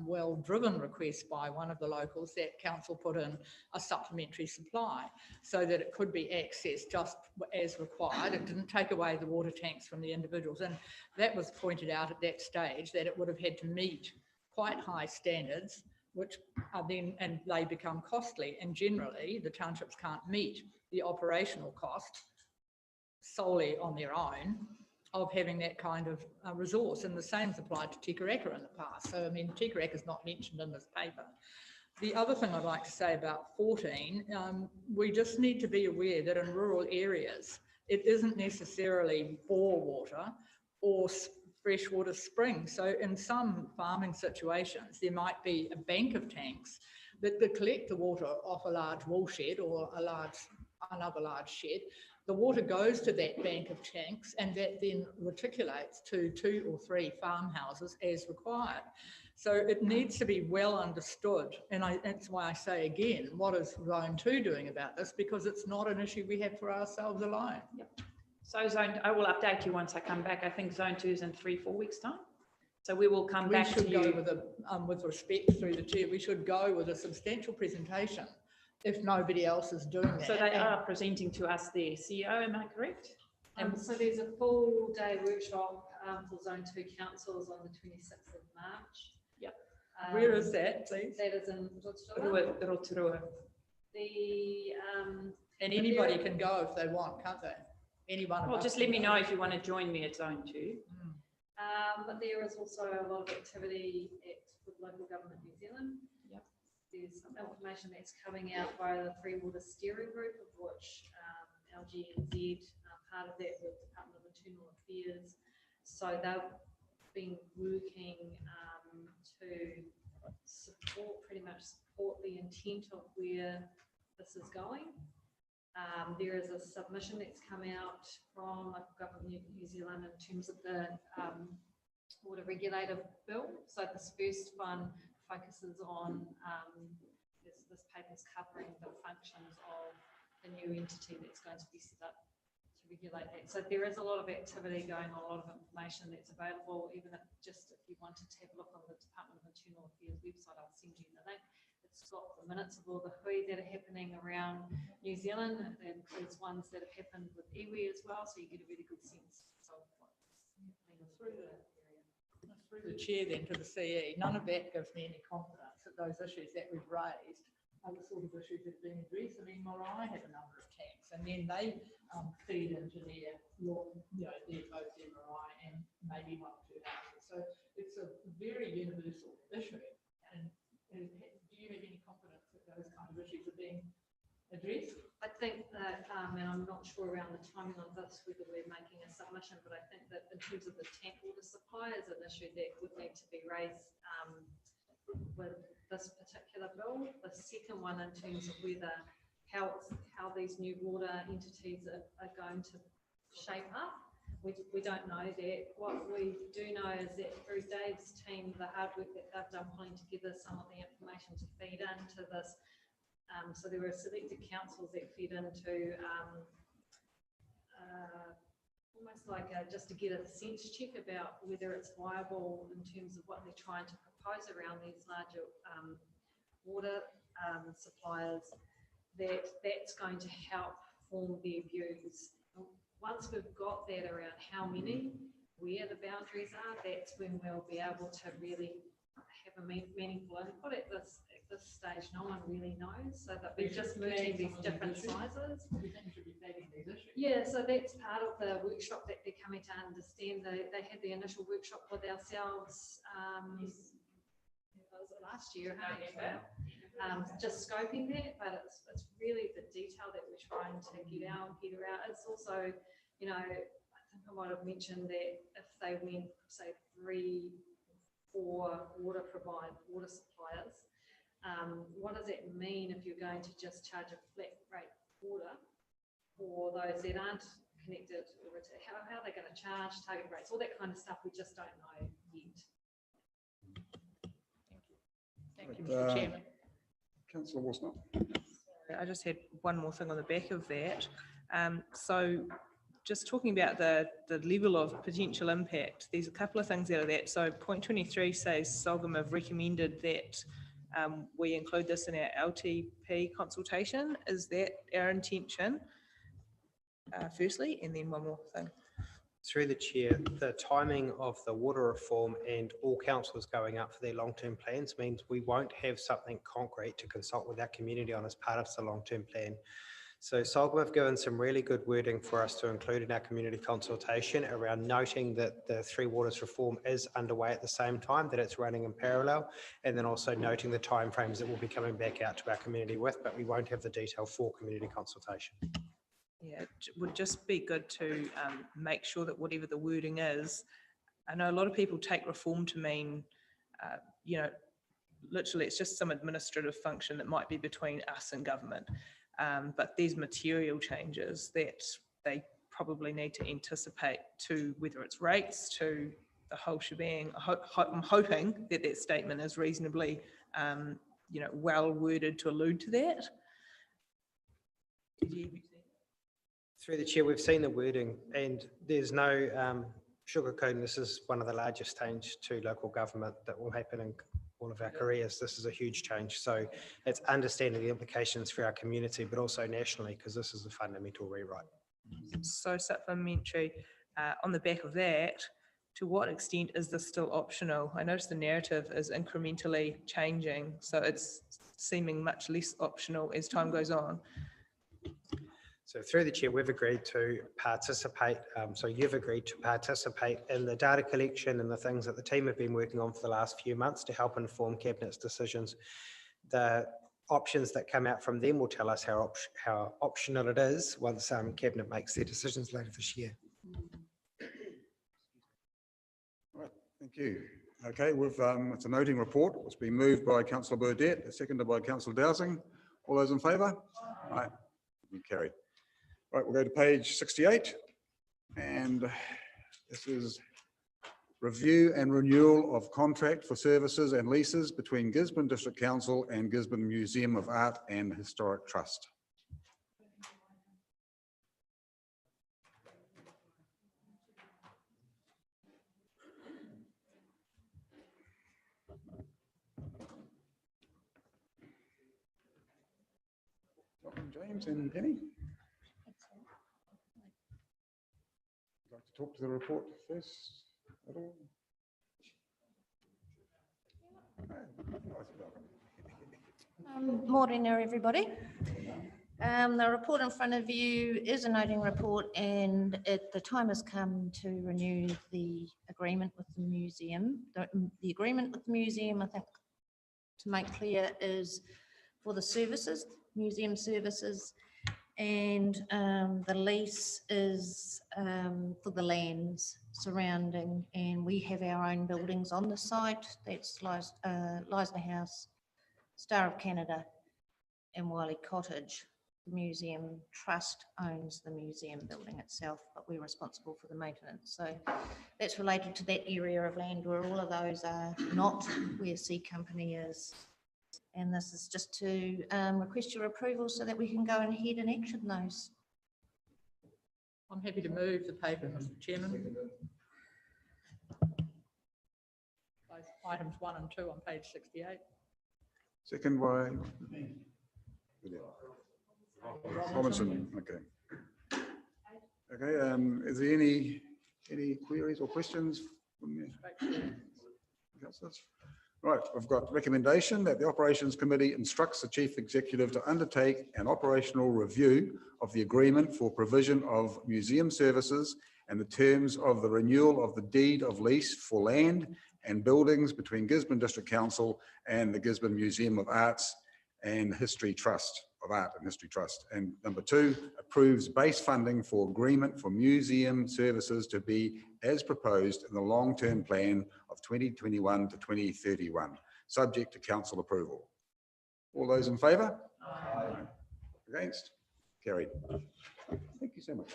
well-driven request by one of the locals, that council put in a supplementary supply so that it could be accessed just as required. It didn't take away the water tanks from the individuals. And that was pointed out at that stage, that it would have had to meet quite high standards, which are then, and they become costly. And generally, the townships can't meet the operational cost solely on their own of having that kind of resource. And the same has applied to Te Karaka in the past. So, I mean, Te Karaka is not mentioned in this paper. The other thing I'd like to say about 14, we just need to be aware that in rural areas, it isn't necessarily bore water or freshwater springs. So in some farming situations, there might be a bank of tanks that collect the water off a large woolshed or another large shed. The water goes to that bank of tanks, and that then reticulates to 2 or 3 farmhouses as required. So it needs to be well understood. And that's why I say again, what is Zone 2 doing about this? Because it's not an issue we have for ourselves alone. Yep. So I will update you once I come back. I think Zone 2 is in 3-4 weeks' time. So we will come back to you. With respect through the chair, we should go with a substantial presentation if nobody else is doing that. So they are presenting to us their CEO, am I correct? So there's a full day workshop for Zone 2 councils on the 26th of March. Yep. Where is that, Um, please? That is in Rotorua. Rotorua. The, And anybody can go if they want, can't they? Anyone. of Well, us just can let me go. know if you want to join me at Zone 2. But there is also a lot of activity with Local Government New Zealand. Yep. There's some information that's coming out via the Three Water Steering Group, of which LGNZ are part of that with Department of Internal Affairs. So they've been working to pretty much support the intent of where this is going. There is a submission that's come out from Local Government New Zealand in terms of the Water Regulator Bill. So this first one focuses on, this paper's covering the functions of the new entity that's going to be set up to regulate that. So there is a lot of activity going on, a lot of information that's available, even if you wanted to have a look on the Department of Internal Affairs website, I'll send you the link. It's got the minutes of all the hui that are happening around New Zealand. It includes ones that have happened with iwi as well, so you get a really good sense of what's happening through the area. Through the chair then to the CE, none of that gives me any confidence that those issues that we've raised are the sort of issues that are being addressed. I mean, Marae have a number of tanks and then they feed into their, both their Marae and maybe one or two houses. So it's a very universal issue. And do you have any confidence that those kind of issues are being addressed? I think that, and I'm not sure around the timing of this, whether we're making a submission, but I think that in terms of the tank water supply is an issue that would need to be raised with this particular bill. The second one in terms of how these new water entities are going to shape up. We don't know that. What we do know is that through Dave's team, the hard work that they've done pulling together some of the information to feed into this. So there were selected councils that fed into almost like just to get a sense check about whether it's viable in terms of what they're trying to propose around these larger water suppliers, that's going to help form their views. Once we've got that around how many, where the boundaries are, that's when we'll be able to really have a meaningful input. At this stage, no one really knows, so that we're just merging these different sizes. Yeah, so that's part of the workshop that they're coming to understand. They had the initial workshop with ourselves was it last year, just scoping that, but it's really the detail that we're trying to get our head around. It's also, I think I might have mentioned that if they went, say, 3 or 4 water suppliers, what does it mean if you're going to just charge a flat rate water for those that aren't connected? How are they going to charge, target rates, all that kind of stuff? We just don't know yet. Thank you, Mr. Chairman. Councillor Wasn't. I just had one more thing on the back of that. So just talking about the level of potential impact, there's a couple of things out of that. So point 23 says SOGM have recommended that we include this in our LTP consultation. Is that our intention? Firstly, and then one more thing. Through the chair, the timing of the water reform and all councillors going up for their long-term plans means we won't have something concrete to consult with our community on as part of the long-term plan. So SOGM have given some really good wording for us to include in our community consultation around noting that the Three Waters reform is underway at the same time, that it's running in parallel, and then also noting the timeframes that we'll be coming back out to our community with, but we won't have the detail for community consultation. Yeah, it would just be good to make sure that whatever the wording is, I know a lot of people take reform to mean, literally it's just some administrative function that might be between us and government. But these material changes that they probably need to anticipate to whether it's rates, to the whole shebang. I'm hoping that that statement is reasonably, well worded to allude to that. Through the chair, we've seen the wording and there's no sugarcoating. This is one of the largest changes to local government that will happen in all of our careers. This is a huge change. So it's understanding the implications for our community, but also nationally, because this is a fundamental rewrite. So supplementary, on the back of that, to what extent is this still optional? I noticed the narrative is incrementally changing, so it's seeming much less optional as time goes on. So through the chair, we've agreed to participate, so you've agreed to participate in the data collection and the things that the team have been working on for the last few months to help inform Cabinet's decisions. The options that come out from them will tell us how optional it is once Cabinet makes their decisions later this year. Right, thank you. Okay, it's a noting report. It's been moved by Councillor Burdett, seconded by Councillor Dowsing. All those in favour? Right, carried. Right, we'll go to page 68, and this is review and renewal of contract for services and leases between Gisborne District Council and Gisborne Museum of Art and Historic Trust. James and Penny? Would you like to talk to the report first at all? Morning there, everybody. The report in front of you is a noting report, and the time has come to renew the agreement with the museum. The agreement with the museum, I think, to make clear, is for the services, museum services, and the lease is for the lands surrounding, and we have our own buildings on the site. That's Leisner House, Star of Canada, and Wiley Cottage. The Museum Trust owns the museum building itself, but we're responsible for the maintenance. So that's related to that area of land where all of those are not where C Company is. And this is just to request your approval so that we can go ahead and action those. I'm happy to move the paper, Mr. Chairman. Both items 1 and 2 on page 68. Second by Robinson. Okay. Okay. Is there any queries or questions from the councillors? Right. We've got recommendation that the Operations Committee instructs the Chief Executive to undertake an operational review of the agreement for provision of museum services and the terms of the renewal of the deed of lease for land and buildings between Gisborne District Council and the Gisborne Museum of Arts and History Trust. And number 2, approves base funding for agreement for museum services to be as proposed in the long-term plan of 2021 to 2031, subject to council approval. All those in favour? Aye. Against? Carried. Thank you so much.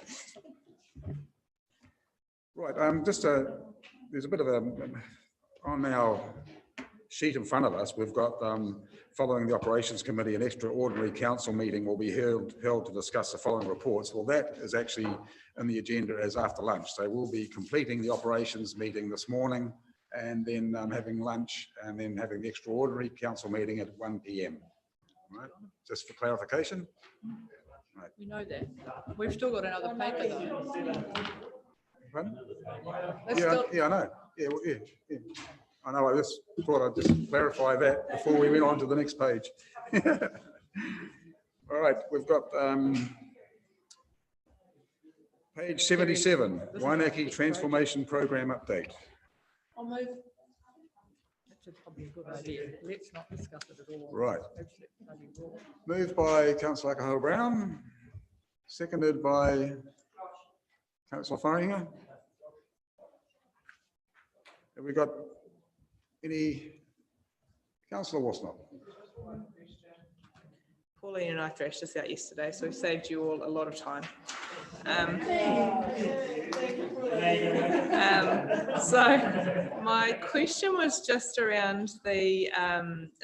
Right, there's a bit of on our sheet in front of us, we've got, following the Operations Committee, an extraordinary council meeting will be held to discuss the following reports. Well, that is actually in the agenda as after lunch. So we'll be completing the operations meeting this morning and then having lunch and then having the extraordinary council meeting at 1 p.m. Right, just for clarification. Right. We know that. We've still got another paper though. Pardon? Yeah, I know. Yeah. I know, I just thought I'd just clarify that before we went on to the next page. All right, we've got page 77, Wainaki Transformation Program Update. I'll move. That's probably a good idea. Let's not discuss it at all. Right. Moved by Councillor Akaho-Brown, seconded by Councillor Wharehinga. Have we got any? Councillor Wasnop. Pauline and I thrashed this out yesterday, so we saved you all a lot of time. So my question was just around the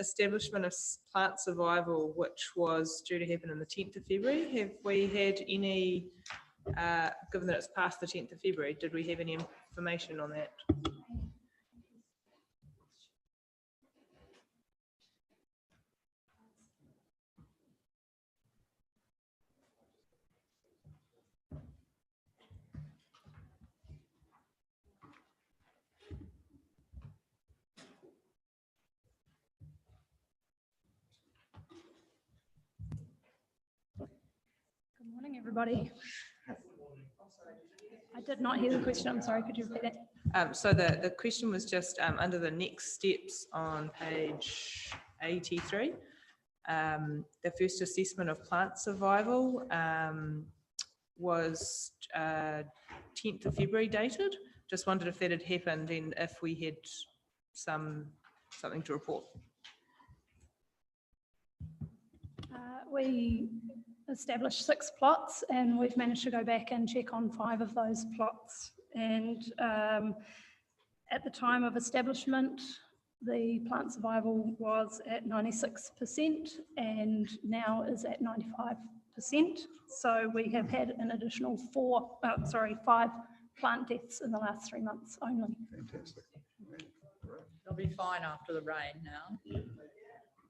establishment of plant survival, which was due to happen on the 10th of February. Have we had any, given that it's past the 10th of February, did we have any information on that? everybody. I did not hear the question. I'm sorry. Could you repeat that? So the question was just under the next steps on page 83. The first assessment of plant survival was 10th of February dated. Just wondered if that had happened and if we had something to report. We established 6 plots and we've managed to go back and check on 5 of those plots. And at the time of establishment, the plant survival was at 96% and now is at 95%. So we have had an additional 5 plant deaths in the last 3 months only. Fantastic. They'll be fine after the rain now.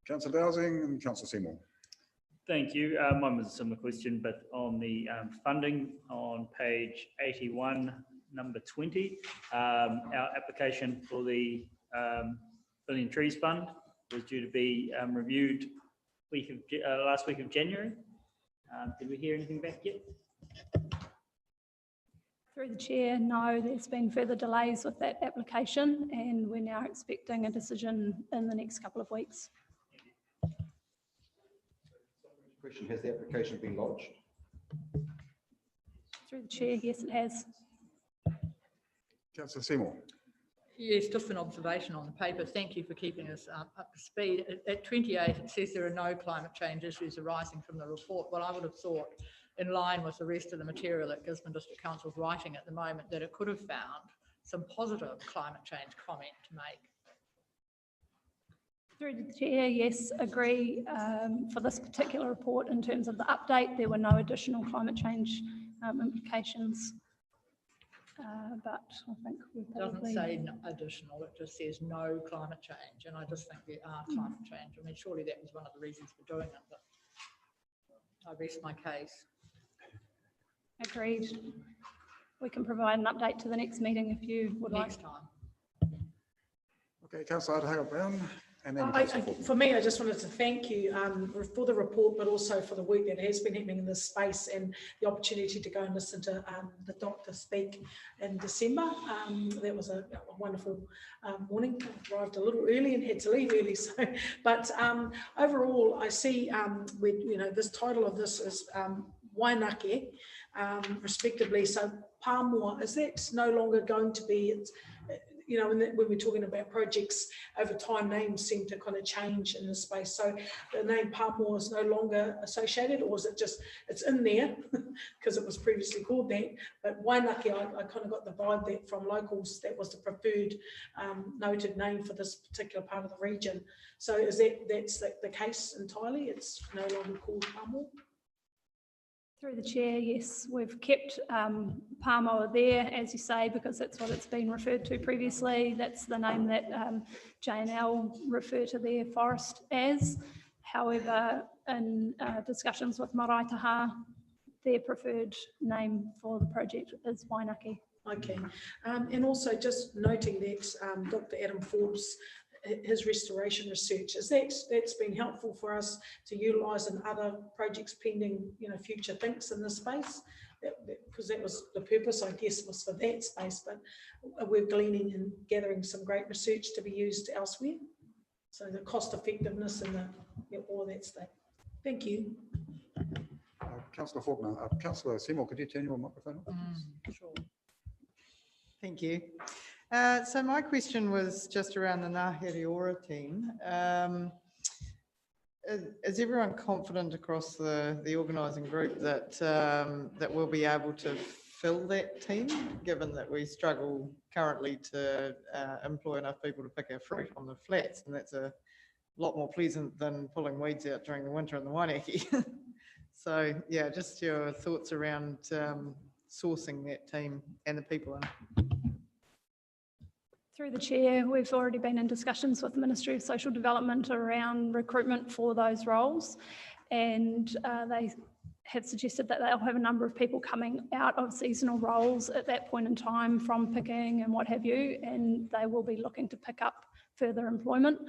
Councillor Dowsing and Councillor Seymour. Thank you. Mine was a similar question, but on the funding on page 81, number 20, our application for the Billion Trees Fund was due to be reviewed last week of January. Did we hear anything back yet? Through the chair, no, there's been further delays with that application and we're now expecting a decision in the next couple of weeks. Question, has the application been lodged? Through the chair, yes, it has. Councillor Seymour. Yes, just an observation on the paper. Thank you for keeping us up to speed. At 28, it says there are no climate change issues arising from the report. Well, I would have thought, in line with the rest of the material that Gisborne District Council is writing at the moment, that it could have found some positive climate change comment to make. Through the chair, yes, agree. For this particular report, in terms of the update, there were no additional climate change implications. But I think we It doesn't probably... say additional, it just says no climate change. And I just think there are climate change. I mean, surely that was one of the reasons for doing it, but I rest my case. Agreed. We can provide an update to the next meeting if you would like. Next time. Okay, Councillor Otago-Brown. And then For me, I just wanted to thank you for the report, but also for the work that has been happening in this space and the opportunity to go and listen to the doctor speak in December. That was a wonderful morning. I arrived a little early and had to leave early. So, but overall, I see this title of this is Wainake, respectively. So Pamoa, is that no longer going to be? When we're talking about projects over time, names seem to kind of change in the space. So the name Pamoa is no longer associated, or is it just, it's in there because it was previously called that. But Wainake, I kind of got the vibe that from locals, that was the preferred noted name for this particular part of the region. So is that's the case entirely? It's no longer called Pamoa? Through the chair, yes, we've kept Pamoa there, as you say, because that's what it's been referred to previously. That's the name that J&L refer to their forest as. However, in discussions with Marae Taha, their preferred name for the project is Wainake. Okay, and also just noting that Dr. Adam Forbes, his restoration research, that's been helpful for us to utilise in other projects pending, future thinks in this space, because that was the purpose, I guess, was for that space. But we're gleaning and gathering some great research to be used elsewhere. So the cost effectiveness and all of that stuff. Thank you. Councillor Faulkner. Councillor Seymour, could you turn your microphone on? Sure. Thank you. So my question was just around the Ngāhere Ora team. Is everyone confident across the organising group that that we'll be able to fill that team, given that we struggle currently to employ enough people to pick our fruit on the flats, and that's a lot more pleasant than pulling weeds out during the winter in the Wainake. So yeah, just your thoughts around sourcing that team and the people in. Through the chair, we've already been in discussions with the Ministry of Social Development around recruitment for those roles, and they have suggested that they'll have a number of people coming out of seasonal roles at that point in time from picking and what have you, and they will be looking to pick up further employment.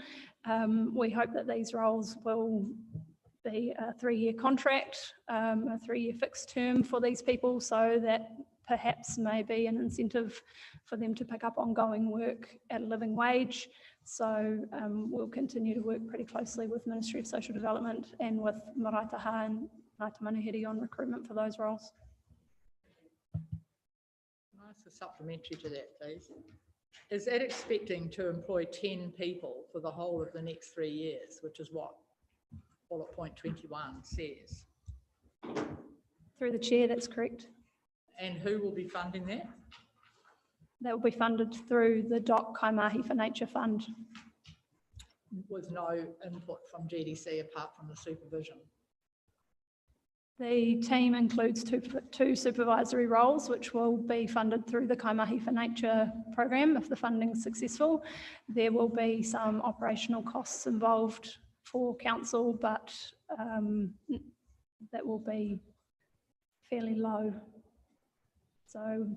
We hope that these roles will be a 3-year contract, a 3-year fixed term for these people, so that perhaps may be an incentive for them to pick up ongoing work at a living wage. So we'll continue to work pretty closely with Ministry of Social Development and with Marae Taha and Ngāi Manuhiri on recruitment for those roles. Nice, a supplementary to that, please. Is that expecting to employ 10 people for the whole of the next 3 years, which is what bullet point 21 says? Through the chair, that's correct. And who will be funding that? That will be funded through the DOC Kaimahi for Nature Fund. With no input from GDC apart from the supervision. The team includes two supervisory roles, which will be funded through the Kaimahi for Nature program if the funding is successful. There will be some operational costs involved for council, but that will be fairly low. So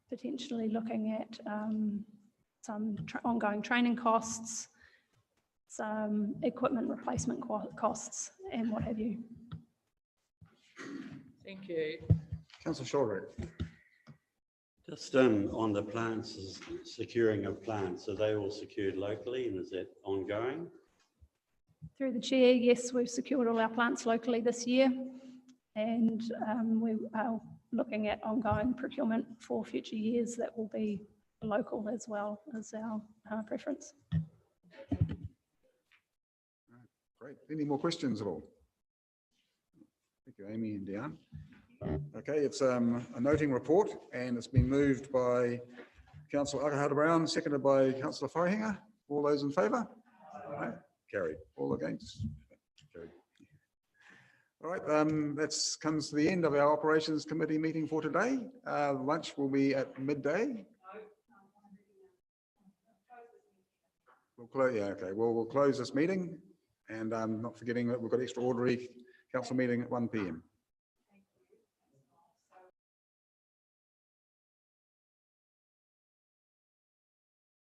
potentially looking at some ongoing training costs, some equipment replacement costs and what have you. Thank you. Councillor Shortridge. Just on the plants, securing of plants, are they all secured locally and is that ongoing? Through the chair, yes, we've secured all our plants locally this year, and we are looking at ongoing procurement for future years that will be local as well as our preference. Great. Any more questions at all? Thank you, Amy and Diane. Okay, it's a noting report and it's been moved by Councillor Akahara Brown, seconded by Councillor Whaihinga. All those in favour? Aye. Carried. All against? Carried. All right, that comes to the end of our Operations Committee meeting for today. Lunch will be at midday. We'll close, yeah, okay. Well, we'll close this meeting and not forgetting that we've got extraordinary council meeting at 1 p.m.